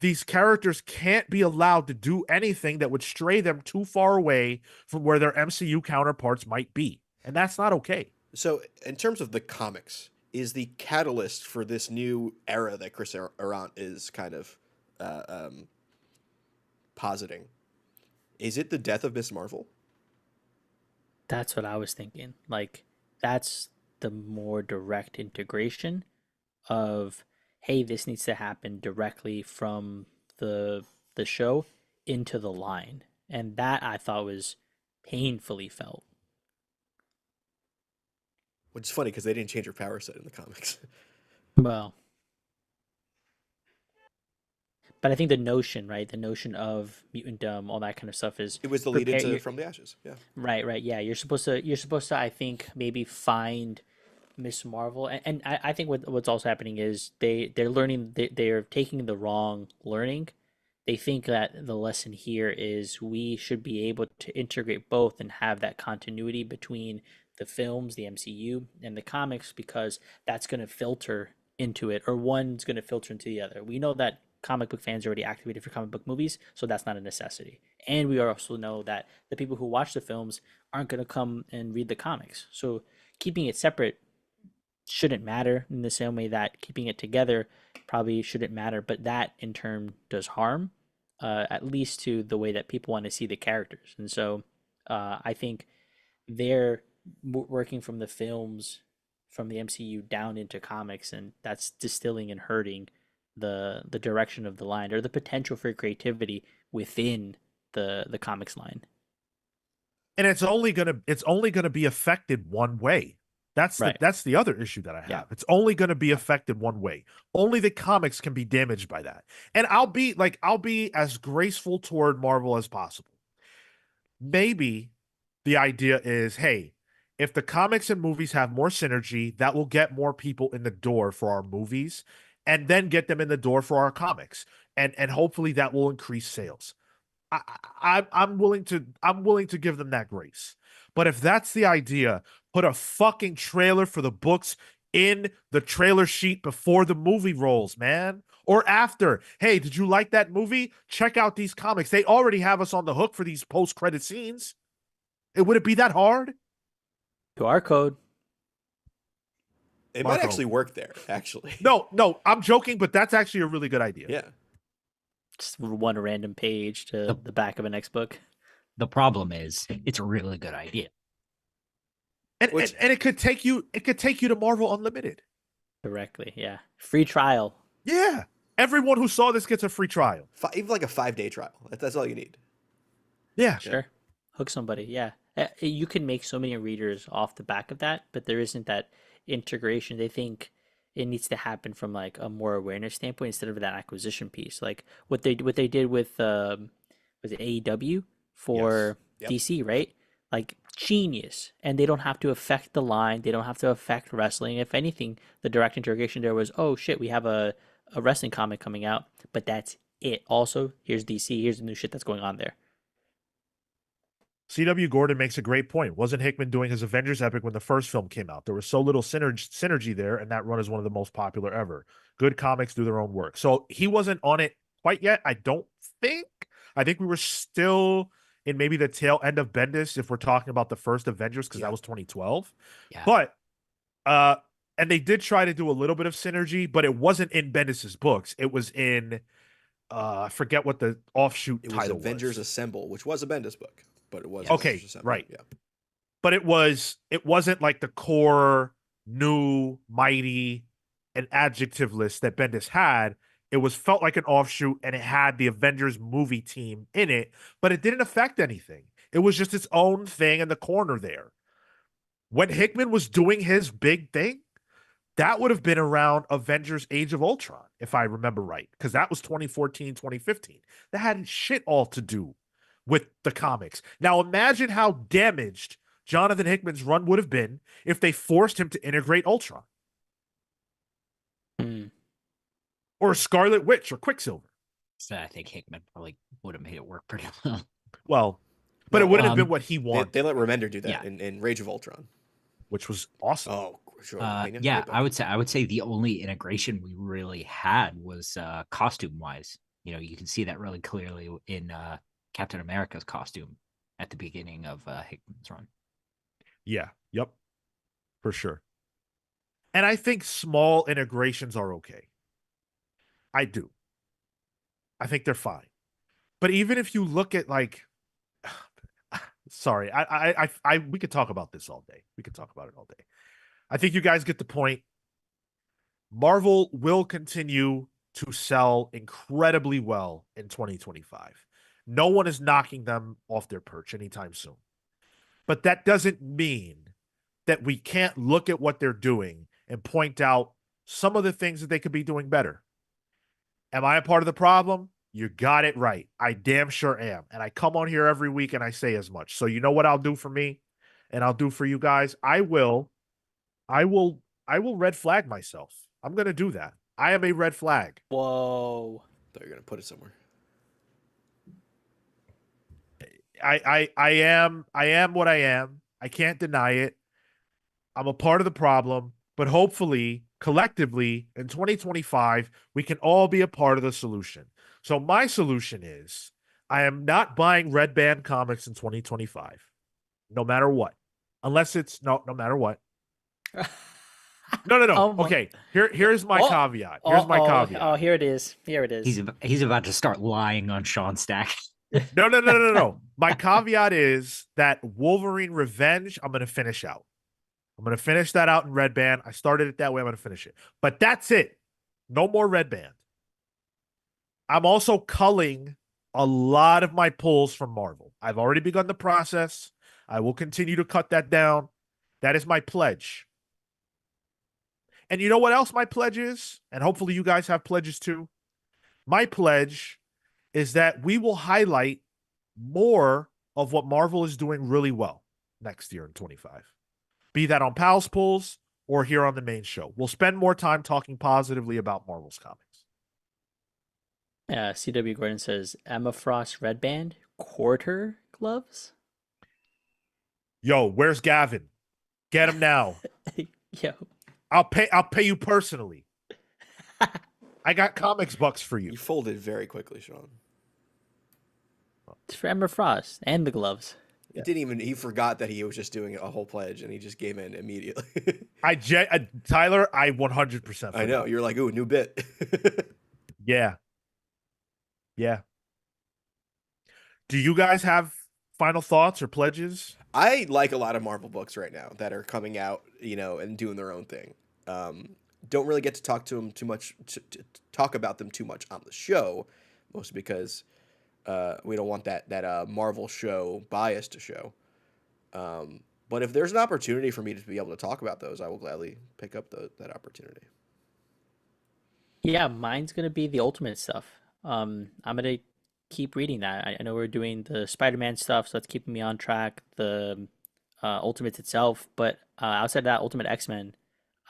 these characters can't be allowed to do anything that would stray them too far away from where their MCU counterparts might be. And that's not okay. So, in terms of the comics, is the catalyst for this new era that Chris Arant is kind of positing, is it the death of Miss Marvel? That's what I was thinking. Like, that's the more direct integration of, hey, this needs to happen directly from the show into the line. And that I thought was painfully felt. Which is funny because they didn't change her power set in the comics. Well, but I think the notion, right? The notion of mutantdom, all that kind of stuff is It was the lead prepare- into you're- From the Ashes. Yeah. right. Yeah, you're supposed to, I think, maybe find Miss Marvel, and I think what's also happening is they're learning, they're taking the wrong learning. They think that the lesson here is we should be able to integrate both and have that continuity between the films, the MCU, and the comics, because that's going to filter into it, or one's going to filter into the other. We know that comic book fans are already activated for comic book movies, so that's not a necessity. And we also know that the people who watch the films aren't going to come and read the comics. So keeping it separate shouldn't matter, in the same way that keeping it together probably shouldn't matter, but that in turn does harm, at least to the way that people want to see the characters. And so I think they're working from the films, from the MCU down into comics, and that's distilling and hurting the direction of the line, or the potential for creativity within the comics line. And it's only gonna be affected one way. That's Right. that's the other issue that I have. Yeah. It's only going to be affected one way. Only the comics can be damaged by that. And I'll be as graceful toward Marvel as possible. Maybe the idea is, hey, if the comics and movies have more synergy, that will get more people in the door for our movies, and then get them in the door for our comics. And hopefully that will increase sales. I'm willing to give them that grace. But if that's the idea, put a fucking trailer for the books in the trailer sheet before the movie rolls, man. Or after. Hey, did you like that movie? Check out these comics. They already have us on the hook for these post-credit scenes. Would it be that hard? QR code. It Marco. might actually work there, actually. No, I'm joking, but that's actually a really good idea. Yeah. Just one random page to the back of a next book. The problem is, it's a really good idea. And it could take you to Marvel Unlimited. Directly, yeah. Free trial. Yeah. Everyone who saw this gets a free trial. Even like a 5-day trial. That's all you need. Yeah. Sure. Hook somebody, yeah. You can make so many readers off the back of that, but there isn't that integration. They think it needs to happen from like a more awareness standpoint instead of that acquisition piece. Like what they did with was it AEW for Yep. DC, right? Like genius. And they don't have to affect the line. They don't have to affect wrestling. If anything, the direct integration there was, oh shit, we have a wrestling comic coming out, but that's it. Also, here's DC, here's the new shit that's going on there. C.W. Gordon makes a great point. Wasn't Hickman doing his Avengers epic when the first film came out? There was so little synergy there, and that run is one of the most popular ever. Good comics do their own work. So he wasn't on it quite yet, I don't think. I think we were still in maybe the tail end of Bendis if we're talking about the first Avengers, because that was 2012. Yeah. But and they did try to do a little bit of synergy, but it wasn't in Bendis's books. It was in I forget what the offshoot It was title Avengers was. Assemble, which was a Bendis book, but it was Okay, Avengers Assemble. right. Yeah. But it wasn't like the core new mighty and adjective list that Bendis had. It felt like an offshoot, and it had the Avengers movie team in it, but it didn't affect anything. It was just its own thing in the corner there. When Hickman was doing his big thing, that would have been around Avengers Age of Ultron, if I remember right, because that was 2014, 2015. That had shit all to do with the comics. Now imagine how damaged Jonathan Hickman's run would have been if they forced him to integrate Ultron Hmm. or Scarlet Witch or Quicksilver. So I think Hickman probably would have made it work pretty well. Well, but it No, wouldn't have been what he They, wanted, they let Remender do that Yeah. in Rage of Ultron. which was awesome. Oh, sure. Yeah, I would say the only integration we really had was costume wise. You can see that really clearly in Captain America's costume at the beginning of Hickman's run. Yeah. Yep. For sure. And I think small integrations are okay. I do. I think they're fine. But even if you look at like, sorry, we could talk about this all day. We could talk about it all day. I think you guys get the point. Marvel will continue to sell incredibly well in 2025. No one is knocking them off their perch anytime soon. But that doesn't mean that we can't look at what they're doing and point out some of the things that they could be doing better. Am I a part of the problem? You got it right. I damn sure am. And I come on here every week and I say as much. So you know what I'll do for me and I'll do for you guys? I will red flag myself. I'm going to do that. I am a red flag. Whoa. Thought you were gonna put it somewhere. I am what I am. I can't deny it. I'm a part of the problem, but hopefully, collectively, in 2025, we can all be a part of the solution. So my solution is I am not buying Red Band comics in 2025, no matter what. Unless it's no matter what. No. Oh my- Okay. Here's my Oh, caveat. Here's my caveat. Oh, here it is. Here it is. He's about to start lying on Sean Stack. No. My caveat is that Wolverine Revenge, I'm going to finish out. I'm going to finish that out in Red Band. I started it that way. I'm going to finish it. But that's it. No more Red Band. I'm also culling a lot of my pulls from Marvel. I've already begun the process. I will continue to cut that down. That is my pledge. And you know what else my pledge is? And hopefully you guys have pledges too. My pledge is that we will highlight more of what Marvel is doing really well next year in 25. Be that on Pals Pulls or here on the main show. We'll spend more time talking positively about Marvel's comics. CW Gordon says Emma Frost Red Band quarter gloves. Yo, where's Gavin? Get him now. Yo, I'll pay you personally. I got comics bucks for you. You folded very quickly, Sean. it's for Emma Frost and the gloves. He forgot that he was just doing a whole pledge and he just gave in immediately. Tyler, I 100%. I know. You're like, ooh, new bit. Yeah. Do you guys have final thoughts or pledges? I like a lot of Marvel books right now that are coming out, and doing their own thing. Don't really get to talk to them too much, to talk about them too much on the show, mostly because we don't want that Marvel show bias to show. But if there's an opportunity for me to be able to talk about those, I will gladly pick up that opportunity. Yeah, mine's gonna be the Ultimate stuff. I'm gonna keep reading that. I know we're doing the Spider-Man stuff, so that's keeping me on track. The Ultimates itself, but outside of that, Ultimate X-Men,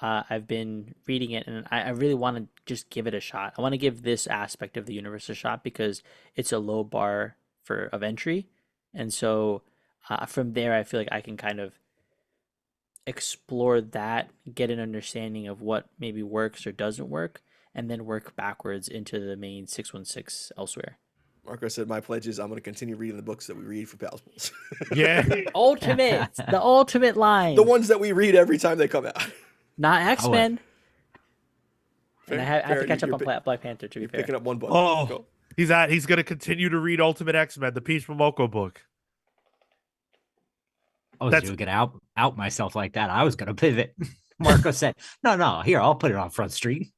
I've been reading it, and I really want to just give it a shot. I want to give this aspect of the universe a shot because it's a low bar of entry, and so from there, I feel like I can kind of explore that, get an understanding of what maybe works or doesn't work, and then work backwards into the main 616 elsewhere. Marco said, my pledge is I'm going to continue reading the books that we read for Pals Pulls. Yeah. Ultimates, the ultimate line. The ones that we read every time they come out. Not X-Men. Fair, And I have to fair. catch up You're on Black Panther, to be You're fair. picking up one book. Oh. Go. He's going to continue to read Ultimate X-Men, the Peach Momoko book. I was That's- going to out myself like that. I was going to pivot. Marco said, no, here, I'll put it on Front Street.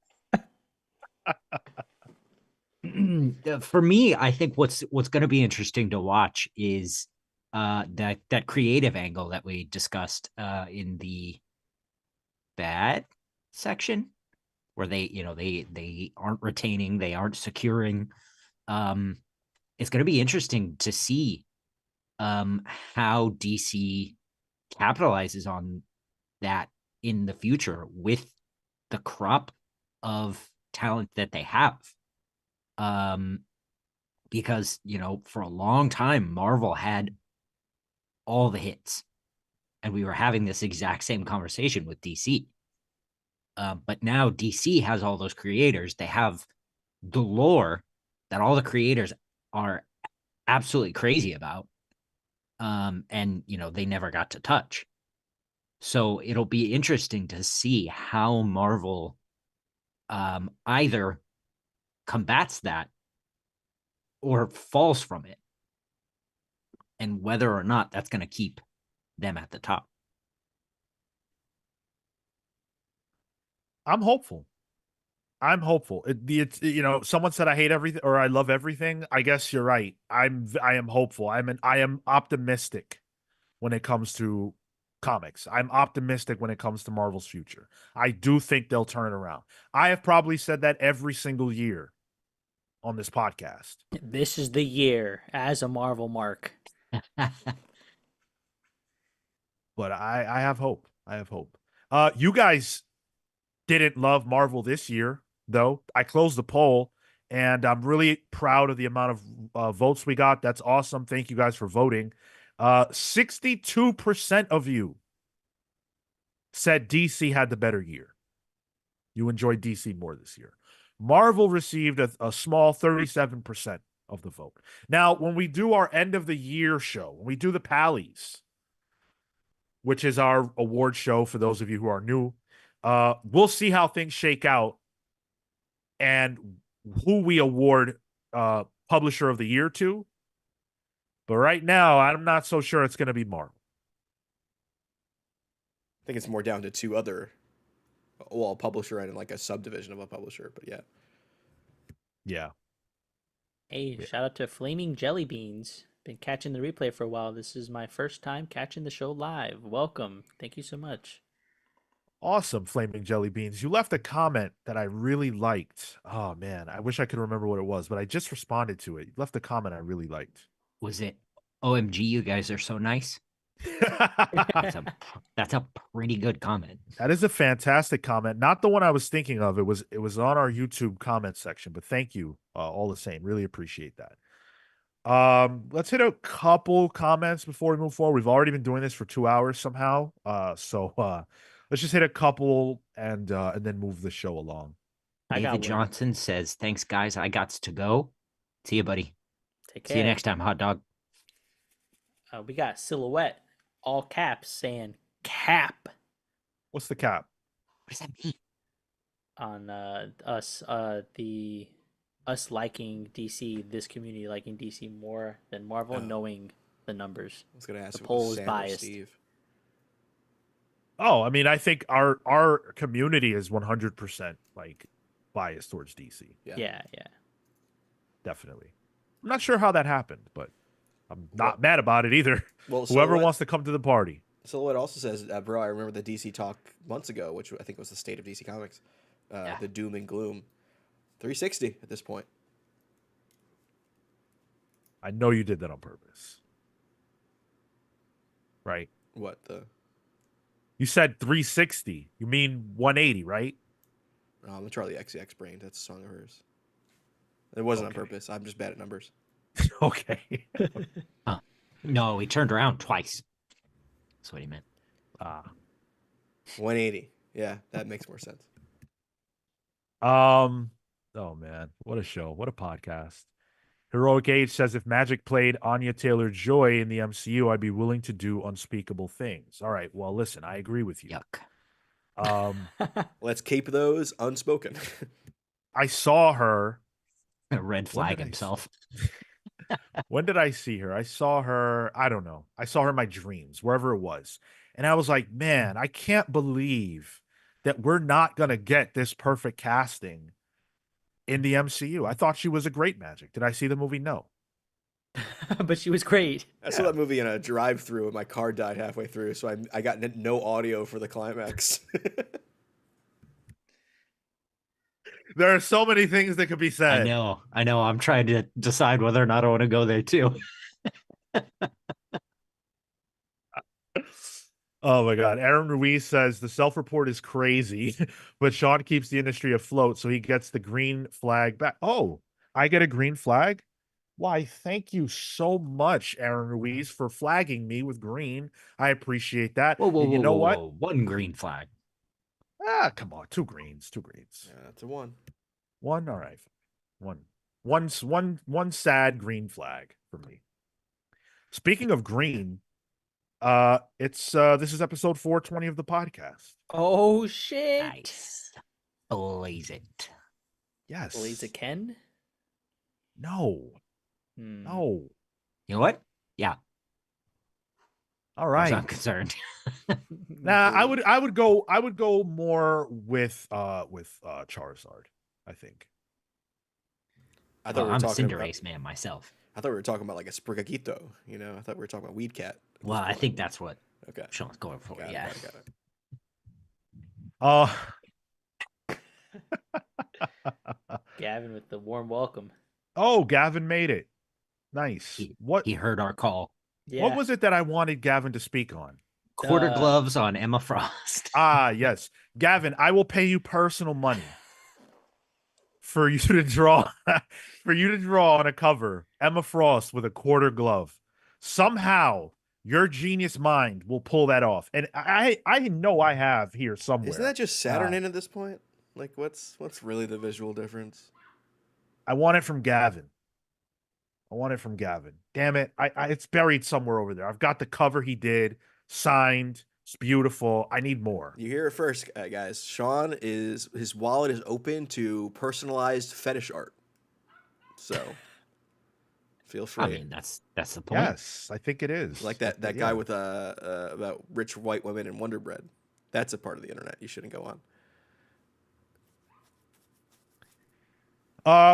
For me, I think what's going to be interesting to watch is that creative angle that we discussed in the bad section, where they aren't retaining, they aren't securing. It's going to be interesting to see how DC capitalizes on that in the future with the crop of talent that they have. Because for a long time Marvel had all the hits, and we were having this exact same conversation with DC. But now DC has all those creators. They have the lore that all the creators are absolutely crazy about. And they never got to touch. So it'll be interesting to see how Marvel either combats that or falls from it, and whether or not that's going to keep them at the top. I'm hopeful. I'm hopeful. Someone said I hate everything or I love everything. I guess you're right. I am hopeful. I am optimistic when it comes to comics. I'm optimistic when it comes to Marvel's future. I do think they'll turn it around. I have probably said that every single year on this podcast. This is the year as a Marvel mark. But I have hope. I have hope. You guys didn't love Marvel this year, though. I closed the poll, and I'm really proud of the amount of votes we got. That's awesome. Thank you guys for voting. 62% of you said DC had the better year. You enjoyed DC more this year. Marvel received a small 37% of the vote. Now, when we do our end of the year show, when we do the Pallies, which is our award show for those of you who are new, we'll see how things shake out and who we award Publisher of the Year to. But right now, I'm not so sure it's going to be Marvel. I think it's more down to two other, well, a publisher and like a subdivision of a publisher. But yeah. Yeah. Hey, shout out to Flaming Jelly Beans. Been catching the replay for a while. This is my first time catching the show live. Welcome. Thank you so much. Awesome, Flaming Jelly Beans. You left a comment that I really liked. Oh, man. I wish I could remember what it was, but I just responded to it. You left a comment I really liked. Was it OMG, you guys are so nice? That's a pretty good comment. That is a fantastic comment. Not the one I was thinking of. It was on our YouTube comment section, but thank you all the same. Really appreciate that. Let's hit a couple comments before we move forward. We've already been doing this for 2 hours somehow. So let's just hit a couple and then move the show along. David Johnson says, "Thanks, guys. I got to go. See you, buddy. Take care. See you next time, hot dog." We got Silhouette, all caps, saying cap. What's the cap? What does that mean? On us liking DC, this community liking DC more than Marvel, knowing the numbers. I was going to ask the poll is Sam biased. Steve. Oh, I mean, I think our community is 100% like biased towards DC. Yeah. Definitely. I'm not sure how that happened, but I'm not mad about it either. Well, whoever wants to come to the party. Silhouette also says, bro, I remember the DC talk months ago, which I think was the state of DC Comics. The doom and gloom. 360 at this point. I know you did that on purpose. Right? What the? You said 360. You mean 180, right? I'm the Charlie XCX brain. That's a song of hers. It wasn't on purpose. I'm just bad at numbers. Okay. No, he turned around twice. That's what he meant. 180. Yeah, that makes more sense. Oh man, what a show. What a podcast. Heroic Age says, if Magic played Anya Taylor-Joy in the MCU, I'd be willing to do unspeakable things. All right, well, listen, I agree with you. Yuck. Let's keep those unspoken. I saw her. A red flag himself. When did I see her? I saw her, I don't know. I saw her in my dreams, wherever it was. And I was like, man, I can't believe that we're not going to get this perfect casting in the MCU. I thought she was a great Magic. Did I see the movie? No. but she was great. I saw that movie in a drive-through, and my car died halfway through, so I got no audio for the climax. There are so many things that could be I said. know. I'm trying to decide whether or not I want to go there too. Oh my God. Aaron Ruiz says the self-report is crazy, but Sean keeps the industry afloat, so he gets the green flag back. Oh, I get a green flag? Why, thank you so much, Aaron Ruiz, for flagging me with green. I appreciate that. Whoa, whoa, And you whoa, know whoa, what? whoa! One green flag. Ah, come on. Two greens. Two greens. Yeah, that's a 1. One, all right. One sad green flag for me. Speaking of green, it's this is episode 420 of the podcast. Oh shit! Nice. Blaze it. Yes. Blaze Ken. No. Hmm. No. You know what? Yeah, All as I'm right. concerned. Nah, I would go more with Charizard, I think. I thought we were I'm a talking about. Cinderace man myself. I thought we were talking about like a Sprigatito. You know, I thought we were talking about Weed Cat. at Well, this I point. think that's what Okay. Sean's going for. Got it, Yeah. got it. Gavin with the warm welcome. Oh, Gavin made it. Nice. He heard our call. Yeah. What was it that I wanted Gavin to speak on? Quarter gloves on Emma Frost. Ah, yes. Gavin, I will pay you personal money for you to draw on a cover Emma Frost with a quarter glove. Somehow your genius mind will pull that off. And I know I have here somewhere. Isn't that just Saturn in at this point? Like, what's really the visual difference? I want it from Gavin. Damn it. It's buried somewhere over there. I've got the cover he did, signed. It's beautiful. I need more. You hear it first, guys. Sean his wallet is open to personalized fetish art. So feel free. I mean, that's the point. Yes, I think it is. Like that guy with about rich white women and Wonder Bread. That's a part of the internet you shouldn't go on.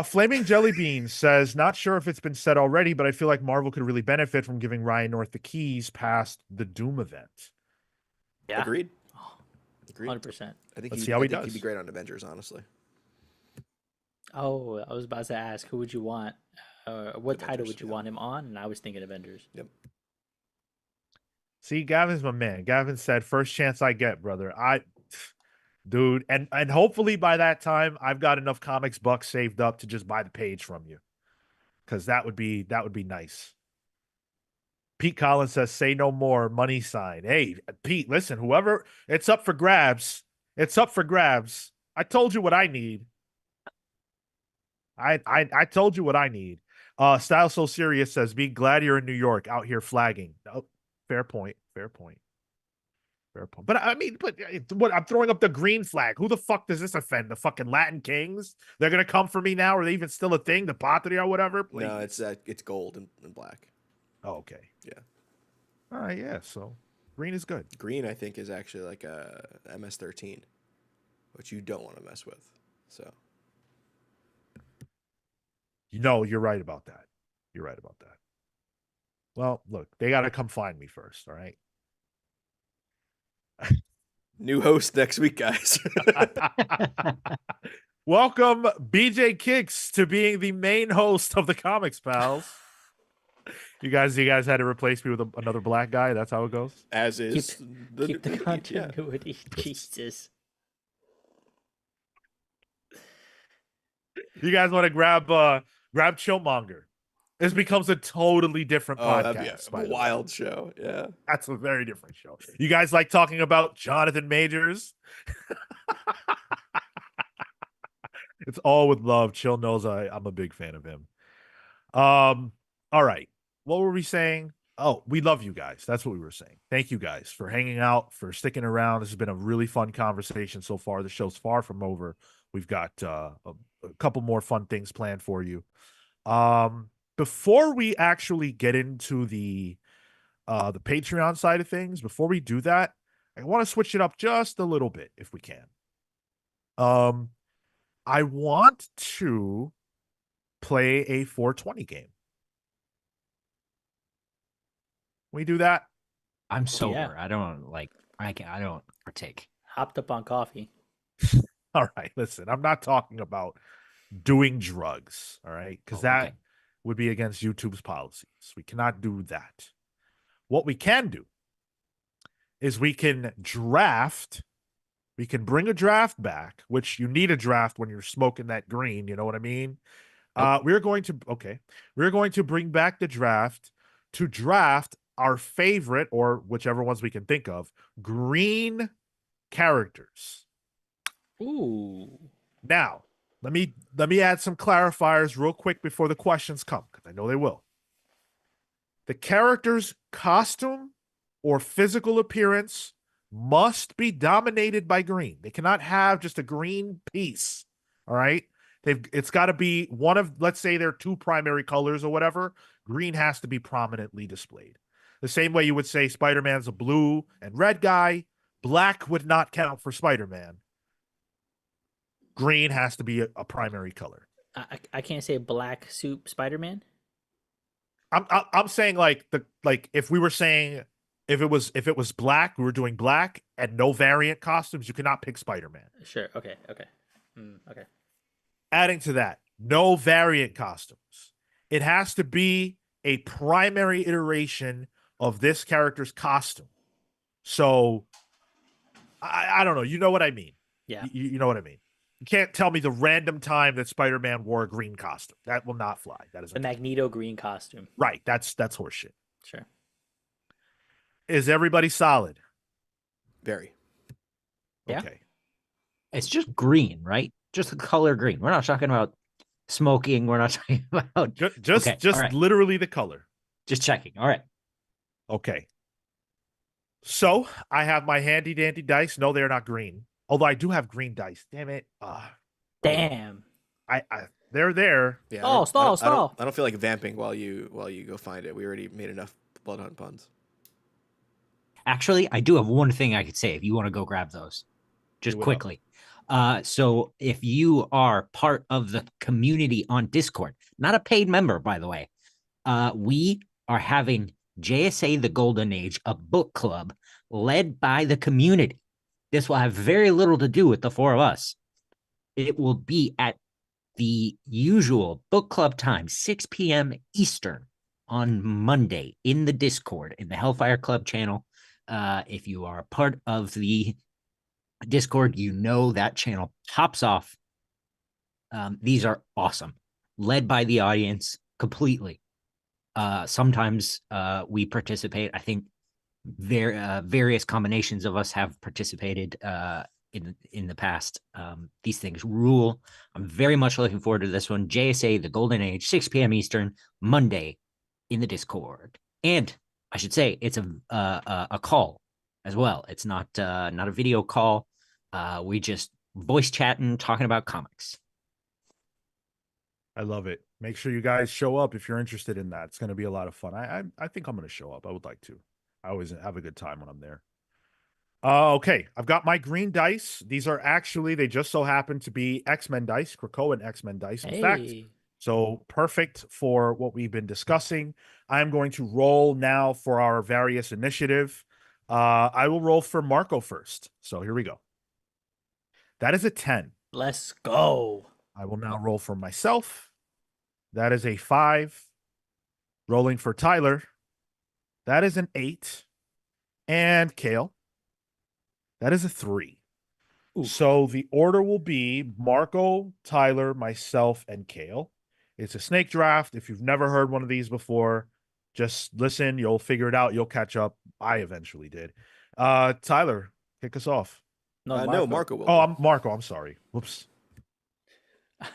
Flaming Jelly Bean says, not sure if it's been said already, but I feel like Marvel could really benefit from giving Ryan North the keys past the Doom event. Yeah. Agreed. 100%. I think Let's see how he he'd does. be great on Avengers, honestly. Oh, I was about to ask, who would you want? What title Avengers, would you yeah. want him on? And I was thinking Avengers. Yep. See, Gavin's my man. Gavin said, first chance I get, brother. Dude, and hopefully by that time I've got enough comics bucks saved up to just buy the page from you. Because that would be nice. Pete Collins says, say no more, money sign. Hey, Pete, listen, whoever, it's up for grabs. It's up for grabs. I told you what I need. I told you what I need. Style So Serious says, be glad you're in New York out here flagging. Oh, fair point. But I mean, what, I'm throwing up the green flag. Who the fuck does this offend? The fucking Latin kings? They're gonna come for me now? Are they even still a thing? The Patria or whatever? Please. No, it's gold and black. Oh, okay. Yeah. All right, yeah. So green is good. Green, I think, is actually like a MS-13, which you don't want to mess with. So You're right about that. Well, look, they got to come find me first. All right. new host next week, guys. Welcome, BJ Kicks, to being the main host of the Comics Pals. You guys had to replace me with another black guy. That's how it goes. As is Keep the yeah. continuity. Jesus. You guys want to grab Chillmonger? This becomes a totally different Oh, podcast. that'd be by a the way. wild show. Yeah. That's a very different show. You guys like talking about Jonathan Majors? It's all with love. Chill knows I'm a big fan of him. All right. What were we saying? Oh, we love you guys. That's what we were saying. Thank you guys for hanging out, for sticking around. This has been a really fun conversation so far. The show's far from over. We've got a couple more fun things planned for you. Before we actually get into the Patreon side of things, before we do that, I want to switch it up just a little bit if we can. I want to play a 420 game. We do that. I'm Yeah. sober. I don't like. I don't partake. Hopped up on coffee. All right, listen, I'm not talking about doing drugs, all right? Because Oh, that okay. would be against YouTube's policies. We cannot do that. What we can do is we can draft. We can bring a draft back, which you need a draft when you're smoking that green. You know what I mean? Nope. We're going to We're going to bring back the draft to draft our favorite or whichever ones we can think of green characters. Ooh. Now, let me add some clarifiers real quick before the questions come because I know they will. The character's costume or physical appearance must be dominated by green. They cannot have just a green piece. All right. It's got to be one of, let's say there are two primary colors or whatever. Green has to be prominently displayed. The same way you would say Spider-Man's a blue and red guy. Black would not count for Spider-Man. Green has to be a primary color. I can't say black suit Spider-Man. I'm saying like if we were saying if it was black, we were doing black and no variant costumes, you cannot pick Spider-Man. Sure. Okay. Okay. Okay. Adding to that, no variant costumes. It has to be a primary iteration of this character's costume. So I don't know. You know what I mean? Yeah. You know what I mean? You can't tell me the random time that Spider-Man wore a green costume. That will not fly. That is The Magneto green costume. right. That's horseshit. Sure. Is everybody solid? Very. Yeah. Okay. It's just green, right? Just the color green. We're not talking about smoking. We're not talking about. Just Okay, all right. literally the color. Just checking. All right. Okay. So I have my handy dandy dice. No, they're not green. Although I do have green dice. Damn it. Damn. I they're there. Yeah. Oh, stall, I stall. don't feel like vamping while you go find it. We already made enough bloodhunt puns. Actually, I do have one thing I could say if you want to go grab those, just Do it up. quickly. So if you are part of the community on Discord, not a paid member, by the way, we are having JSA The Golden Age, a book club led by the community. This will have very little to do with the four of us. It will be at the usual book club time, 6 p.m. Eastern on Monday in the Discord, in the Hellfire Club channel. If you are a part of the Discord, you know that channel pops off. These are awesome, led by the audience completely. Sometimes we participate. I think various combinations of us have participated in the past. These things rule. I'm very much looking forward to this one. JSA The Golden Age, 6 p.m. Eastern, Monday in the Discord. And I should say it's a call as well. It's not a video call. We just voice chatting, talking about comics. I love it. Make sure you guys show up if you're interested in that. It's going to be a lot of fun. I think I'm going to show up. I would like to. I always have a good time when I'm there. Okay, I've got my green dice. These are actually, they just so happen to be X-Men dice, Krakoan X-Men dice. In fact, Hey. so perfect for what we've been discussing. I'm going to roll now for our various initiative. I will roll for Marco first. So here we go. That is a 10. Let's go. I will now roll for myself. That is a 5. Rolling for Tyler. That is an 8. And Cale. That is a 3. Ooh. So the order will be Marco, Tyler, myself, and Cale. It's a snake draft. If you've never heard one of these before, just listen. You'll figure it out. You'll catch up. I eventually did. Tyler, kick us off. No, Marco will. Oh, I'm Marco. I'm sorry. Whoops.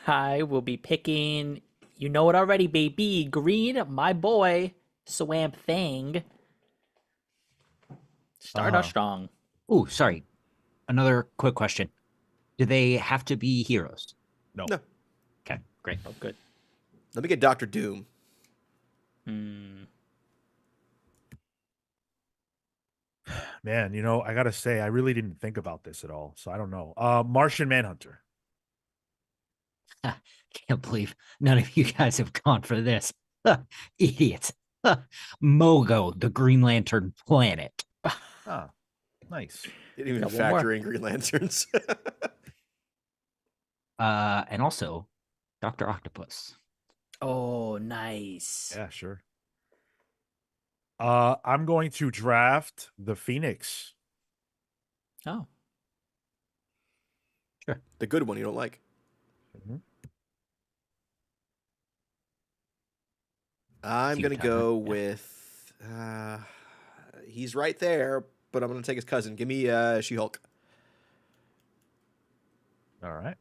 I will be picking, you know it already, baby. Green, my boy, Swamp Thing. Start us strong. Oh, sorry. Another quick question. Do they have to be heroes? No. No. Okay, great. Oh, good. Let me get Doctor Doom. Man, I got to say, I really didn't think about this at all. So I don't know. Martian Manhunter. Can't believe none of you guys have gone for this. Idiots. Mogo, the Green Lantern planet. Ah, nice. Didn't even Got one more. factor in Green Lanterns. And also Dr. Octopus. Oh, nice. Yeah, sure. I'm going to draft the Phoenix. Oh, The good one you don't like. Mhm. I'm It's you, gonna Tyler. go Yeah. with. He's right there, but I'm gonna take his cousin. Give me She-Hulk. All right.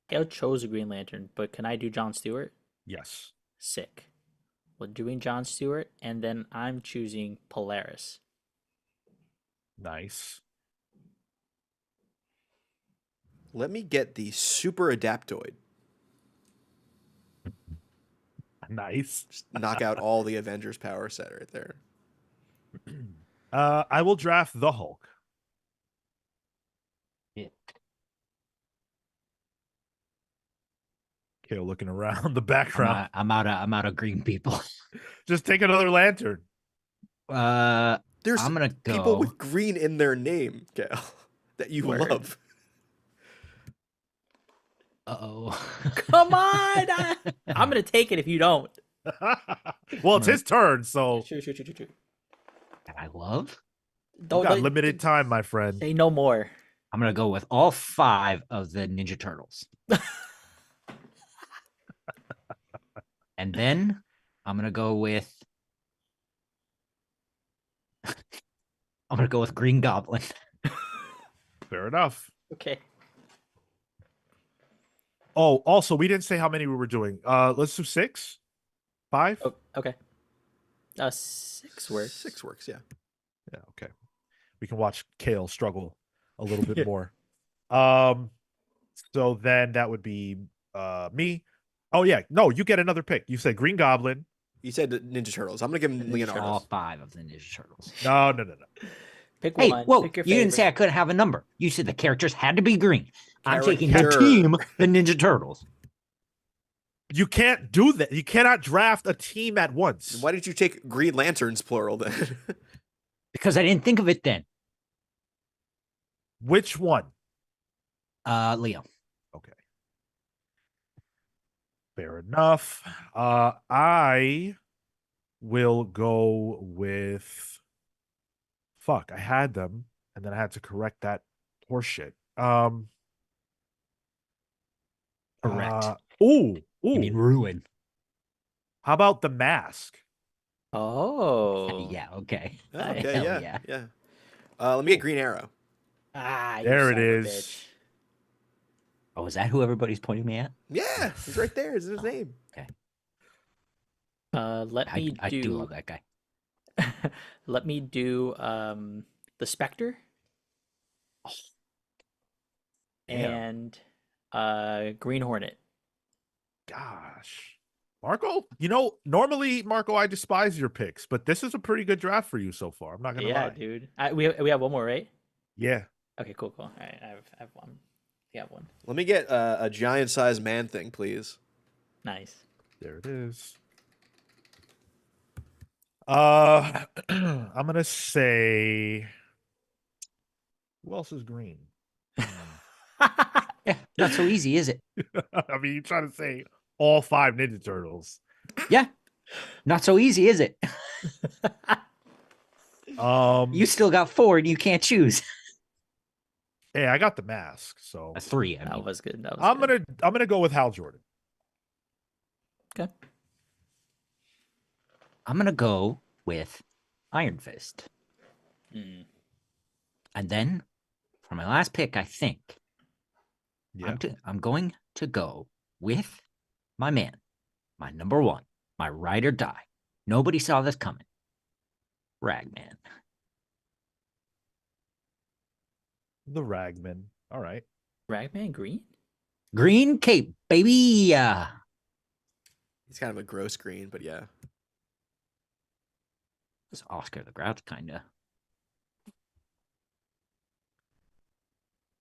Cale chose a Green Lantern, but can I do John Stewart? Yes. Sick. We're doing John Stewart, and then I'm choosing Polaris. Nice. Let me get the Super Adaptoid. Nice. Just knock out all the Avengers power set right there. I will draft the Hulk. Yeah. Okay, looking around the background. I'm out of green people. Just take another lantern. There's I'm gonna people go. with green in their name, Cale, that you Word. love. Uh-oh. Come on! I'm gonna take it if you don't. Well, it's his turn, so True. And I love. you Don't got limited time, my friend. say no more. I'm gonna go with all 5 of the Ninja Turtles. And then I'm gonna go with Green Goblin. Fair enough. Okay. Oh, also, we didn't say how many we were doing. Let's do 6, 5. Oh, okay. 6 works. 6 works, yeah. Yeah, okay. We can watch Cale struggle a little bit Yeah. more. So then that would be me. Oh yeah, no, you get another pick. You said Green Goblin. You said the Ninja Turtles. I'm gonna give him The Ninja Leonardo. All 5 of the Ninja Turtles. No. Pick Hey, one. whoa! Pick your You didn't say I favorite. couldn't have a number. You said the characters had to be green. I'm taking the Character. team, the Ninja Turtles. You can't do that. You cannot draft a team at once. Why did you take Green Lanterns plural then? Because I didn't think of it then. Which one? Leo. Okay. Fair enough. I will go with fuck. I had them, and then I had to correct that horseshit. Correct. Ooh. You mean ruin. How about the mask? Oh. Yeah, okay. Okay, Hell yeah. yeah. Let me get Green Arrow. Ah, you There it son of a is. bitch. Oh, is that who everybody's pointing me at? Yeah, he's right there. It's his name. Okay. Let me I do love that guy. let me do the Spectre Damn. and Green Hornet. Gosh. Marco, normally, Marco, I despise your picks, but this is a pretty good draft for you so far. I'm not going to Yeah, lie. dude. We have one more, right? Yeah. Okay, cool. All right, I have one. You have one. Let me get a giant-sized man thing, please. Nice. There it is. I'm going to say, who else is green? Yeah, not so easy, is it? I mean, you're trying to say all 5 Ninja Turtles. Yeah. Not so easy, is it? You still got 4 and you can't choose. Hey, I got the mask, so 3, I That mean. was good. That was I'm good. gonna go with Hal Jordan. Okay. I'm going to go with Iron Fist. Mm. And then for my last pick, I think Yeah. I'm going to go with my man, my number 1, my ride or die. Nobody saw this coming. Ragman. The Ragman. All right. Ragman Green? Green cape, baby. He's kind of a gross green, but yeah. It's Oscar the Grouch, kind of.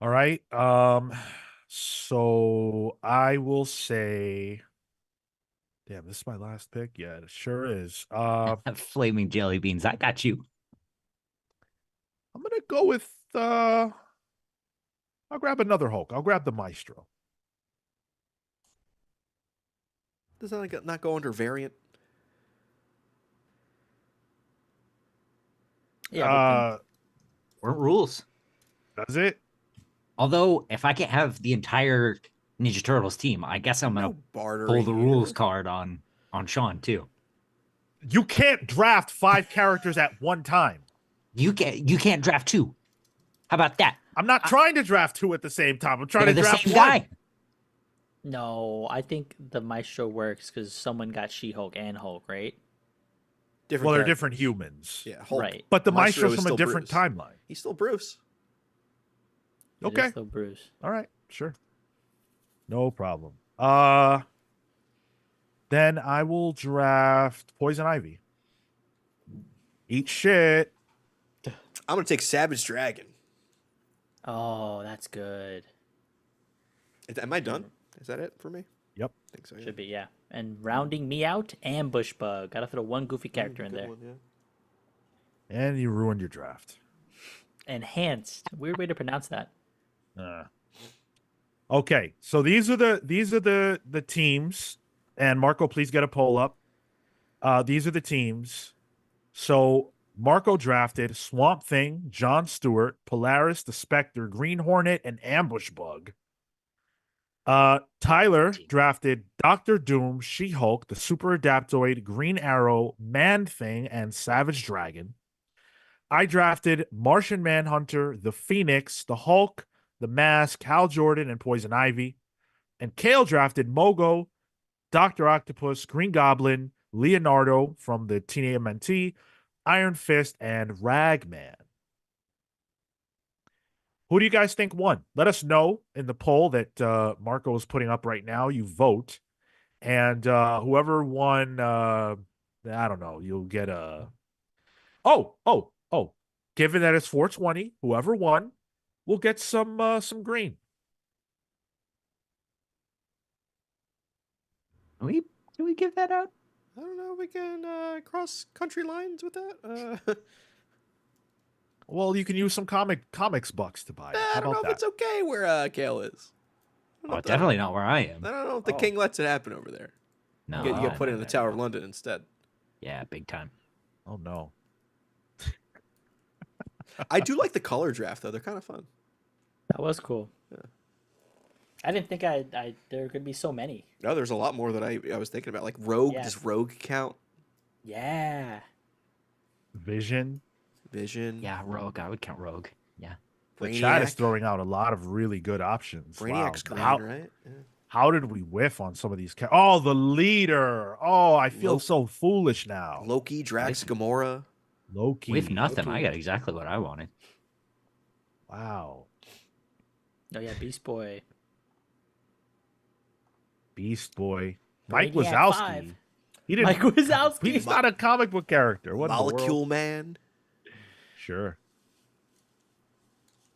All right. So I will say Damn, this is my last pick. Yeah, it sure is. Flaming jelly beans. I got you. I'm gonna go with I'll grab another Hulk. I'll grab the Maestro. Does that not go under variant? Yeah, but Weren't rules. Does it? Although, if I can't have the entire Ninja Turtles team, I guess I'm No gonna bartering pull the rules here. card on Sean too. You can't draft 5 characters at one time. You can't draft 2. How about that? I'm not trying to draft 2 at the same time. I'm trying They're to the draft same one. guy. no, I think the Maestro works because someone got She-Hulk and Hulk, right? Different Well, they're characters. different humans. Yeah, Hulk. Right. But the Maestro Maestro's is from a still different Bruce. timeline. He's still Bruce. It is Okay. still Bruce. All right, sure. No problem. Then I will draft Poison Ivy. Eat shit. I'm gonna take Savage Dragon. Oh, that's good. Am I done? Is that it for me? Yep. I think so. Yeah. Should be, yeah. And rounding me out, Ambush Bug. Gotta throw one goofy character in Good there. one, yeah. And you ruined your draft. Enhanced. Weird way to pronounce that. Okay, so these are the teams, and Marco, please get a poll up. These are the teams. So Marco drafted Swamp Thing, John Stewart, Polaris, the Spectre, Green Hornet, and Ambush Bug. Tyler drafted Doctor Doom, She-Hulk, the Super Adaptoid, Green Arrow, Man Thing, and Savage Dragon. I drafted Martian Manhunter, the Phoenix, the Hulk, the Mask, Hal Jordan, and Poison Ivy. And Cale drafted Mogo, Dr. Octopus, Green Goblin, Leonardo from the TMNT, Iron Fist, and Ragman. Who do you guys think won? Let us know in the poll that Marco is putting up right now. You vote. And whoever won, I don't know, you'll get a... Oh. Given that it's 420, whoever won will get some green. Can we give that out? I don't know. We can cross country lines with that. Well, you can use some comics bucks to buy it. I How don't know about if it's that? okay where Cale is. I don't know Oh, if that- definitely not where I am. I don't know if the Oh. king lets it happen over there. No, You get put no, in the no, Tower no. of London instead. Yeah, big time. Oh no. I do like the color draft though; they're kind of fun. That was cool. Yeah. I didn't think there could be so many. No, there's a lot more that I was thinking about. Like Rogue, Yeah. does Rogue count? Yeah. Vision. Vision. Yeah, Rogue. I would count Rogue. Yeah. The chat is Brainiac. throwing out a lot of really good options. Brainiac's Wow. green, right? Yeah. How did we whiff on some of these? Oh, the leader. Oh, I feel so foolish now. Loki, Drax, Gamora. Loki. With nothing, I Loki. got exactly what I wanted. Wow. Oh yeah, Beast Boy. Beast Boy. Mike Brainiac Wazowski. 5. He didn't. Mike Wazowski. He's not a comic book character. What in the world? Molecule Man. Sure.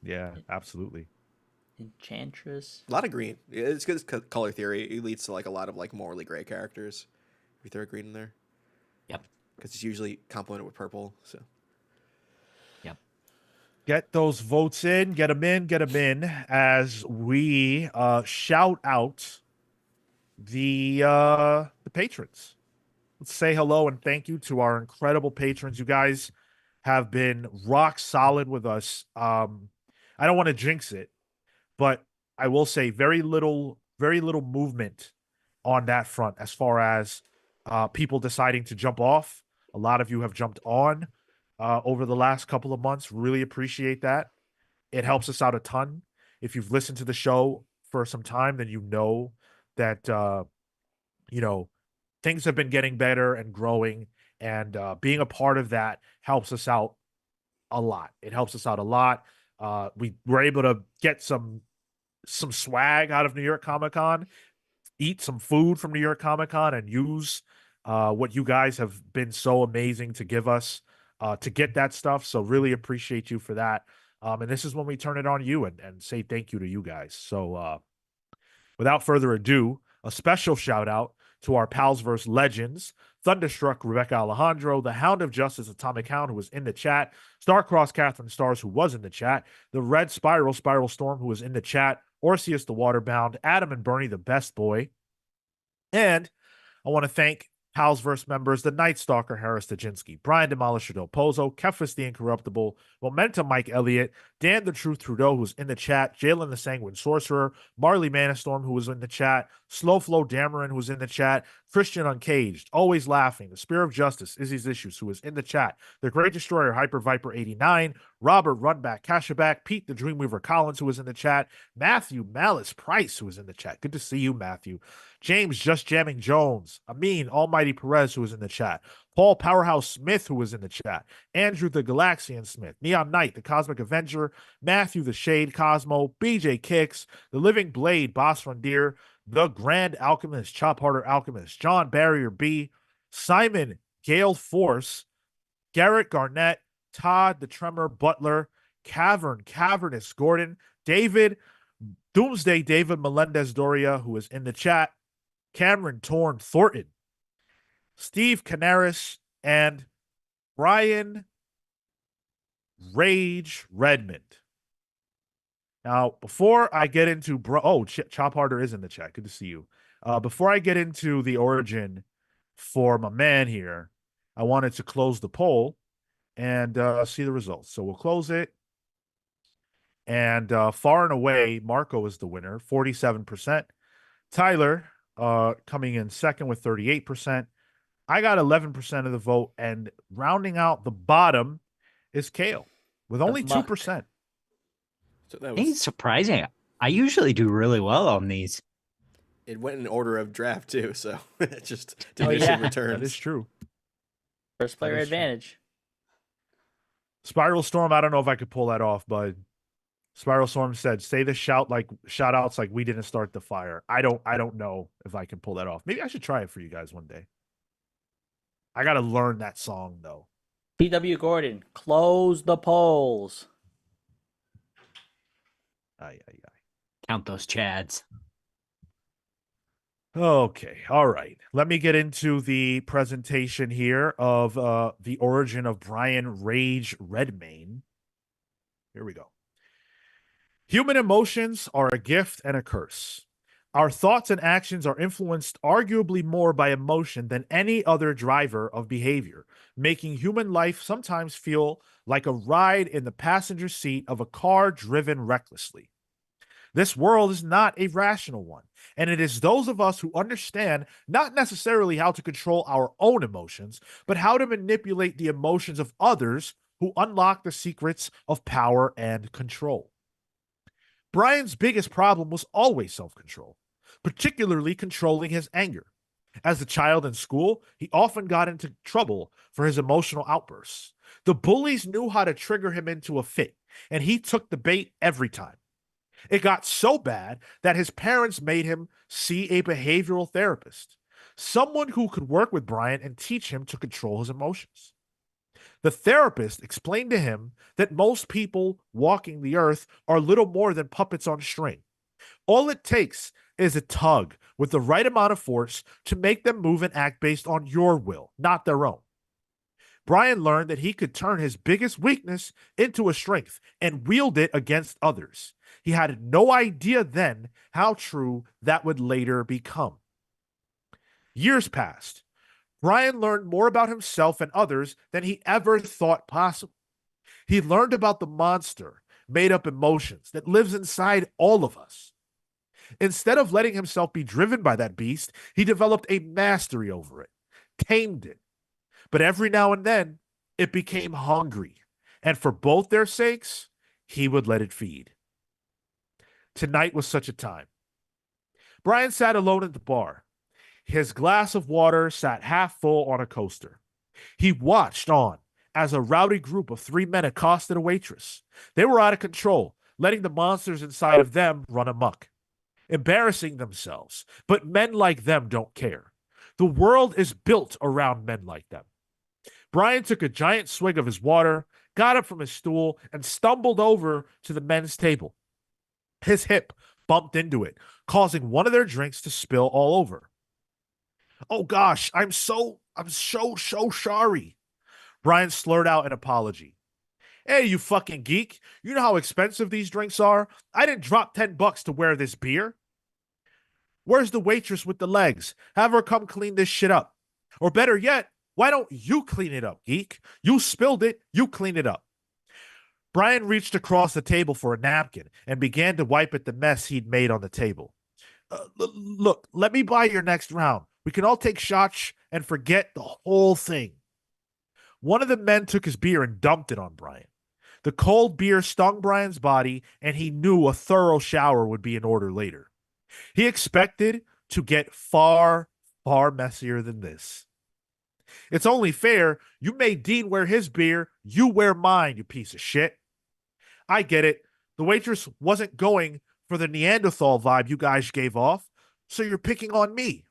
Yeah, absolutely. Enchantress. A lot of green. It's because color theory. It leads to like a lot of like morally gray characters. If you throw green in there. Yep. Because it's usually complemented with purple. So Get those votes in. Get them in. As we shout out the patrons. Let's say hello and thank you to our incredible patrons. You guys have been rock solid with us. I don't want to jinx it, but I will say very little movement on that front as far as people deciding to jump off. A lot of you have jumped on over the last couple of months. Really appreciate that. It helps us out a ton. If you've listened to the show for some time, then you know that things have been getting better and growing, and being a part of that helps us out a lot. It helps us out a lot. We were able to get some swag out of New York Comic Con, eat some food from New York Comic Con, and use what you guys have been so amazing to give us to get that stuff. So really appreciate you for that. And this is when we turn it on you and say thank you to you guys. So without further ado, a special shout out to our Palsverse legends, Thunderstruck Rebecca Alejandro, the Hound of Justice Atomic Hound, who was in the chat, Starcross Catherine Stars, who was in the chat, the Red Spiral Spiral Storm, who was in the chat, Orseus the Waterbound, Adam and Bernie the Best Boy, and I want to thank Palsverse members, the Night Stalker Harris Stajinsky, Brian Demolisher Del Pozo, Kefis the Incorruptible, Momentum Mike Elliott, Dan the Truth Trudeau, who's in the chat, Jalen the Sanguine Sorcerer, Marley Manastorm, who was in the chat, Slow Flow Dameron, who's in the chat, Christian Uncaged, Always Laughing, The Spear of Justice, Izzy's Issues, who is in the chat, The Great Destroyer, Hyper Viper 89, Robert Runback Cashaback, Pete the Dreamweaver Collins, who was in the chat, Matthew Malice Price, who was in the chat. Good to see you, Matthew. James Just Jamming Jones, Amin Almighty Perez, who was in the chat, Paul Powerhouse Smith, who was in the chat, Andrew the Galaxian Smith, Neon Knight, the Cosmic Avenger, Matthew the Shade Cosmo, BJ Kicks, the Living Blade, Boss Frontier, the Grand Alchemist, Chop Harder Alchemist, John Barrier B, Simon Gale Force, Garrett Garnett, Todd the Tremor Butler, Cavernous Gordon, David, Doomsday David Melendez Doria, who is in the chat, Cameron Torn Thornton, Steve Canaris, and Brian Rage Redmond. Now, before I get into Chop Harder is in the chat. Good to see you. Before I get into the origin for my man here, I wanted to close the poll and see the results. So we'll close it. And far and away, Marco is the winner, 47%. Tyler coming in second with 38%. I got 11% of the vote, and rounding out the bottom is Cale with only 2%. So that It's was surprising. I usually do really well on these. it went in order of draft too, so it's just diminishing yeah. returns. That is true. First player That is true. advantage. Spiral Storm, I don't know if I could pull that off, but Spiral Storm said, "Say the shout outs like we didn't start the fire." I don't know if I can pull that off. Maybe I should try it for you guys one day. I got to learn that song though. PW Gordon, close the polls. Aye. Count those Chads. Okay, all right. Let me get into the presentation here of the origin of Brian Rage Redmayne. Here we go. Human emotions are a gift and a curse. Our thoughts and actions are influenced arguably more by emotion than any other driver of behavior, making human life sometimes feel like a ride in the passenger seat of a car driven recklessly. This world is not a rational one, and it is those of us who understand not necessarily how to control our own emotions, but how to manipulate the emotions of others who unlock the secrets of power and control. Brian's biggest problem was always self-control, particularly controlling his anger. As a child in school, he often got into trouble for his emotional outbursts. The bullies knew how to trigger him into a fit, and he took the bait every time. It got so bad that his parents made him see a behavioral therapist, someone who could work with Brian and teach him to control his emotions. The therapist explained to him that most people walking the earth are little more than puppets on a string. All it takes is a tug with the right amount of force to make them move and act based on your will, not their own. Brian learned that he could turn his biggest weakness into a strength and wield it against others. He had no idea then how true that would later become. Years passed. Brian learned more about himself and others than he ever thought possible. He learned about the monster, made up emotions that lives inside all of us. Instead of letting himself be driven by that beast, he developed a mastery over it, tamed it. But every now and then, it became hungry, and for both their sakes, he would let it feed. Tonight was such a time. Brian sat alone at the bar. His glass of water sat half full on a coaster. He watched on as a rowdy group of 3 men accosted a waitress. They were out of control, letting the monsters inside of them run amok, embarrassing themselves. But men like them don't care. The world is built around men like them. Brian took a giant swig of his water, got up from his stool, and stumbled over to the men's table. His hip bumped into it, causing one of their drinks to spill all over. Oh gosh, I'm so sorry. Brian slurred out an apology. Hey, you fucking geek. You know how expensive these drinks are? I didn't drop $10 to wear this beer. Where's the waitress with the legs? Have her come clean this shit up. Or better yet, why don't you clean it up, geek? You spilled it, you clean it up. Brian reached across the table for a napkin and began to wipe at the mess he'd made on the table. Look, let me buy your next round. We can all take shots and forget the whole thing. One of the men took his beer and dumped it on Brian. The cold beer stung Brian's body, and he knew a thorough shower would be in order later. He expected to get far, far messier than this. It's only fair. You made Dean wear his beer. You wear mine, you piece of shit. I get it. The waitress wasn't going for the Neanderthal vibe you guys gave off, so you're picking on me.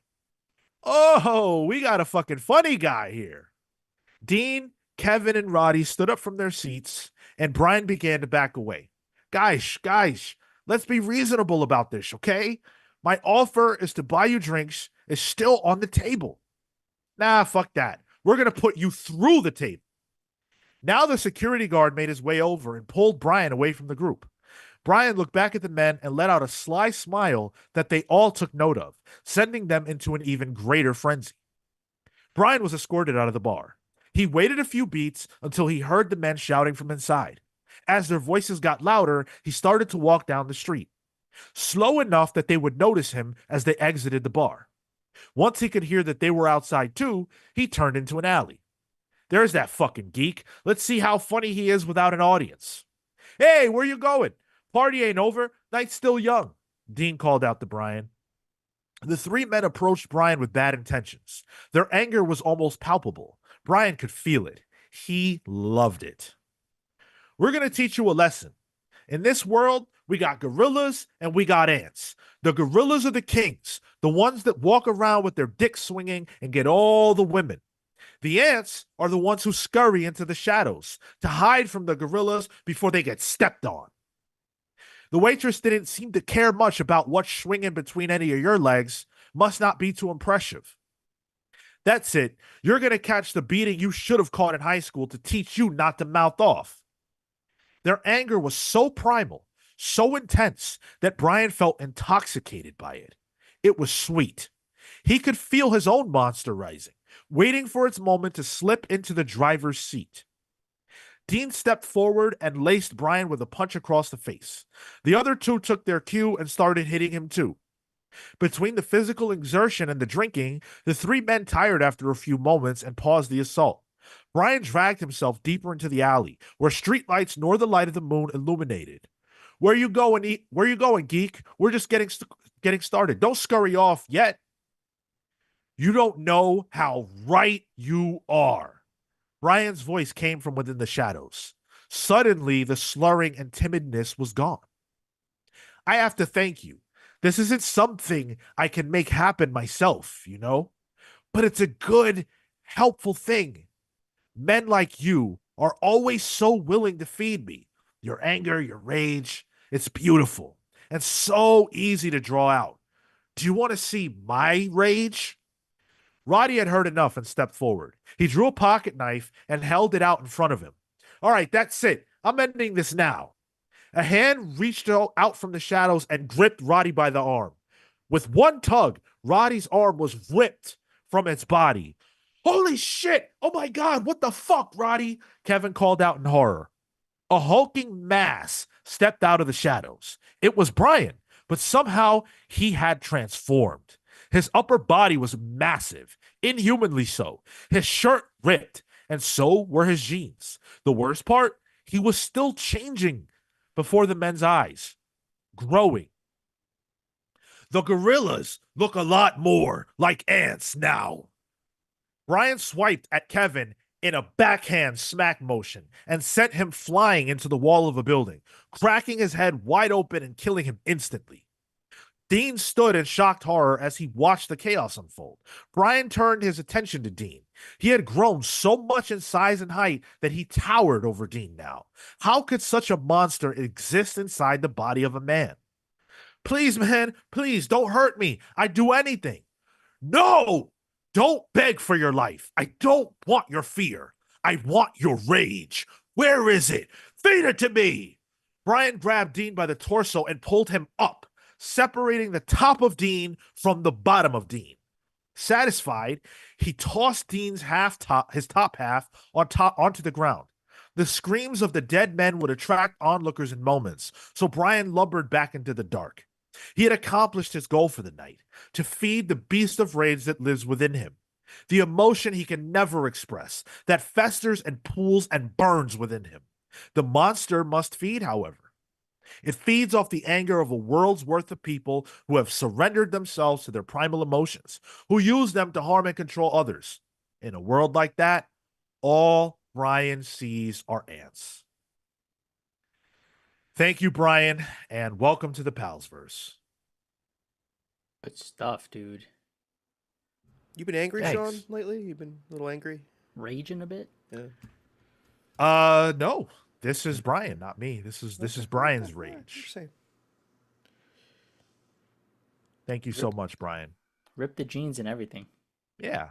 Oh, we got a fucking funny guy here. Dean, Kevin, and Roddy stood up from their seats, and Brian began to back away. Guys, let's be reasonable about this, okay? My offer is to buy you drinks is still on the table. Nah, fuck that. We're going to put you through the table. Now the security guard made his way over and pulled Brian away from the group. Brian looked back at the men and let out a sly smile that they all took note of, sending them into an even greater frenzy. Brian was escorted out of the bar. He waited a few beats until he heard the men shouting from inside. As their voices got louder, he started to walk down the street, slow enough that they would notice him as they exited the bar. Once he could hear that they were outside too, he turned into an alley. There's that fucking geek. Let's see how funny he is without an audience. Hey, where you going? Party ain't over. Night's still young, Dean called out to Brian. The three men approached Brian with bad intentions. Their anger was almost palpable. Brian could feel it. He loved it. We're going to teach you a lesson. In this world, we got gorillas and we got ants. The gorillas are the kings, the ones that walk around with their dicks swinging and get all the women. The ants are the ones who scurry into the shadows to hide from the gorillas before they get stepped on. The waitress didn't seem to care much about what's swinging between any of your legs. Must not be too impressive. That's it. You're going to catch the beating you should have caught in high school to teach you not to mouth off. Their anger was so primal, so intense, that Brian felt intoxicated by it. It was sweet. He could feel his own monster rising, waiting for its moment to slip into the driver's seat. Dean stepped forward and laced Brian with a punch across the face. The other two took their cue and started hitting him too. Between the physical exertion and the drinking, the three men tired after a few moments and paused the assault. Brian dragged himself deeper into the alley, where streetlights nor the light of the moon illuminated. Where you going, geek? We're just getting started. Don't scurry off yet. You don't know how right you are. Brian's voice came from within the shadows. Suddenly, the slurring and timidness was gone. I have to thank you. This isn't something I can make happen myself, you know? But it's a good, helpful thing. Men like you are always so willing to feed me. Your anger, your rage, it's beautiful and so easy to draw out. Do you want to see my rage? Roddy had heard enough and stepped forward. He drew a pocket knife and held it out in front of him. All right, that's it. I'm ending this now. A hand reached out from the shadows and gripped Roddy by the arm. With one tug, Roddy's arm was ripped from its body. Holy shit! Oh my God, what the fuck, Roddy? Kevin called out in horror. A hulking mass stepped out of the shadows. It was Brian, but somehow he had transformed. His upper body was massive, inhumanly so. His shirt ripped, and so were his jeans. The worst part, he was still changing before the men's eyes, growing. The gorillas look a lot more like ants now. Brian swiped at Kevin in a backhand smack motion and sent him flying into the wall of a building, cracking his head wide open and killing him instantly. Dean stood in shocked horror as he watched the chaos unfold. Brian turned his attention to Dean. He had grown so much in size and height that he towered over Dean now. How could such a monster exist inside the body of a man? Please, man, please don't hurt me. I'd do anything. No! don't beg for your life. I don't want your fear. I want your rage. Where is it? Feed it to me. Brian grabbed Dean by the torso and pulled him up, separating the top of Dean from the bottom of Dean. Satisfied, he tossed Dean's his top half onto the ground. The screams of the dead men would attract onlookers in moments, so Brian lumbered back into the dark. He had accomplished his goal for the night, to feed the beast of rage that lives within him. The emotion he can never express, that festers and pools and burns within him. The monster must feed, however. It feeds off the anger of a world's worth of people who have surrendered themselves to their primal emotions, who use them to harm and control others. In a world like that, all Brian sees are ants. Thank you, Brian, and welcome to the Palsverse. Good stuff, dude. You been angry, Thanks. Sean, lately? You've been a little angry? Raging a bit. Yeah. No. This is Brian, not me. This is Brian's Okay, rage. interesting. Thank you so much, Brian. Rip the jeans and everything. Yeah.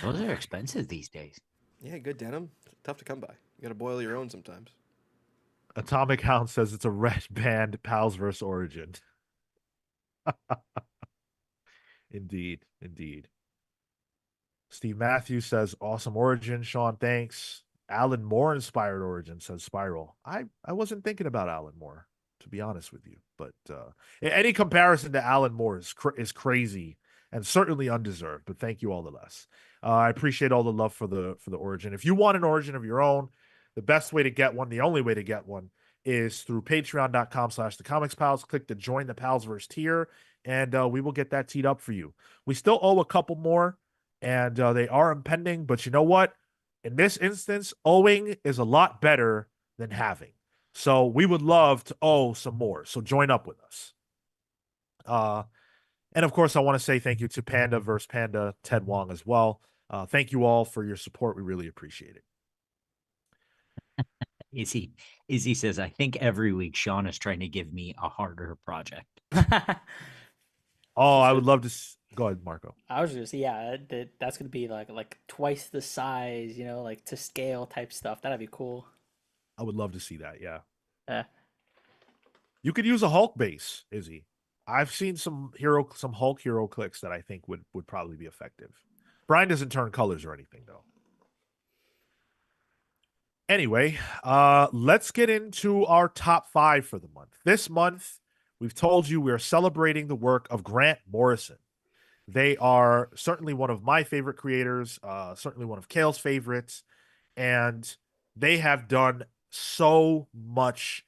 Those are expensive these days. Yeah, good denim. Tough to come by. You got to boil your own sometimes. Atomic Hound says it's a red band Palsverse origin. Indeed. Steve Matthews says awesome origin. Sean, thanks. Alan Moore inspired origin, says Spiral. I wasn't thinking about Alan Moore, to be honest with you. But any comparison to Alan Moore is crazy and certainly undeserved. But thank you all the less. I appreciate all the love for the origin. If you want an origin of your own, the best way to get one, the only way to get one, is through patreon.com/thecomicspals. Click the join the Palsverse tier, and we will get that teed up for you. We still owe a couple more, and they are impending. But you know what? In this instance, owing is a lot better than having. So we would love to owe some more. So join up with us. And of course, I want to say thank you to Panda vs. Panda, Ted Wong as well. Thank you all for your support. We really appreciate it. Izzy says, I think every week Sean is trying to give me a harder project. Oh, I would love to. Go ahead, Marco. I was gonna say, yeah, that's gonna be like twice the size, like to scale type stuff. That'd be cool. I would love to see that. Yeah. Yeah. You could use a Hulk base, Izzy. I've seen some Hulk hero clicks that I think would probably be effective. Brian doesn't turn colors or anything though. Anyway, let's get into our top 5 for the month. This month, we've told you we are celebrating the work of Grant Morrison. They are certainly one of my favorite creators, certainly one of Cale's favorites, and they have done so much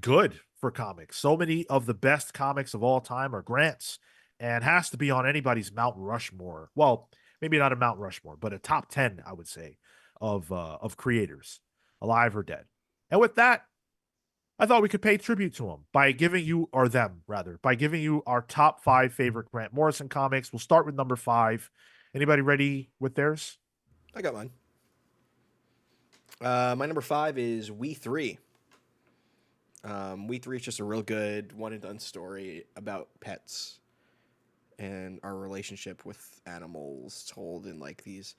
good for comics. So many of the best comics of all time are Grant's, and has to be on anybody's Mount Rushmore. Well, maybe not a Mount Rushmore, but a top 10, I would say, of creators, alive or dead. And with that, I thought we could pay tribute to him by giving you, or them rather, by giving you our top 5 favorite Grant Morrison comics. We'll start with number 5. Anybody ready with theirs? I got mine. My number 5 is We 3. We 3 is just a real good one and done story about pets and our relationship with animals, told in like these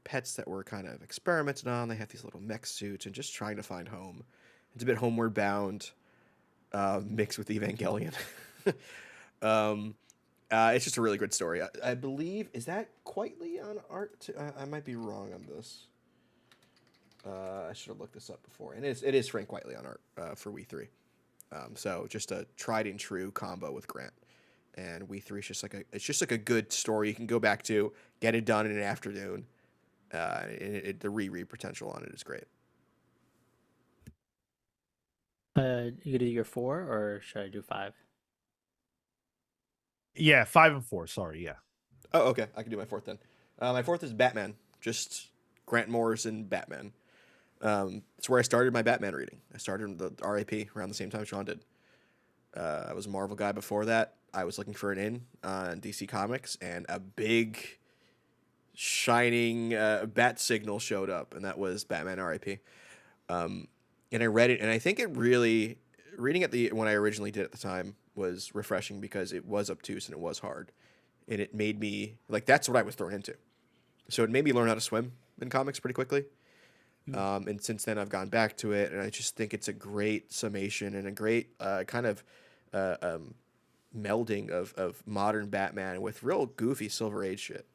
pets that were kind of experimented on. They have these little mech suits and just trying to find home. It's a bit homeward bound, mixed with Evangelion. It's just a really good story. I believe, is that Quietly on art? I might be wrong on this. I should have looked this up before. And it is Frank Quietly on art for We 3. So just a tried and true combo with Grant. And We 3 is just like a good story you can go back to, get it done in an afternoon. The reread potential on it is great. You gonna do your 4 or should I do 5? Yeah, 5 and 4. Sorry, yeah. Oh, okay. I can do my 4th then. My 4th is Batman. Just Grant Morrison Batman. It's where I started my Batman reading. I started the RAP around the same time Sean did. I was a Marvel guy before that. I was looking for an in on DC Comics, and a big shining bat signal showed up, and that was Batman RAP. And I read it, and I think it really, reading it when I originally did at the time was refreshing because it was obtuse and it was hard. and it made me like that's what I was thrown into. So it made me learn how to swim in comics pretty quickly. And since then, I've gone back to it, and I just think it's a great summation and a great kind of melding of modern Batman with real goofy Silver Age shit.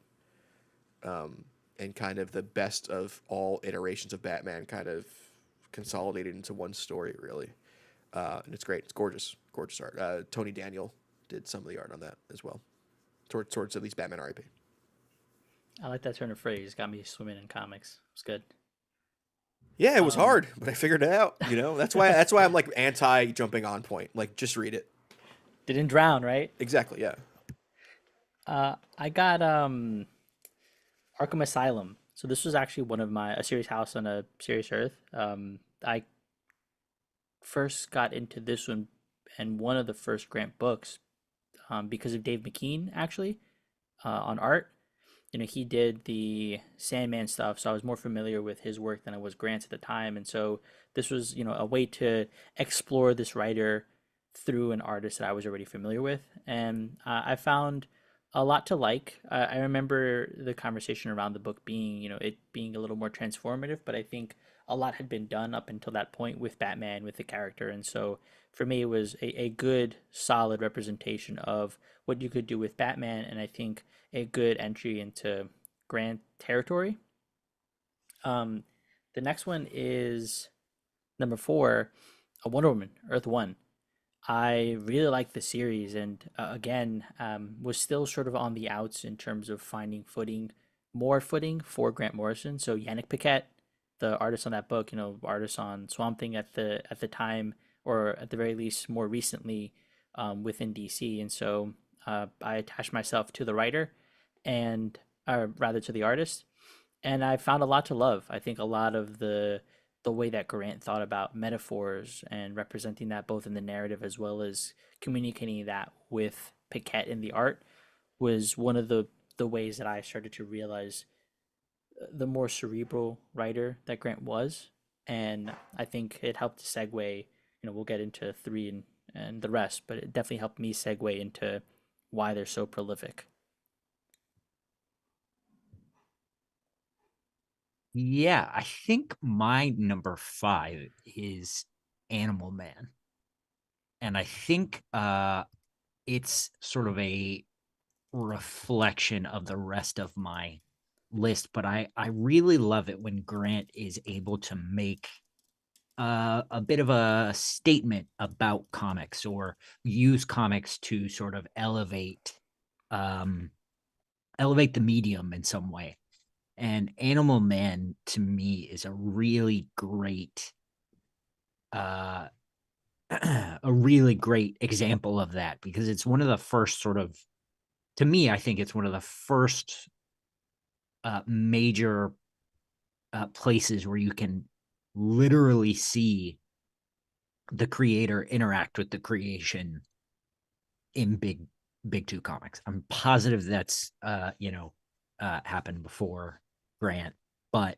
And kind of the best of all iterations of Batman kind of consolidated into one story, really. And it's great. It's gorgeous. Gorgeous art. Tony Daniel did some of the art on that as well. Towards at least Batman R.I.P. I like that turn of phrase. Got me swimming in comics. It's good. Yeah, it was hard, but I figured it out. You know, that's why I'm like anti jumping on point. Like, just read it. Didn't drown, right? Exactly. Yeah. I got Arkham Asylum. So this was actually one of a Serious House on a Serious Earth. I first got into this one and one of the first Grant books because of Dave McKean, actually, on art. You know, he did the Sandman stuff, so I was more familiar with his work than I was Grant's at the time. And so this was, you know, a way to explore this writer through an artist that I was already familiar with. And I found a lot to like. I remember the conversation around the book being, you know, it being a little more transformative, but I think a lot had been done up until that point with Batman, with the character. And so for me, it was a good, solid representation of what you could do with Batman. And I think a good entry into Grant territory. The next one is number 4, a Wonder Woman, Earth One. I really like the series, and again, was still sort of on the outs in terms of finding more footing for Grant Morrison. So Yannick Paquette, the artist on that book, you know, artist on Swamp Thing at the time, or at the very least more recently within DC, and so I attached myself to the writer, and rather to the artist, and I found a lot to love. I think a lot of the way that Grant thought about metaphors and representing that both in the narrative as well as communicating that with Paquette in the art was one of the ways that I started to realize the more cerebral writer that Grant was. And I think it helped to segue, you know, we'll get into 3 and the rest, but it definitely helped me segue into why they're so prolific. Yeah, I think my number 5 is Animal Man. And I think it's sort of a reflection of the rest of my list, but I really love it when Grant is able to make a bit of a statement about comics or use comics to sort of elevate the medium in some way. And Animal Man to me is a really great a really great example of that, because it's one of the first sort of, to me, I think it's one of the first major places where you can literally see the creator interact with the creation in big 2 comics. I'm positive that's happened before Grant, but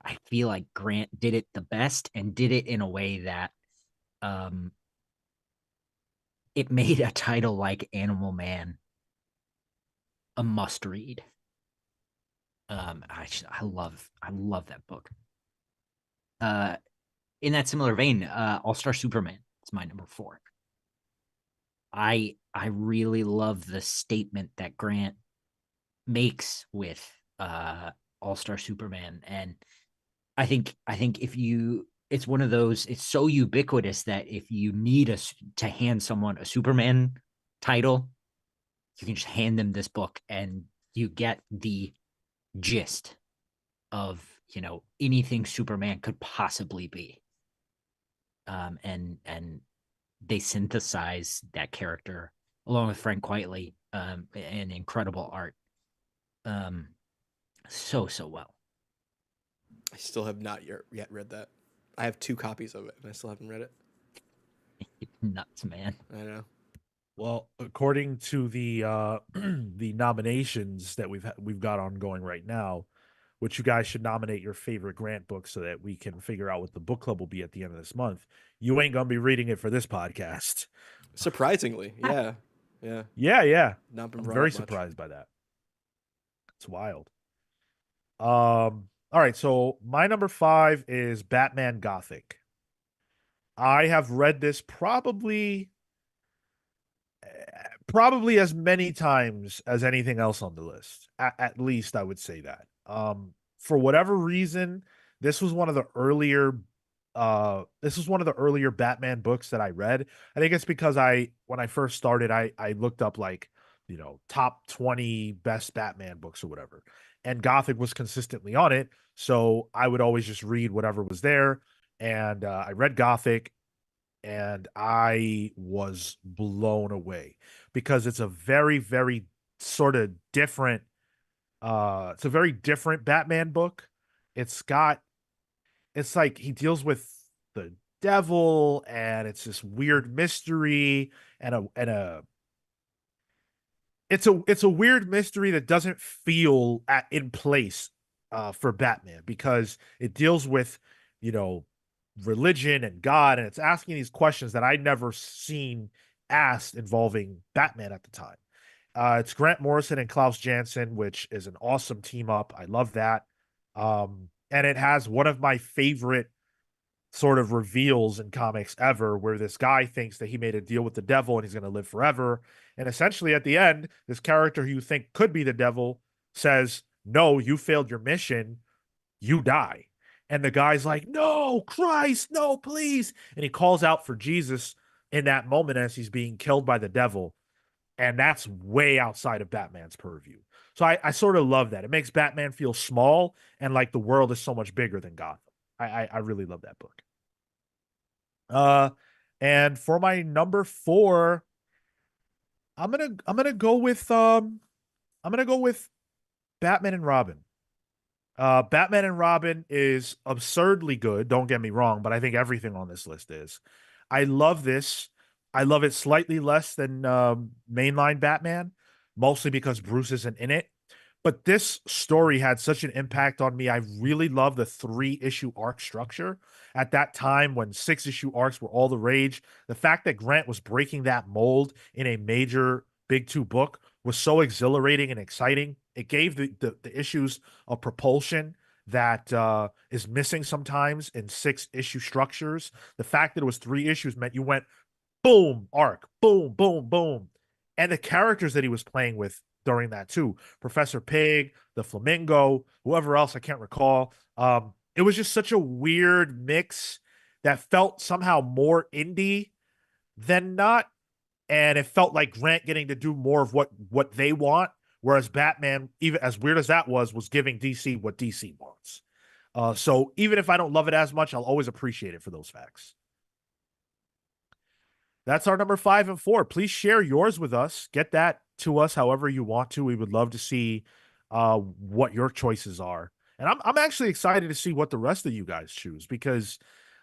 I feel like Grant did it the best and did it in a way that it made a title like Animal Man a must read. I love that book. In that similar vein, All-Star Superman is my number 4. I really love the statement that Grant makes with All-Star Superman, and I think if you, it's one of those, it's so ubiquitous that if you need to hand someone a Superman title, you can just hand them this book and you get the gist of, you know, anything Superman could possibly be. And they synthesize that character along with Frank Quitely in incredible art. So well. I still have not yet read that. I have 2 copies of it, and I still haven't read it. Nuts, man. I know. Well, according to the the nominations that we've got ongoing right now, which you guys should nominate your favorite Grant book so that we can figure out what the book club will be at the end of this month. You ain't gonna be reading it for this podcast. Surprisingly, yeah. Yeah, Yeah. not been I'm brought very up much. surprised by that. It's wild. All right, so my number 5 is Batman Gothic. I have read this probably as many times as anything else on the list. At least I would say that. For whatever reason, this was one of the earlier Batman books that I read. I think it's because when I first started, I looked up like, top 20 best Batman books or whatever. And Gothic was consistently on it, so I would always just read whatever was there. And I read Gothic, and I was blown away because it's a very, very sort of different it's a very different Batman book. It's got it's like he deals with the devil, and it's this weird mystery, and it's a weird mystery that doesn't feel in place for Batman, because it deals with, you know religion and God, and it's asking these questions that I'd never seen asked involving Batman at the time. It's Grant Morrison and Klaus Janson, which is an awesome team up. I love that. And it has one of my favorite sort of reveals in comics ever, where this guy thinks that he made a deal with the devil and he's going to live forever. And essentially, at the end, this character who you think could be the devil says, "No, you failed your mission. You die." And the guy's like, "No, Christ, no, please." And he calls out for Jesus in that moment as he's being killed by the devil. And that's way outside of Batman's purview. So I sort of love that. It makes Batman feel small and like the world is so much bigger than Gotham. I really love that book. And for my number 4, I'm gonna go with Batman and Robin. Batman and Robin is absurdly good. Don't get me wrong, but I think everything on this list is. I love this. I love it slightly less than mainline Batman, mostly because Bruce isn't in it. But this story had such an impact on me. I really love the 3-issue arc structure. At that time, when 6-issue arcs were all the rage, the fact that Grant was breaking that mold in a major Big Two book was so exhilarating and exciting. It gave the issues a propulsion that is missing sometimes in 6-issue structures. The fact that it was 3 issues meant you went boom, arc, boom, boom, boom. And the characters that he was playing with during that too, Professor Pig, the Flamingo, whoever else I can't recall. It was just such a weird mix that felt somehow more indie than not. And it felt like Grant getting to do more of what they want, whereas Batman, even as weird as that was giving DC what DC wants. So even if I don't love it as much, I'll always appreciate it for those facts. That's our number 5 and 4. Please share yours with us. Get that to us however you want to. We would love to see what your choices are. And I'm actually excited to see what the rest of you guys choose, because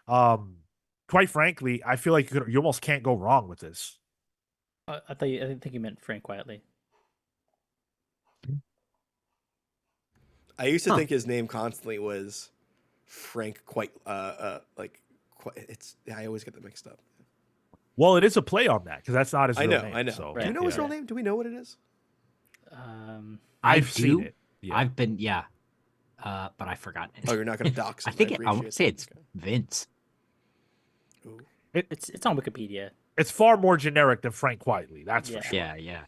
quite frankly, I feel like you almost can't go wrong with this. I think you meant Frank Quietly. I used to think his name constantly was Frank. It's I always get them mixed up. Well, it is a play on that because that's not his real name. I know. So, Right. Do you know his Yeah. real name? Do we know what it is? I've seen it. Yeah. I've been, but I've forgotten it. Oh, you're not going to dox him. I think I appreciate want to say that. it's Vince. Ooh. It's on Wikipedia. It's far more generic than Frank Quietly. That's for sure. Yeah.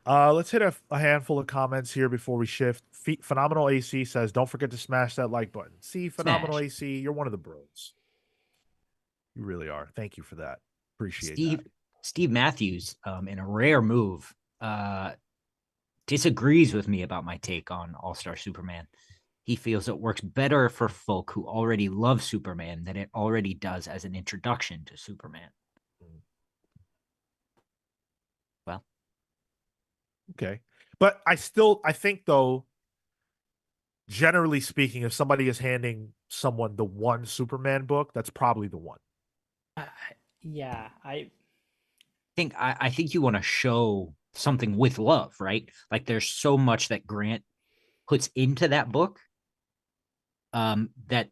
Let's hit a handful of comments here before we shift. Phenomenal AC says, "Don't forget to smash that like button." See, Phenomenal Smash. AC, you're one of the bros. You really are. Thank you for that. Appreciate that. Steve Matthews, in a rare move, disagrees with me about my take on All-Star Superman. He feels it works better for folk who already love Superman than it already does as an introduction to Superman. Well, Okay. But I think though, generally speaking, if somebody is handing someone the one Superman book, that's probably the one. I I think you want to show something with love, right? Like there's so much that Grant puts into that book, that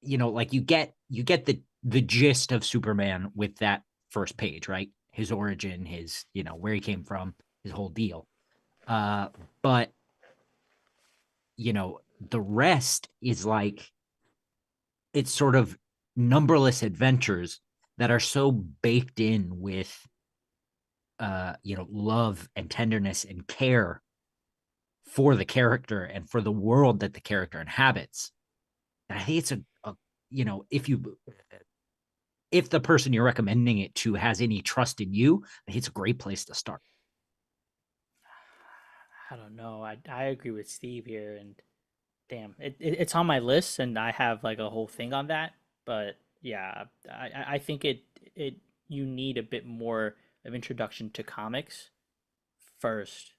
like you get the gist of Superman with that first page, right? His origin, his, where he came from, his whole deal. But the rest is like, it's sort of numberless adventures that are so baked in with love and tenderness and care for the character and for the world that the character inhabits. And I think it's a if the person you're recommending it to has any trust in you, I think it's a great place to start. I don't know. I agree with Steve here, and damn, it's on my list, and I have like a whole thing on that. But yeah, I think it you need a bit more of introduction to comics first,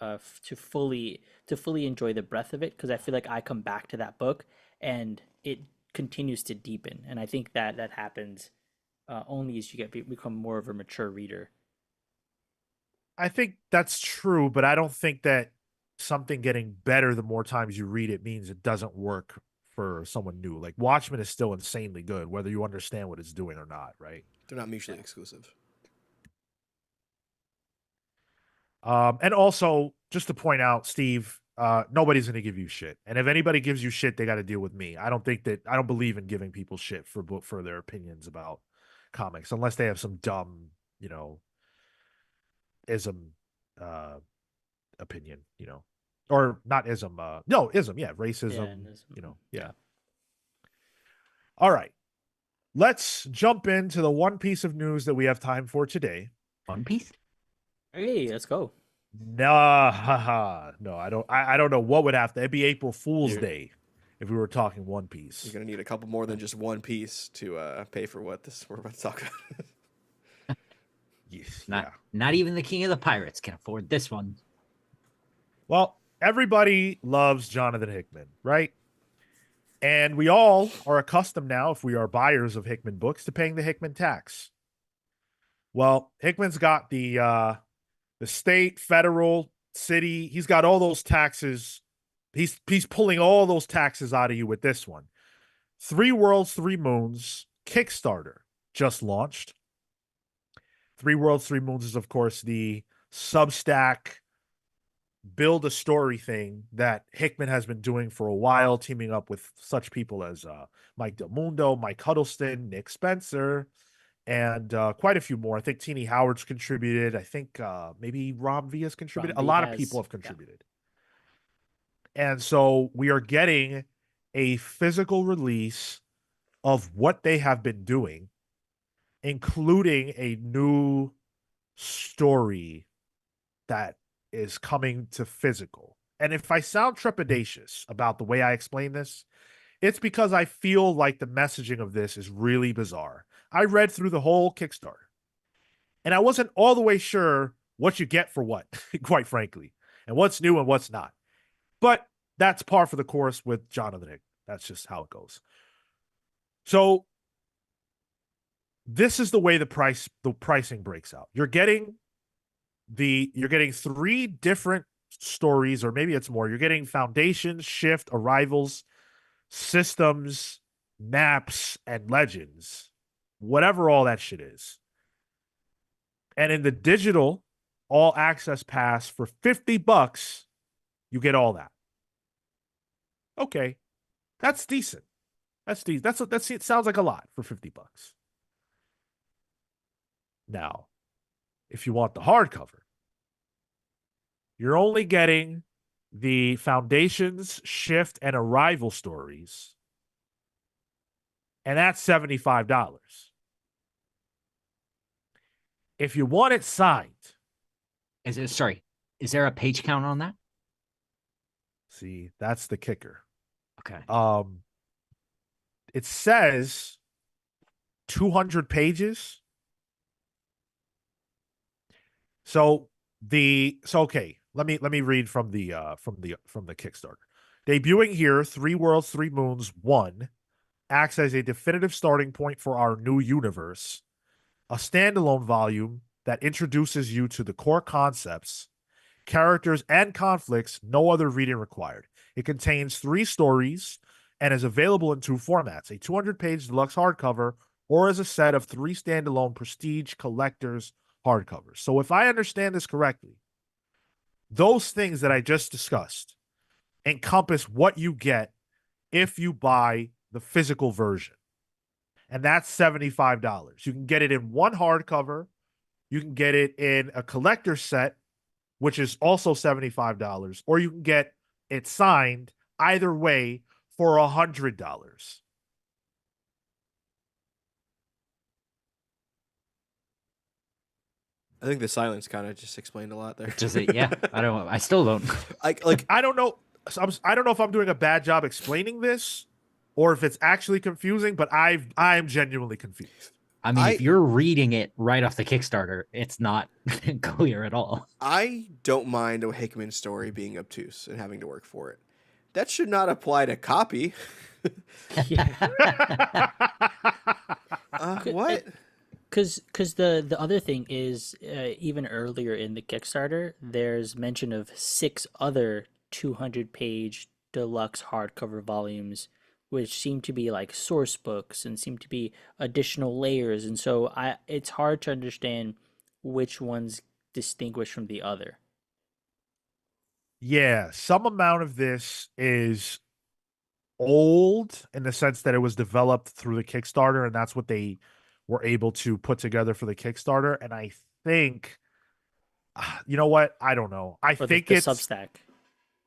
to fully enjoy the breadth of it. Because I feel like I come back to that book, and it continues to deepen, and I think that happens only as you become more of a mature reader. I think that's true, but I don't think that something getting better the more times you read it means it doesn't work for someone new. Like Watchmen is still insanely good, whether you understand what it's doing or not, right? They're not mutually exclusive. And also, just to point out, Steve, nobody's going to give you shit. And if anybody gives you shit, they got to deal with me. I don't believe in giving people shit for their opinions about comics, unless they have some dumb, ism, opinion, or not ism, no, ism, yeah, racism, Yeah, and this, yeah. All right. Let's jump into the one piece of news that we have time for today. One Piece. Hey, let's go. Nah, haha. No, I don't know what would have to. It'd be April Fool's You're- Day if we were talking One Piece. You're gonna need a couple more than just one piece to pay for what we're about to talk about. Yes, Not yeah. not even the king of the pirates can afford this one. Well, everybody loves Jonathan Hickman, right? And we all are accustomed now, if we are buyers of Hickman books, to paying the Hickman tax. Well, Hickman's got the state, federal, city. He's got all those taxes. He's pulling all those taxes out of you with this one. 3 Worlds, 3 Moons Kickstarter just launched. 3 Worlds, 3 Moons is, of course, the Substack build a story thing that Hickman has been doing for a while, teaming up with such people as Mike Del Mundo, Mike Huddleston, Nick Spencer, and quite a few more. I think Teeny Howard's contributed. I think maybe Rob V has contributed. Rob A V lot of has, people have yeah. contributed. And so we are getting a physical release of what they have been doing, including a new story that is coming to physical. And if I sound trepidatious about the way I explain this, it's because I feel like the messaging of this is really bizarre. I read through the whole Kickstarter, and I wasn't all the way sure what you get for what, quite frankly, and what's new and what's not. But that's par for the course with Jonathan Hickman. That's just how it goes. So this is the way the pricing breaks out. You're getting 3 different stories, or maybe it's more. You're getting Foundations, Shift, Arrivals, Systems, Maps, and Legends, whatever all that shit is. And in the digital all access pass for $50, you get all that. Okay, that's decent. That's decent. It sounds like a lot for $50. Now, if you want the hardcover, you're only getting the Foundations, Shift, and Arrival stories, and that's $75. If you want it signed, Is there a page count on that? see, that's the kicker. Okay. It says 200 pages. So okay, let me read from the Kickstarter. Debuting here, 3 Worlds, 3 Moons 1 acts as a definitive starting point for our new universe, a standalone volume that introduces you to the core concepts, characters, and conflicts. No other reading required. It contains 3 stories and is available in 2 formats: a 200-page deluxe hardcover or as a set of 3 standalone prestige collectors hardcovers. So if I understand this correctly, those things that I just discussed encompass what you get if you buy the physical version. And that's $75. You can get it in one hardcover. You can get it in a collector set, which is also $75, or you can get it signed either way for $100. I think the silence kind of just explained a lot there. Just yeah, I still don't. I don't know. I don't know if I'm doing a bad job explaining this or if it's actually confusing, but I'm genuinely confused. I mean, if you're reading it right off the Kickstarter, it's not clear at all. I don't mind a Hickman story being obtuse and having to work for it. That should not apply to copy. What? Because the other thing is, even earlier in the Kickstarter, there's mention of 6 other 200-page deluxe hardcover volumes, which seem to be like source books and seem to be additional layers, and so it's hard to understand which one's distinguished from the other. Yeah, some amount of this is old in the sense that it was developed through the Kickstarter, and that's what they were able to put together for the Kickstarter. And I think, you know what? I don't know. I Or think the it's Substack.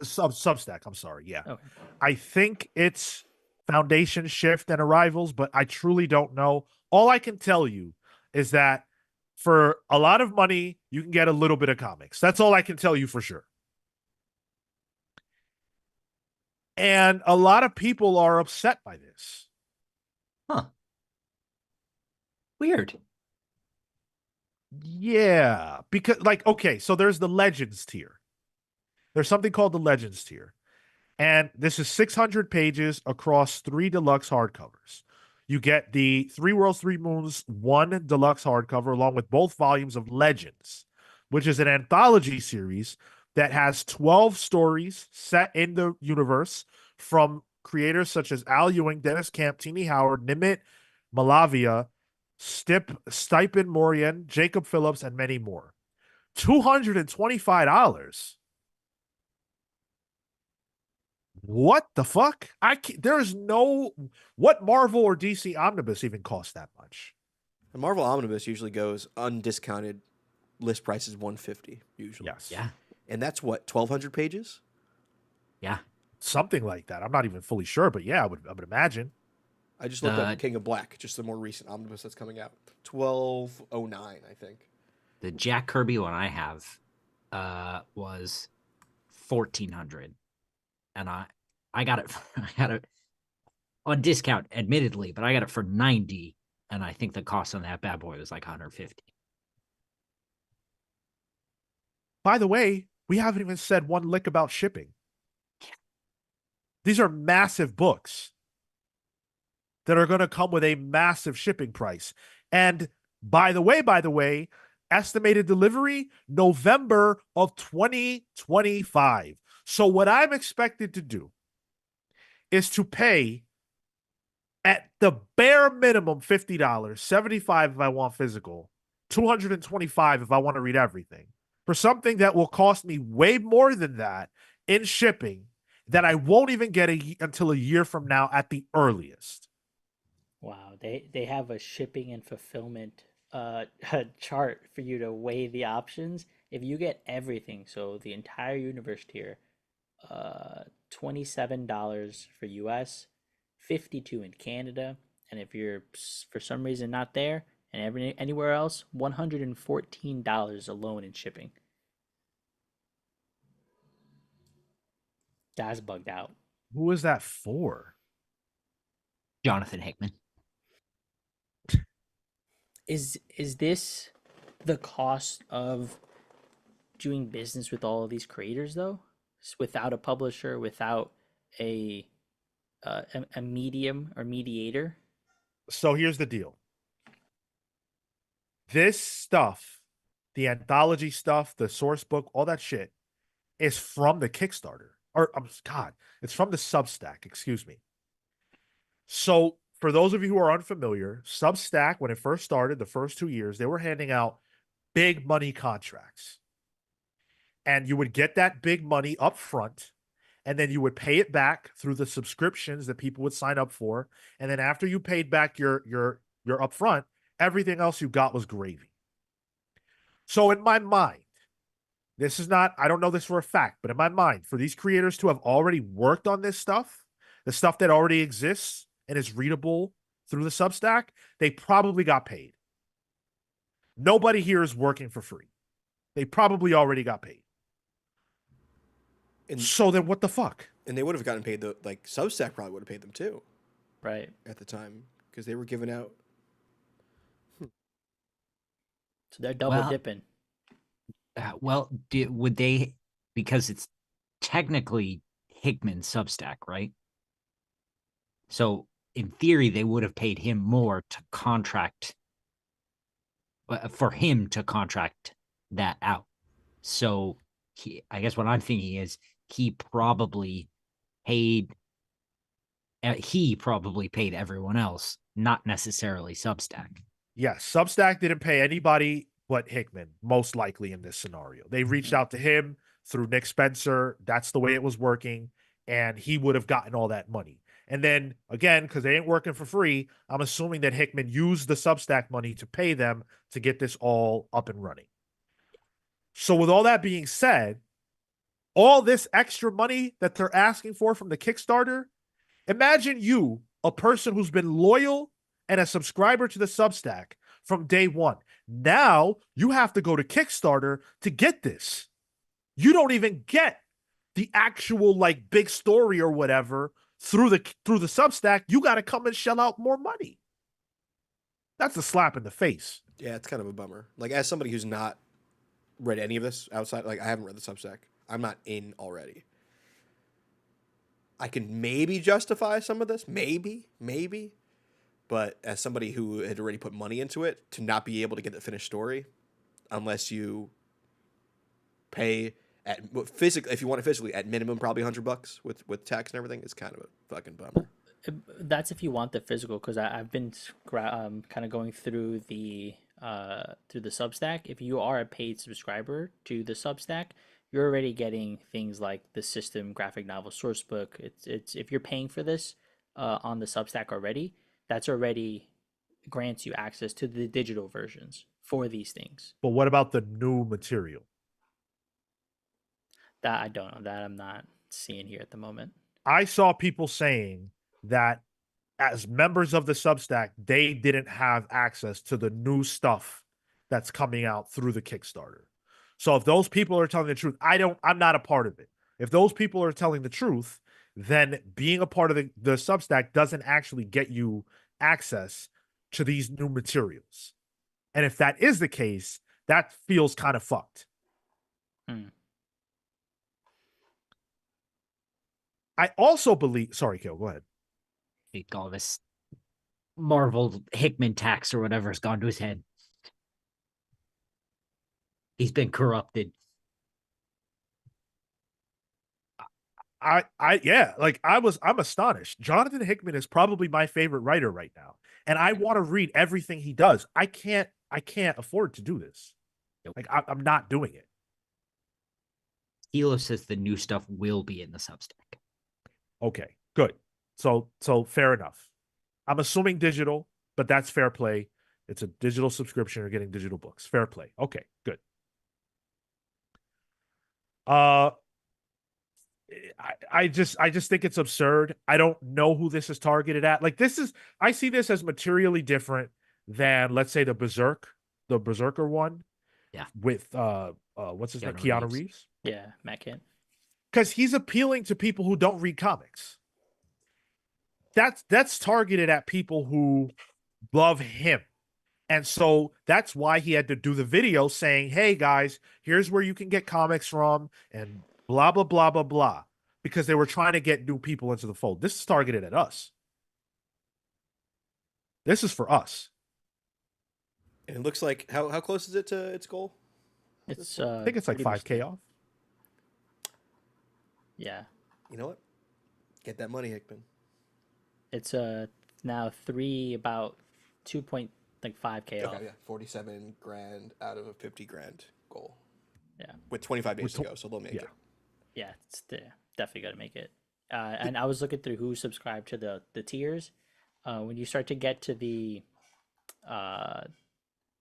Substack. I'm sorry. Yeah, Okay. I think it's Foundation Shift and Arrivals, but I truly don't know. All I can tell you is that for a lot of money, you can get a little bit of comics. That's all I can tell you for sure. And a lot of people are upset by this. Huh. Weird. Yeah, because okay, so there's the Legends tier. There's something called the Legends tier. And this is 600 pages across 3 deluxe hardcovers. You get the 3 Worlds, 3 Moons, 1 deluxe hardcover, along with both volumes of Legends, which is an anthology series that has 12 stories set in the universe from creators such as Al Ewing, Dennis Camp, Teenie Howard, Nimit Malavia, Stipend Morian, Jacob Phillips, and many more. $225. What the fuck? There's no. What Marvel or DC omnibus even costs that much? The Marvel Omnibus usually goes undiscounted. List price is $150 usually. Yes. Yeah. And that's what, 1,200 pages? Yeah. Something like that. I'm not even fully sure, but yeah, I would imagine. I just looked up King of Black, just the more recent omnibus that's coming out. 1209, I think. The Jack Kirby one I have was 1,400, and I got it on discount, admittedly, but I got it for 90, and I think the cost on that bad boy was like 150. By the way, we haven't even said one lick about shipping. These are massive books that are going to come with a massive shipping price. And by the way, estimated delivery November of 2025. So what I'm expected to do is to pay at the bare minimum $50, $75 if I want physical, $225 if I want to read everything, for something that will cost me way more than that in shipping that I won't even get until a year from now at the earliest. Wow, they have a shipping and fulfillment chart for you to weigh the options. If you get everything, so the entire universe tier, $27 for US, 52 in Canada, and if you're for some reason not there and anywhere else, $114 alone in shipping. That's bugged out. Who is that for? Jonathan Hickman. Is this the cost of doing business with all of these creators though? Without a publisher, without a medium or mediator? So here's the deal. This stuff, the anthology stuff, the source book, all that shit is from the Kickstarter. Or, it's from the Substack, excuse me. So for those of you who are unfamiliar, Substack, when it first started, the first 2 years, they were handing out big money contracts. And you would get that big money up front, and then you would pay it back through the subscriptions that people would sign up for. And then after you paid back your upfront, everything else you got was gravy. So in my mind, this is not, I don't know this for a fact, but in my mind, for these creators to have already worked on this stuff, the stuff that already exists and is readable through the Substack, they probably got paid. Nobody here is working for free. They probably already got paid. And, So then what the fuck? and they would have gotten paid, like Substack probably would have paid them too Right. at the time because they were giving out. So they're double Well, dipping. would they, because it's technically Hickman's Substack, right? So in theory, they would have paid him more to contract, for him to contract that out. So I guess what I'm thinking is he probably paid everyone else, not necessarily Substack. Yes, Substack didn't pay anybody but Hickman, most likely in this scenario. They reached out to him through Nick Spencer. That's the way it was working. And he would have gotten all that money. And then again, because they ain't working for free, I'm assuming that Hickman used the Substack money to pay them to get this all up and running. So with all that being said, all this extra money that they're asking for from the Kickstarter, imagine you, a person who's been loyal and a subscriber to the Substack from day one. Now you have to go to Kickstarter to get this. You don't even get the actual like big story or whatever through the Substack. You got to come and shell out more money. That's a slap in the face. Yeah, it's kind of a bummer. Like as somebody who's not read any of this outside, like I haven't read the Substack. I'm not in already. I can maybe justify some of this, maybe. But as somebody who had already put money into it, to not be able to get the finished story, unless you pay at if you want it physically, at minimum probably $100 with tax and everything, it's kind of a fucking bummer. That's if you want the physical, because I've been kind of going through the Substack. If you are a paid subscriber to the Substack, you're already getting things like the system, graphic novel, source book. It's if you're paying for this on the Substack already, that's already grants you access to the digital versions for these things. But what about the new material? That I don't know. That I'm not seeing here at the moment. I saw people saying that as members of the Substack, they didn't have access to the new stuff that's coming out through the Kickstarter. So if those people are telling the truth, I'm not a part of it. If those people are telling the truth, then being a part of the Substack doesn't actually get you access to these new materials. And if that is the case, that feels kind of fucked. I also believe, sorry, Cale, go ahead. All this Marvel Hickman tax or whatever has gone to his head. He's been corrupted. I'm astonished. Jonathan Hickman is probably my favorite writer right now. And I want to read everything he does. I can't afford to do this. Nope. Like I'm not doing it. Hilo says the new stuff will be in the Substack. Okay, good. So fair enough. I'm assuming digital, but that's fair play. It's a digital subscription. You're getting digital books. Fair play. Okay, good. I just think it's absurd. I don't know who this is targeted at. Like I see this as materially different than, let's say, the Berserker one. Yeah. With what's his name? Keanu Reeves. Yeah, Matt Kent. Because he's appealing to people who don't read comics. That's targeted at people who love him. And so that's why he had to do the video saying, hey guys, here's where you can get comics from and blah, blah, blah, blah, blah. Because they were trying to get new people into the fold. This is targeted at us. This is for us. And it looks like how close is it to its goal? It's I think it's like 5K off. Yeah. You know what? Get that money, Hickman. It's now about 2.5K off. Okay, yeah, 47 grand out of a 50 grand goal Yeah. with 25 days With to tw- go, so they'll make yeah. it. Yeah, definitely got to make it. And I was looking through who subscribed to the tiers. When you start to get to the uh,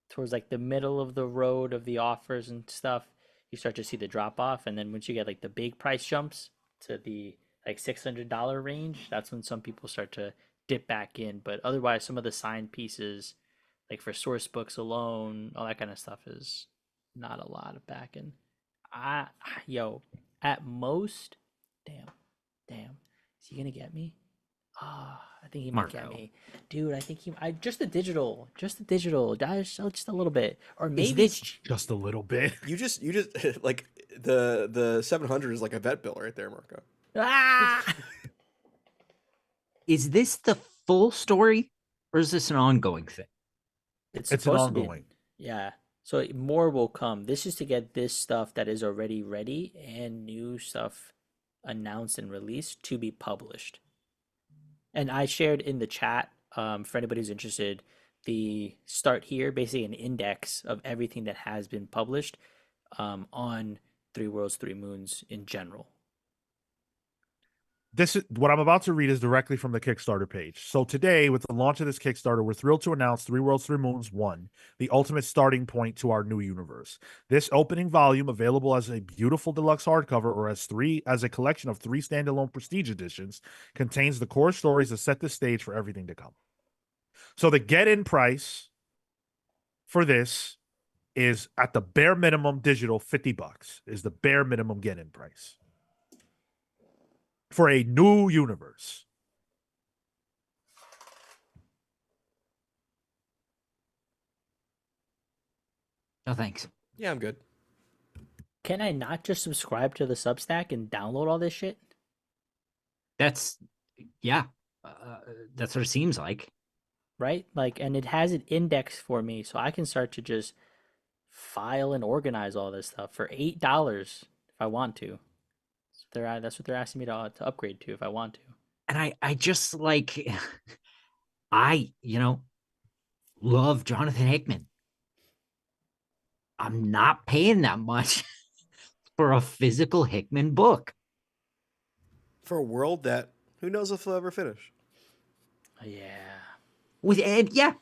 towards like the middle of the road of the offers and stuff, you start to see the drop off. And then once you get like the big price jumps to the like $600 range, that's when some people start to dip back in. But otherwise, some of the signed pieces, like for source books alone, all that kind of stuff is not a lot of backing. I yo, at most, damn, is he gonna get me? Ah, I think he might get Marco. me, dude. I think just the digital, just a little bit, or Is maybe this Just a little bit. You just like the 700 is like a vet bill right there, Marco. ah. is this the full story, or is this an ongoing thing? It's It's an supposed to be, ongoing. yeah. So more will come. This is to get this stuff that is already ready and new stuff announced and released to be published. And I shared in the chat, for anybody who's interested, the start here, basically an index of everything that has been published on Three Worlds, Three Moons in general. This is what I'm about to read is directly from the Kickstarter page. So today, with the launch of this Kickstarter, we're thrilled to announce Three Worlds, Three Moons 1, the ultimate starting point to our new universe. This opening volume, available as a beautiful deluxe hardcover or as a collection of 3 standalone prestige editions, contains the core stories that set the stage for everything to come. So the get-in price for this is at the bare minimum digital $50 is the bare minimum get-in price for a new universe. No thanks. Yeah, I'm good. Can I not just subscribe to the Substack and download all this shit? That's yeah. That's what it seems like. Right? Like, and it has an index for me, so I can start to just file and organize all this stuff for $8 if I want to. That's what they're asking me to upgrade to if I want to. And I just like I, love Jonathan Hickman. I'm not paying that much for a physical Hickman book. For a world that who knows if they'll ever finish. Yeah. With yeah,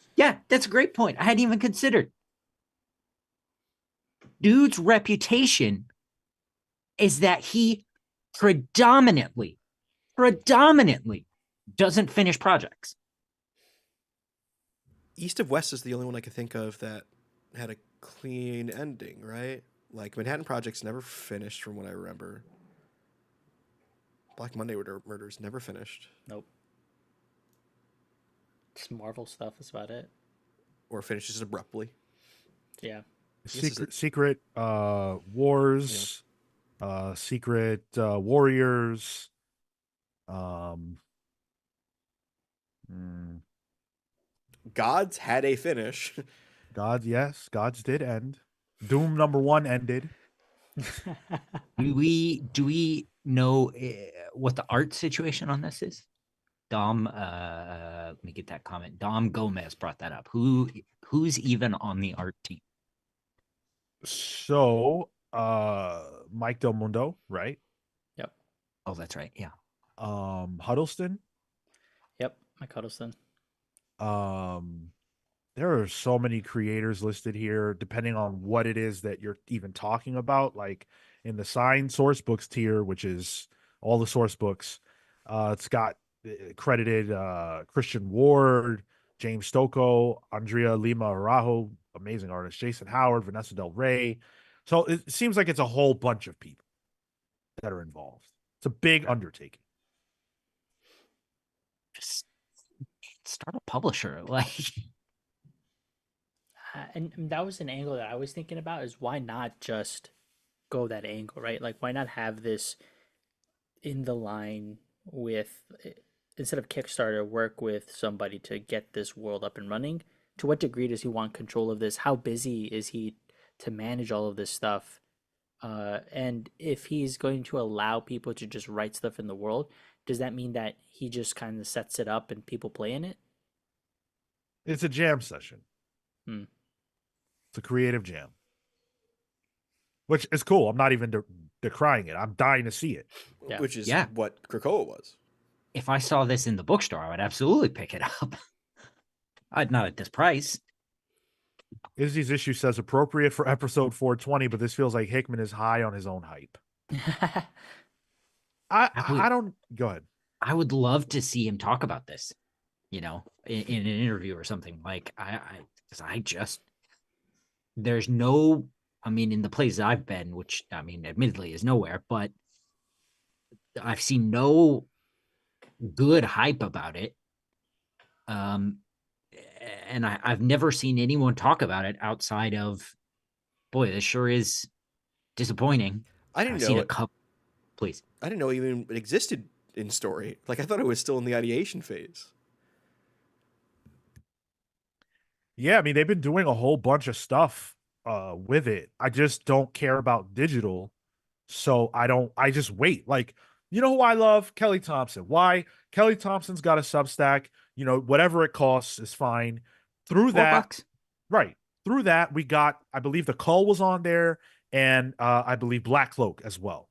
that's a great point. I hadn't even considered. Dude's reputation is that he predominantly doesn't finish projects. East of West is the only one I could think of that had a clean ending, right? Like Manhattan Project's never finished from what I remember. Black Monday Murders never finished. Nope. Just Marvel stuff. That's about it. Or finishes abruptly. Yeah. Secret Wars, Secret Warriors. Gods had a finish. Gods did end. Doom #1 ended. Do we know what the art situation on this is? Dom, let me get that comment. Dom Gomez brought that up. Who's even on the art team? So, Mike Del Mundo, right? Yep. Oh, that's right. Yeah. Huddleston. Yep. Mike Huddleston. There are so many creators listed here, depending on what it is that you're even talking about. Like in the signed source books tier, which is all the source books, it's got credited Christian Ward, James Stocco, Andrea Lima Arajo, amazing artist, Jason Howard, Vanessa Del Rey. So it seems like it's a whole bunch of people that are involved. It's a big undertaking. Just start a publisher. Like, And that was an angle that I was thinking about is why not just go that angle, right? Like, why not have this in the line with, instead of Kickstarter, work with somebody to get this world up and running? To what degree does he want control of this? How busy is he to manage all of this stuff? And if he's going to allow people to just write stuff in the world, does that mean that he just kind of sets it up and people play in it? It's a jam session. Hmm. It's a creative jam, which is cool. I'm not even decrying it. I'm dying to see it. Yeah. Which is Yeah. what Krakoa was. If I saw this in the bookstore, I would absolutely pick it up. I'd not at this price. Izzy's issue says appropriate for episode 420, but this feels like Hickman is high on his own hype. I don't go ahead. I would love to see him talk about this, in an interview or something. Like because I just there's no, I mean, in the places I've been, which I mean, admittedly is nowhere, but I've seen no good hype about it. And I've never seen anyone talk about it outside of, boy, this sure is disappointing. I didn't I've know seen a it. couple. Please. I didn't know even it existed in story. Like I thought it was still in the ideation phase. Yeah, I mean, they've been doing a whole bunch of stuff with it. I just don't care about digital. So I just wait. Like, you know who I love? Kelly Thompson. Why? Kelly Thompson's got a Substack, whatever it costs is fine. Through that, $4. right. Through that, we got, I believe the Cull was on there, and I believe Black Cloak as well.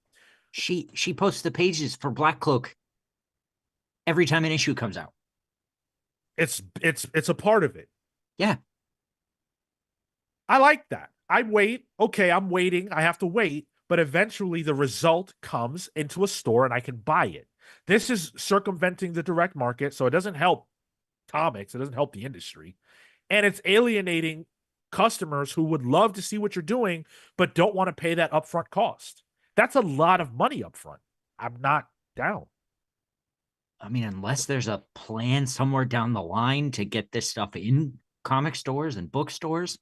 She posts the pages for Black Cloak every time an issue comes out. It's a part of it. Yeah. I like that. I wait. Okay, I'm waiting. I have to wait, but eventually the result comes into a store and I can buy it. This is circumventing the direct market, so it doesn't help comics, it doesn't help the industry. And it's alienating customers who would love to see what you're doing but don't want to pay that upfront cost. That's a lot of money upfront. I'm not down. I mean, unless there's a plan somewhere down the line to get this stuff in comic stores and bookstores.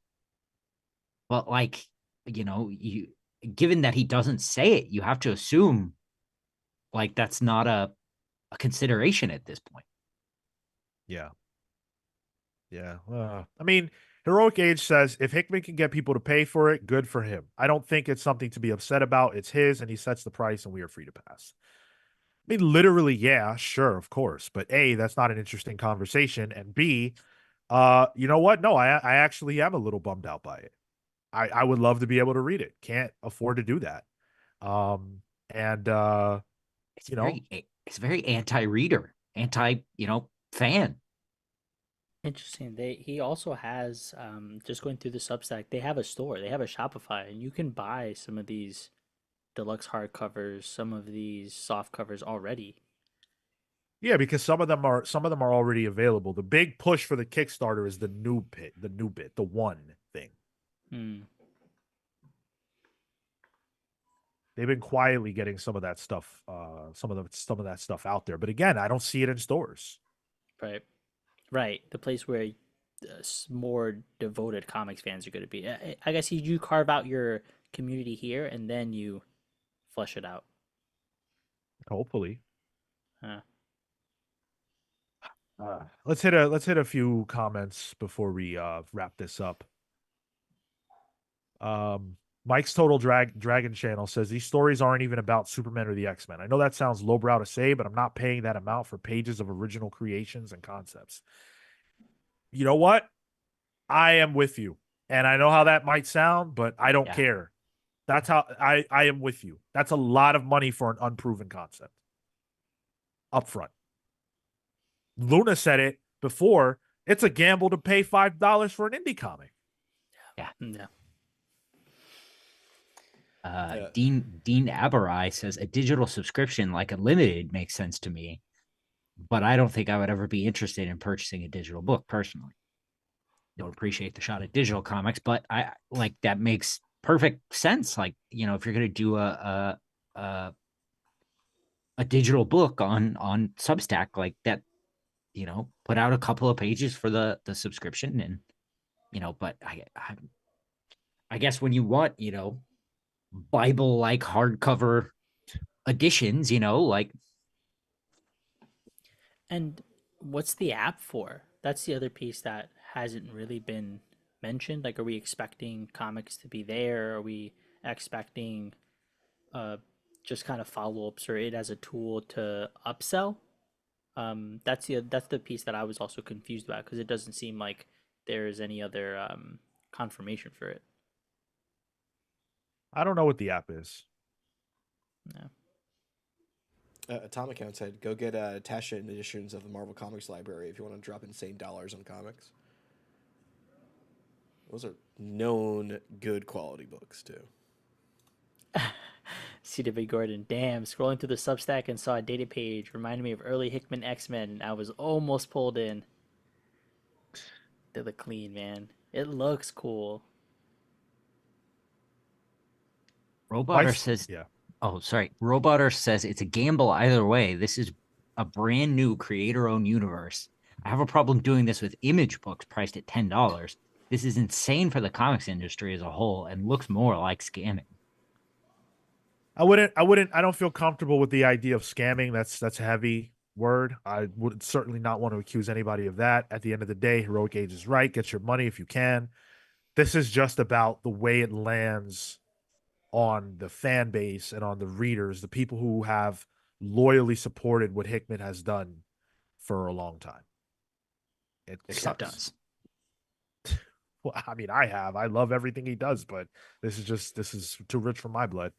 But like, you given that he doesn't say it, you have to assume like that's not a consideration at this point. Yeah. Yeah. I mean, Heroic Age says if Hickman can get people to pay for it, good for him. I don't think it's something to be upset about. It's his, and he sets the price, and we are free to pass. I mean, literally, yeah, sure, of course. But A, that's not an interesting conversation. And B, you know what? No, I actually am a little bummed out by it. I would love to be able to read it. Can't afford to do that. And It's you know, very anti-reader, fan. Interesting. He also has just going through the Substack. They have a store. They have a Shopify, and you can buy some of these deluxe hardcovers, some of these soft covers already. yeah, because some of them are already available. The big push for the Kickstarter is the new bit, the one thing. Hmm. They've been quietly getting some of that stuff, some of that stuff out there. But again, I don't see it in stores. Right. Right. The place where more devoted comics fans are going to be. I guess you carve out your community here and then you flesh it out. Hopefully. Huh. Let's hit a few comments before we wrap this up. Mike's Total Dragon Channel says these stories aren't even about Superman or the X-Men. I know that sounds lowbrow to say, but I'm not paying that amount for pages of original creations and concepts. You know what? I am with you. And I know how that might sound, but I don't care. That's how I am with you. That's a lot of money for an unproven concept. Upfront. Luna said it before. It's a gamble to pay $5 for an indie comic. Yeah. Dean Aberai says a digital subscription like Unlimited makes sense to me, but I don't think I would ever be interested in purchasing a digital book personally. Don't appreciate the shot at digital comics, but I like that makes perfect sense. Like, if you're gonna do a digital book on Substack like that, put out a couple of pages for the subscription, and but I guess when you want, Bible like hardcover editions, like. And what's the app for? That's the other piece that hasn't really been mentioned. Like, are we expecting comics to be there? Are we expecting just kind of follow ups or it as a tool to upsell? That's the piece that I was also confused about because it doesn't seem like there's any other confirmation for it. I don't know what the app is. No. Atomic Count said, "Go get Tasha editions of the Marvel Comics library if you want to drop insane dollars on comics." Those are known good quality books too. CW Gordon, damn, scrolling through the Substack and saw a data page reminded me of early Hickman X-Men. I was almost pulled in. They look clean, man. It looks cool. Roboter says, Yeah. oh, sorry. Roboter says it's a gamble either way. This is a brand new creator-owned universe. I have a problem doing this with image books priced at $10. This is insane for the comics industry as a whole and looks more like scamming. I don't feel comfortable with the idea of scamming. That's a heavy word. I would certainly not want to accuse anybody of that. At the end of the day, Heroic Age is right. Get your money if you can. This is just about the way it lands on the fan base and on the readers, the people who have loyally supported what Hickman has done for a long time. It Except sucks. us. Well, I mean, I have. I love everything he does, but this is too rich for my blood.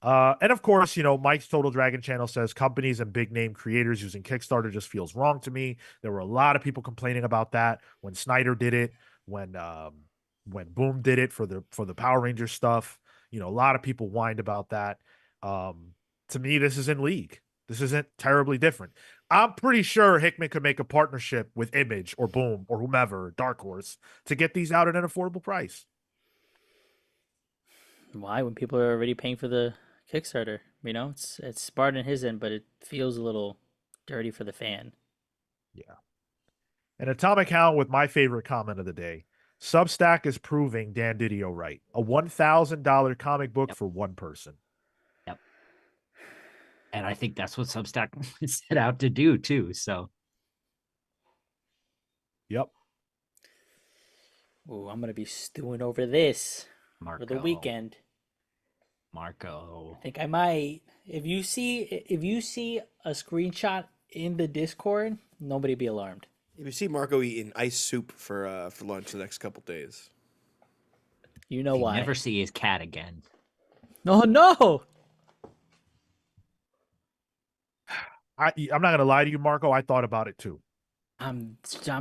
And of course, Mike's Total Dragon channel says companies and big name creators using Kickstarter just feels wrong to me. There were a lot of people complaining about that when Snyder did it, when Boom did it for the Power Ranger stuff. A lot of people whined about that. To me, this is in league. This isn't terribly different. I'm pretty sure Hickman could make a partnership with Image or Boom or whomever, Dark Horse, to get these out at an affordable price. Why? When people are already paying for the Kickstarter, it's smart on his end, but it feels a little dirty for the fan. Yeah. And Atomic Hound with my favorite comment of the day. Substack is proving Dan Didio right. A $1,000 comic book Yep. for one person. Yep. And I think that's what Substack set out to do too. So, Yep. Ooh, I'm gonna be stewing over this Marco. for the weekend. Marco. I think I might. If you see a screenshot in the Discord, nobody be alarmed. If you see Marco eating ice soup for lunch the next couple days, You know why? Never see his cat again. No, no. I'm not gonna lie to you, Marco. I thought about it too. I'm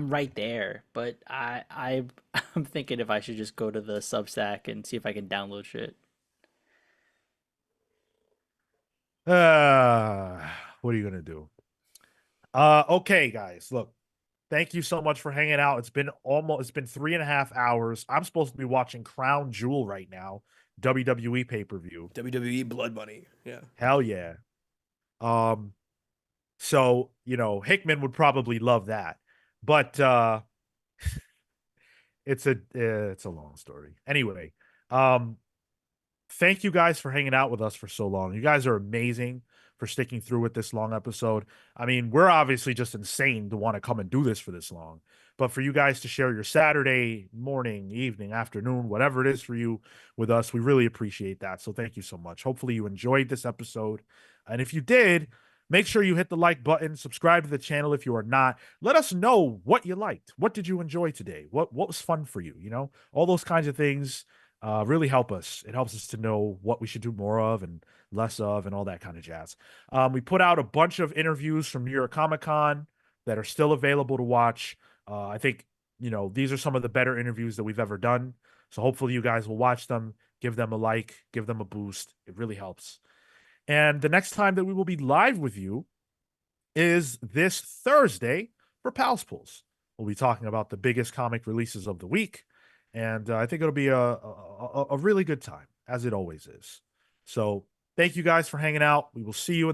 right there, but I'm thinking if I should just go to the Substack and see if I can download shit. What are you gonna do? Okay, guys. Look, thank you so much for hanging out. It's been 3.5 hours. I'm supposed to be watching Crown Jewel right now, WWE pay-per-view. WWE Blood Money. Yeah. Hell yeah. So, Hickman would probably love that. But it's a long story. Anyway, thank you guys for hanging out with us for so long. You guys are amazing for sticking through with this long episode. I mean, we're obviously just insane to want to come and do this for this long. But for you guys to share your Saturday morning, evening, afternoon, whatever it is for you with us, we really appreciate that. So thank you so much. Hopefully you enjoyed this episode. And if you did, make sure you hit the like button, subscribe to the channel if you are not. Let us know what you liked. What did you enjoy today? What was fun for you? All those kinds of things really help us. It helps us to know what we should do more of and less of and all that kind of jazz. We put out a bunch of interviews from New York Comic Con that are still available to watch. I think, these are some of the better interviews that we've ever done. So hopefully you guys will watch them, give them a like, give them a boost. It really helps. And the next time that we will be live with you is this Thursday for Pals Pulls. We'll be talking about the biggest comic releases of the week. And I think it'll be a really good time, as it always is. So thank you guys for hanging out. We will see you in the